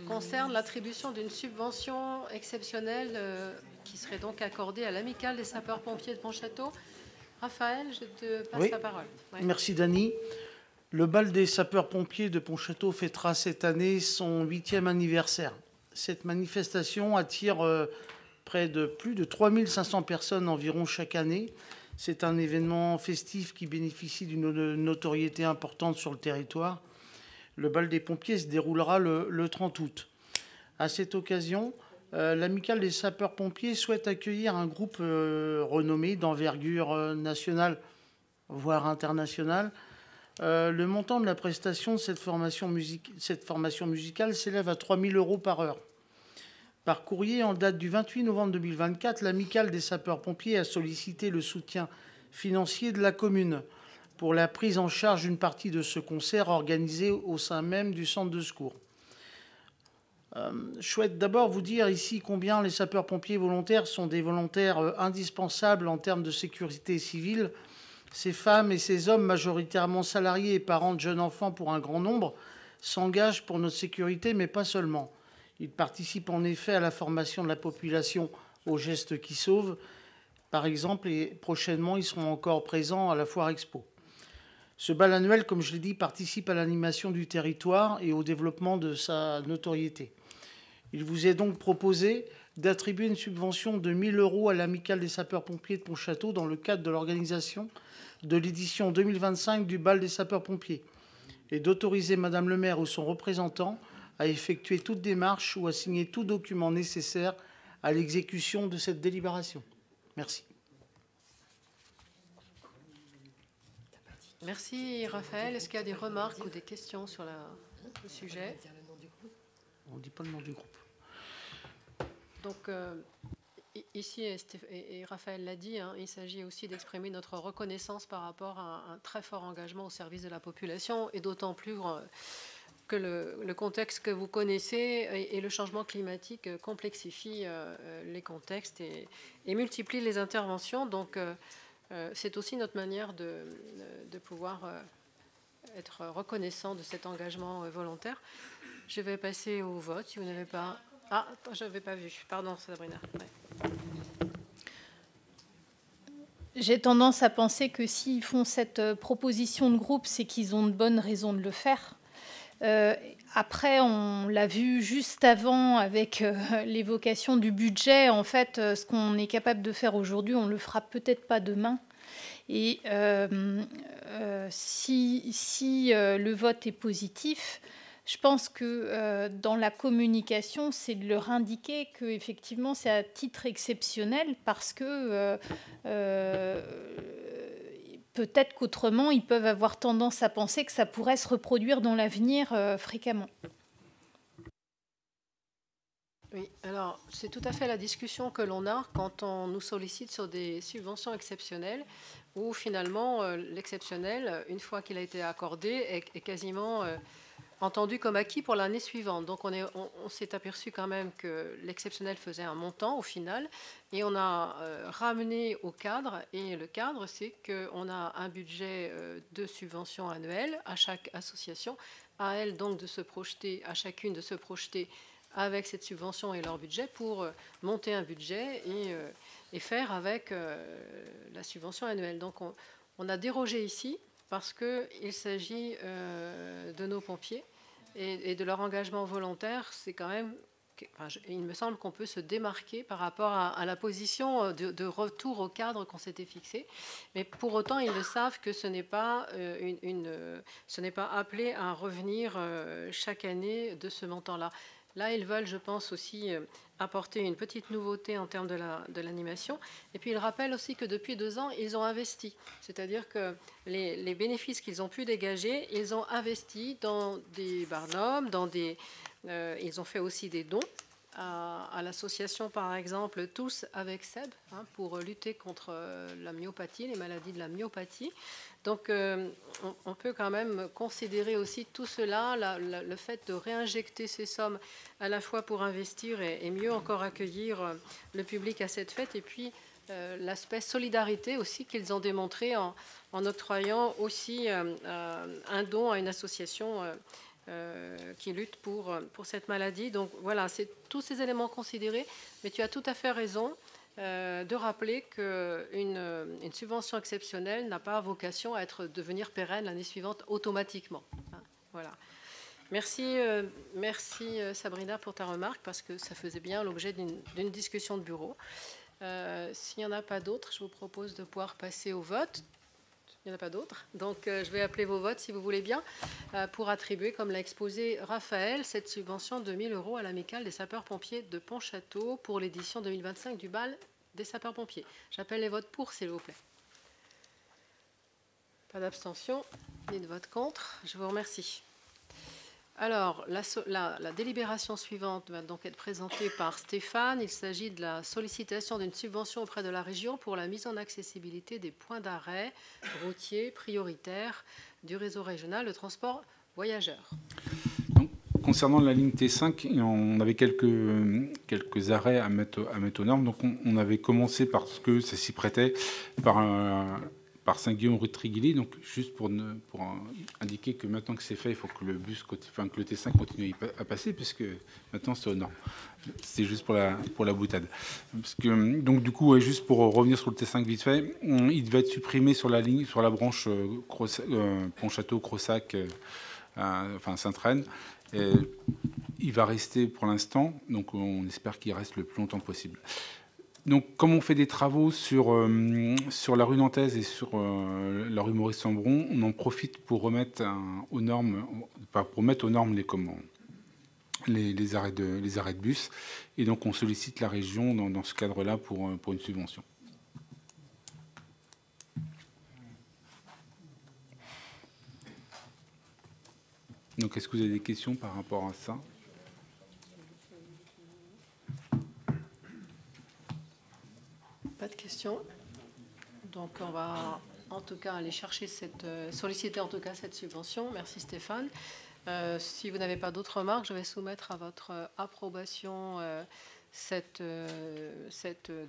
[SPEAKER 1] concerne l'attribution d'une subvention exceptionnelle qui serait donc accordée à l'amicale des sapeurs-pompiers de Pontchâteau. Raphaël, je te passe la parole.
[SPEAKER 8] Ouais. Merci Dany. Le bal des sapeurs-pompiers de Pontchâteau fêtera cette année son 8e anniversaire. Cette manifestation attire plus de 3500 personnes environ chaque année. C'est un événement festif qui bénéficie d'une notoriété importante sur le territoire. Le bal des pompiers se déroulera le 30 août. À cette occasion, l'amicale des sapeurs-pompiers souhaite accueillir un groupe renommé d'envergure nationale, voire internationale. Le montant de la prestation de cette formation musicale s'élève à 3 000 € par heure. Par courrier en date du 28 novembre 2024, l'amicale des sapeurs-pompiers a sollicité le soutien financier de la commune pour la prise en charge d'une partie de ce concert organisé au sein même du centre de secours. Je souhaite d'abord vous dire ici combien les sapeurs-pompiers volontaires sont des volontaires indispensables en termes de sécurité civile. Ces femmes et ces hommes, majoritairement salariés et parents de jeunes enfants pour un grand nombre, s'engagent pour notre sécurité, mais pas seulement. Ils participent en effet à la formation de la population aux gestes qui sauvent, par exemple, et prochainement, ils seront encore présents à la Foire Expo. Ce bal annuel, comme je l'ai dit, participe à l'animation du territoire et au développement de sa notoriété. Il vous est donc proposé d'attribuer une subvention de 1 000 € à l'amicale des sapeurs-pompiers de Pontchâteau dans le cadre de l'organisation de l'édition 2025 du bal des sapeurs-pompiers et d'autoriser Madame le maire ou son représentant à effectuer toute démarche ou à signer tout document nécessaire à l'exécution de cette délibération. Merci.
[SPEAKER 1] Merci Raphaël. Est-ce qu'il y a des remarques ou des questions sur le sujet?
[SPEAKER 8] On ne dit pas le nom du groupe.
[SPEAKER 1] Donc, ici, et Raphaël l'a dit, hein, il s'agit aussi d'exprimer notre reconnaissance par rapport à un très fort engagement au service de la population, et d'autant plus que le contexte que vous connaissez et le changement climatique complexifient les contextes et multiplient les interventions. Donc, c'est aussi notre manière de pouvoir être reconnaissant de cet engagement volontaire. Je vais passer au vote. Si vous n'avez pas... Ah, je n'avais pas vu. Pardon, Sabrina. Ouais.
[SPEAKER 7] J'ai tendance à penser que s'ils font cette proposition de groupe, c'est qu'ils ont de bonnes raisons de le faire. Après, on l'a vu juste avant avec l'évocation du budget. En fait, ce qu'on est capable de faire aujourd'hui, on ne le fera peut-être pas demain. Et si le vote est positif, je pense que dans la communication, c'est de leur indiquer qu'effectivement, c'est à titre exceptionnel parce que peut-être qu'autrement, ils peuvent avoir tendance à penser que ça pourrait se reproduire dans l'avenir fréquemment.
[SPEAKER 1] Oui, alors c'est tout à fait la discussion que l'on a quand on nous sollicite sur des subventions exceptionnelles où finalement l'exceptionnel, une fois qu'il a été accordé, est quasiment entendu comme acquis pour l'année suivante. Donc on s'est aperçu quand même que l'exceptionnel faisait un montant au final et on a ramené au cadre. Et le cadre, c'est qu'on a un budget de subvention annuelle à chaque association, à elle donc de se projeter, à chacune de se projeter avec cette subvention et leur budget pour monter un budget et faire avec la subvention annuelle. Donc on a dérogé ici parce qu'il s'agit de nos pompiers et de leur engagement volontaire. C'est quand même, il me semble qu'on peut se démarquer par rapport à la position de retour au cadre qu'on s'était fixé. Mais pour autant, ils le savent que ce n'est pas, ce n'est pas appelé à revenir chaque année de ce montant-là. Là, ils veulent, je pense, aussi apporter une petite nouveauté en termes de l'animation. Et puis, ils rappellent aussi que depuis 2 ans, ils ont investi. C'est-à-dire que les bénéfices qu'ils ont pu dégager, ils ont investi dans des barnums, ils ont fait aussi des dons à l'association, par exemple, Tous avec Seb, hein, pour lutter contre la myopathie, les maladies de la myopathie. Donc, on peut quand même considérer aussi tout cela, le fait de réinjecter ces sommes à la fois pour investir et mieux encore accueillir le public à cette fête, et puis l'aspect solidarité aussi qu'ils ont démontré en octroyant aussi un don à une association qui lutte pour cette maladie. Donc voilà, c'est tous ces éléments considérés, mais tu as tout à fait raison de rappeler qu'une subvention exceptionnelle n'a pas vocation à devenir pérenne l'année suivante automatiquement. Voilà. Merci Sabrina pour ta remarque, parce que ça faisait bien l'objet d'une discussion de bureau. S'il n'y en a pas d'autres, je vous propose de pouvoir passer au vote. Il n'y en a pas d'autres. Donc, je vais appeler vos votes, si vous voulez bien, pour attribuer, comme l'a exposé Raphaël, cette subvention de 1 000 € à l'amicale des sapeurs-pompiers de Pontchâteau pour l'édition 2025 du bal des sapeurs-pompiers. J'appelle les votes pour, s'il vous plaît. Pas d'abstention, ni de vote contre. Je vous remercie. Alors, la délibération suivante va donc être présentée par Stéphane. Il s'agit de la sollicitation d'une subvention auprès de la région pour la mise en accessibilité des points d'arrêt routiers prioritaires du réseau régional de transport voyageurs.
[SPEAKER 3] Donc, concernant la ligne T5, on avait quelques arrêts à mettre aux normes. Donc, on avait commencé parce que ça s'y prêtait par Saint-Guillaume rue de Triguilly, donc juste pour indiquer que maintenant que c'est fait, il faut que le T5 continue à passer, puisque maintenant c'est aux normes. C'est juste pour la boutade. Parce que, donc du coup, juste pour revenir sur le T5 vite fait, il devait être supprimé sur la ligne, sur la branche Pontchâteau-Crossac, enfin Sainte-Reine. Il va rester pour l'instant, donc on espère qu'il reste le plus longtemps possible. Donc, comme on fait des travaux sur la rue Nantaise et sur la rue Maurice-Sambron, on en profite pour remettre aux normes, pour mettre aux normes les arrêts de bus. Et donc, on sollicite la région dans ce cadre-là pour une subvention. Donc, est-ce que vous avez des questions par rapport à ça?
[SPEAKER 1] Pas de questions. Donc, on va en tout cas aller chercher solliciter en tout cas cette subvention. Merci Stéphane. Si vous n'avez pas d'autres remarques, je vais soumettre à votre approbation cette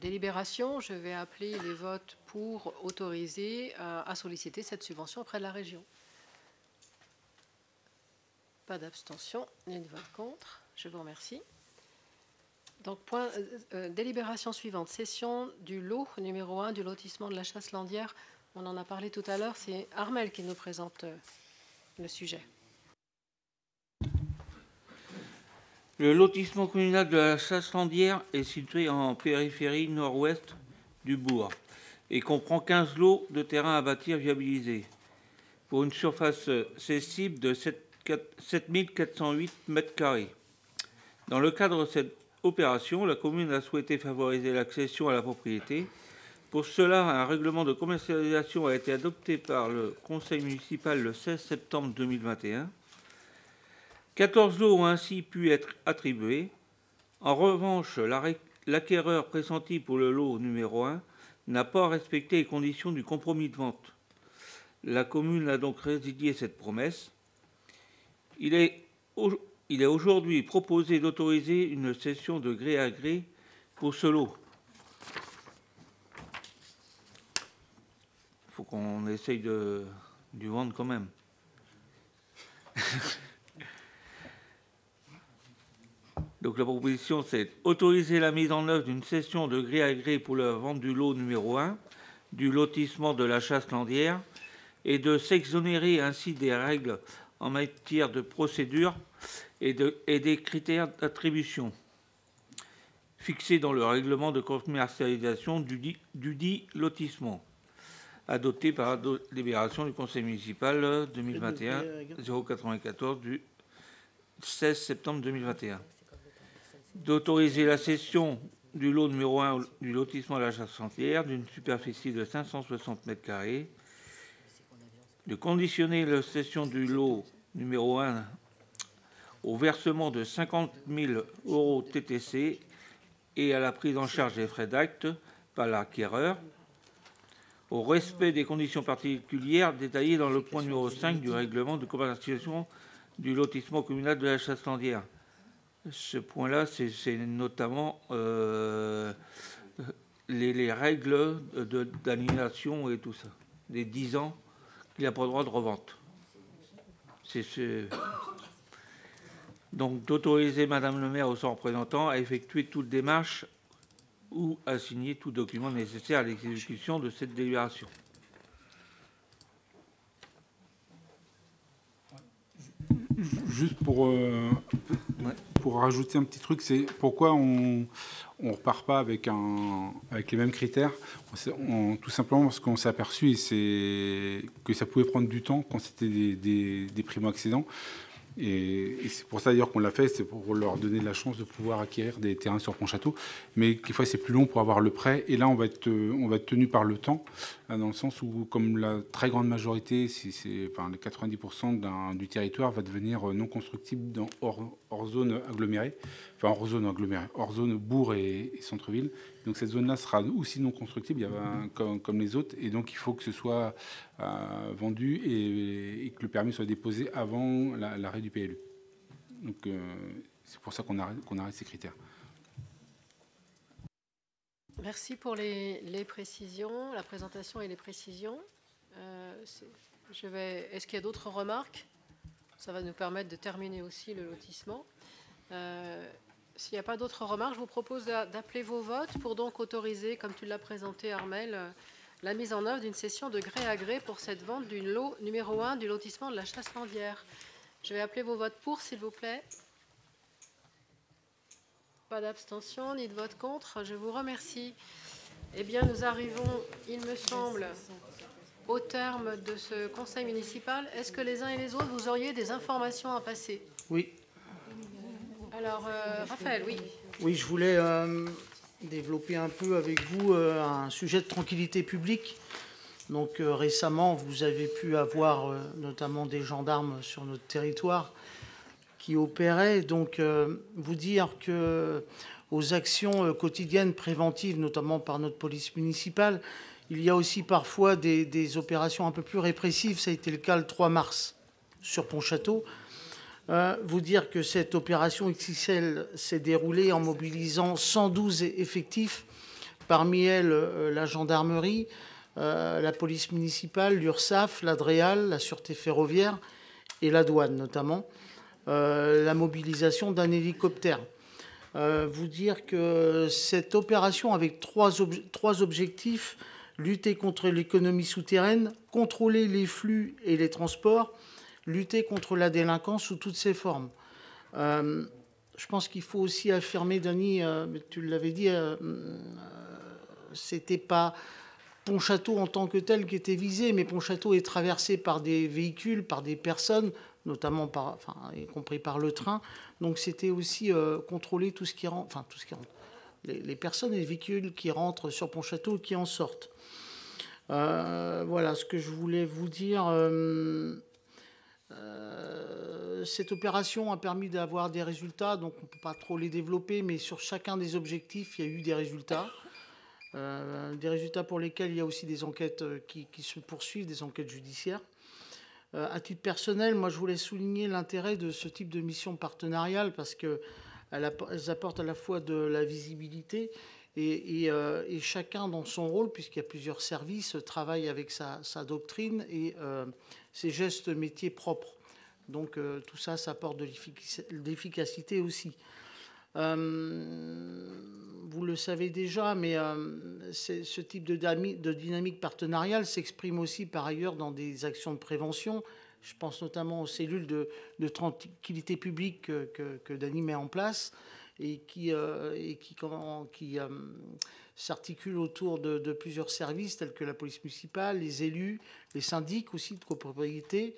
[SPEAKER 1] délibération. Je vais appeler les votes pour autoriser à solliciter cette subvention auprès de la région. Pas d'abstention, ni de vote contre. Je vous remercie. Donc, délibération suivante, cession du lot numéro 1 du lotissement de la Chasse-Landière. On en a parlé tout à l'heure, c'est Armel qui nous présente le sujet.
[SPEAKER 9] Le lotissement communal de la Chasse-Landière est situé en périphérie nord-ouest du bourg et comprend 15 lots de terrain à bâtir viabilisés pour une surface cessible de 7408 m². Dans le cadre de cette opération, la commune a souhaité favoriser l'accession à la propriété. Pour cela, un règlement de commercialisation a été adopté par le conseil municipal le 16 septembre 2021. 14 lots ont ainsi pu être attribués. En revanche, l'acquéreur pressenti pour le lot numéro 1 n'a pas respecté les conditions du compromis de vente. La commune a donc résilié cette promesse. Il est aujourd'hui proposé d'autoriser une cession de gré à gré pour ce lot. Il faut qu'on essaye du vendre quand même. Donc la proposition, c'est autoriser la mise en œuvre d'une cession de gré à gré pour la vente du lot numéro 1 du lotissement de la Chasse-Landière et de s'exonérer ainsi des règles en matière de procédure et des critères d'attribution fixés dans le règlement de commercialisation du dit lotissement, adopté par la délibération du conseil municipal 2021-094 du 16 septembre 2021. D'autoriser la cession du lot numéro 1 du lotissement de la Chasse-Landière d'une superficie de 560 m², de conditionner la cession du lot numéro 1 au versement de 50 000 € TTC et à la prise en charge des frais d'acte par l'acquéreur, au respect des conditions particulières détaillées dans le point numéro 5 du règlement de commercialisation du lotissement communal de la Chasse-Landière. Ce point-là, c'est notamment les règles d'annulation et tout ça, des 10 ans qu'il n'a pas le droit de revente. Donc, d'autoriser Madame le maire ou son représentant à effectuer toute démarche ou à signer tout document nécessaire à l'exécution de cette délibération.
[SPEAKER 3] Juste pour rajouter un petit truc, c'est pourquoi on ne repart pas avec les mêmes critères. Tout simplement parce qu'on s'est aperçu que ça pouvait prendre du temps quand c'était des primo-accédants. Et c'est pour ça d'ailleurs qu'on l'a fait, c'est pour leur donner la chance de pouvoir acquérir des terrains sur Pontchâteau. Mais quelquefois c'est plus long pour avoir le prêt. Et là on va être tenu par le temps, dans le sens où comme la très grande majorité, les 90% du territoire va devenir non constructible hors zone agglomérée, hors zone bourg et centre-ville. Donc cette zone-là sera aussi non constructible comme les autres. Et donc il faut que ce soit vendu et que le permis soit déposé avant l'arrêt du PLU. Donc c'est pour ça qu'on arrête ces critères.
[SPEAKER 1] Merci pour les précisions, la présentation et les précisions. Est-ce qu'il y a d'autres remarques? Ça va nous permettre de terminer aussi le lotissement. S'il n'y a pas d'autres remarques, je vous propose d'appeler vos votes pour donc autoriser, comme tu l'as présenté Armel, la mise en œuvre d'une cession de gré à gré pour cette vente du lot numéro 1 du lotissement de la Chasse-Landière. Je vais appeler vos votes pour, s'il vous plaît. Pas d'abstention ni de vote contre. Je vous remercie. Eh bien, nous arrivons, il me semble, au terme de ce conseil municipal. Est-ce que les uns et les autres, vous auriez des informations à passer?
[SPEAKER 8] Oui.
[SPEAKER 1] Alors, Raphaël, oui.
[SPEAKER 8] Oui, je voulais développer un peu avec vous un sujet de tranquillité publique. Donc récemment, vous avez pu avoir notamment des gendarmes sur notre territoire qui opéraient. Donc vous dire que aux actions quotidiennes préventives, notamment par notre police municipale, il y a aussi parfois des opérations un peu plus répressives. Ça a été le cas le 3 mars sur Pontchâteau. Vous dire que cette opération XXL s'est déroulée en mobilisant 112 effectifs, parmi elles la gendarmerie, la police municipale, l'URSSAF, la DREAL, la sûreté ferroviaire et la douane notamment, la mobilisation d'un hélicoptère. Vous dire que cette opération avec trois objectifs: lutter contre l'économie souterraine, contrôler les flux et les transports, lutter contre la délinquance sous toutes ses formes. Je pense qu'il faut aussi affirmer, Dany, tu l'avais dit, c'était pas Pontchâteau en tant que tel qui était visé, mais Pontchâteau est traversé par des véhicules, par des personnes, notamment y compris par le train. Donc c'était aussi contrôler tout ce qui rentre, les personnes et les véhicules qui rentrent sur Pontchâteau et qui en sortent. Voilà ce que je voulais vous dire. Cette opération a permis d'avoir des résultats, donc on ne peut pas trop les développer, mais sur chacun des objectifs, il y a eu des résultats. Des résultats pour lesquels il y a aussi des enquêtes qui se poursuivent, des enquêtes judiciaires. À titre personnel, moi je voulais souligner l'intérêt de ce type de mission partenariale parce qu'elles apportent à la fois de la visibilité et chacun dans son rôle, puisqu'il y a plusieurs services, travaille avec sa doctrine et ses gestes métiers propres. Donc tout ça, ça apporte de l'efficacité aussi. Vous le savez déjà, mais ce type de dynamique partenariale s'exprime aussi par ailleurs dans des actions de prévention. Je pense notamment aux cellules de tranquillité publique que Dany met en place et qui s'articulent autour de plusieurs services tels que la police municipale, les élus, les syndics aussi de copropriété,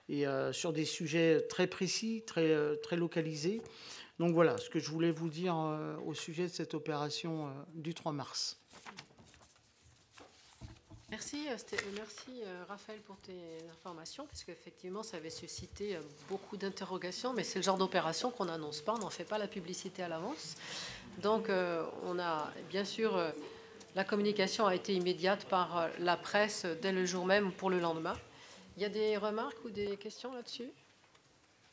[SPEAKER 8] et sur des sujets très précis, très localisés. Donc voilà ce que je voulais vous dire au sujet de cette opération du 3 mars.
[SPEAKER 1] Merci Raphaël pour tes informations, parce qu'effectivement ça avait suscité beaucoup d'interrogations, mais c'est le genre d'opération qu'on n'annonce pas, on n'en fait pas la publicité à l'avance. Donc on a bien sûr, la communication a été immédiate par la presse dès le jour même pour le lendemain. Il y a des remarques ou des questions là-dessus?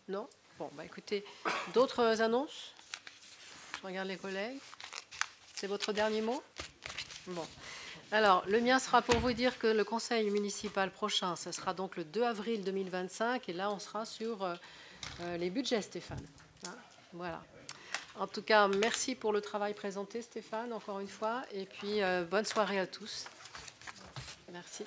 [SPEAKER 1] Non? Bon, bah écoutez, d'autres annonces? Je regarde les collègues. C'est votre dernier mot? Bon. Alors, le mien sera pour vous dire que le conseil municipal prochain, ce sera donc le 2 avril 2025. Et là, on sera sur les budgets, Stéphane. Hein, voilà. En tout cas, merci pour le travail présenté, Stéphane, encore une fois. Et puis, bonne soirée à tous. Merci.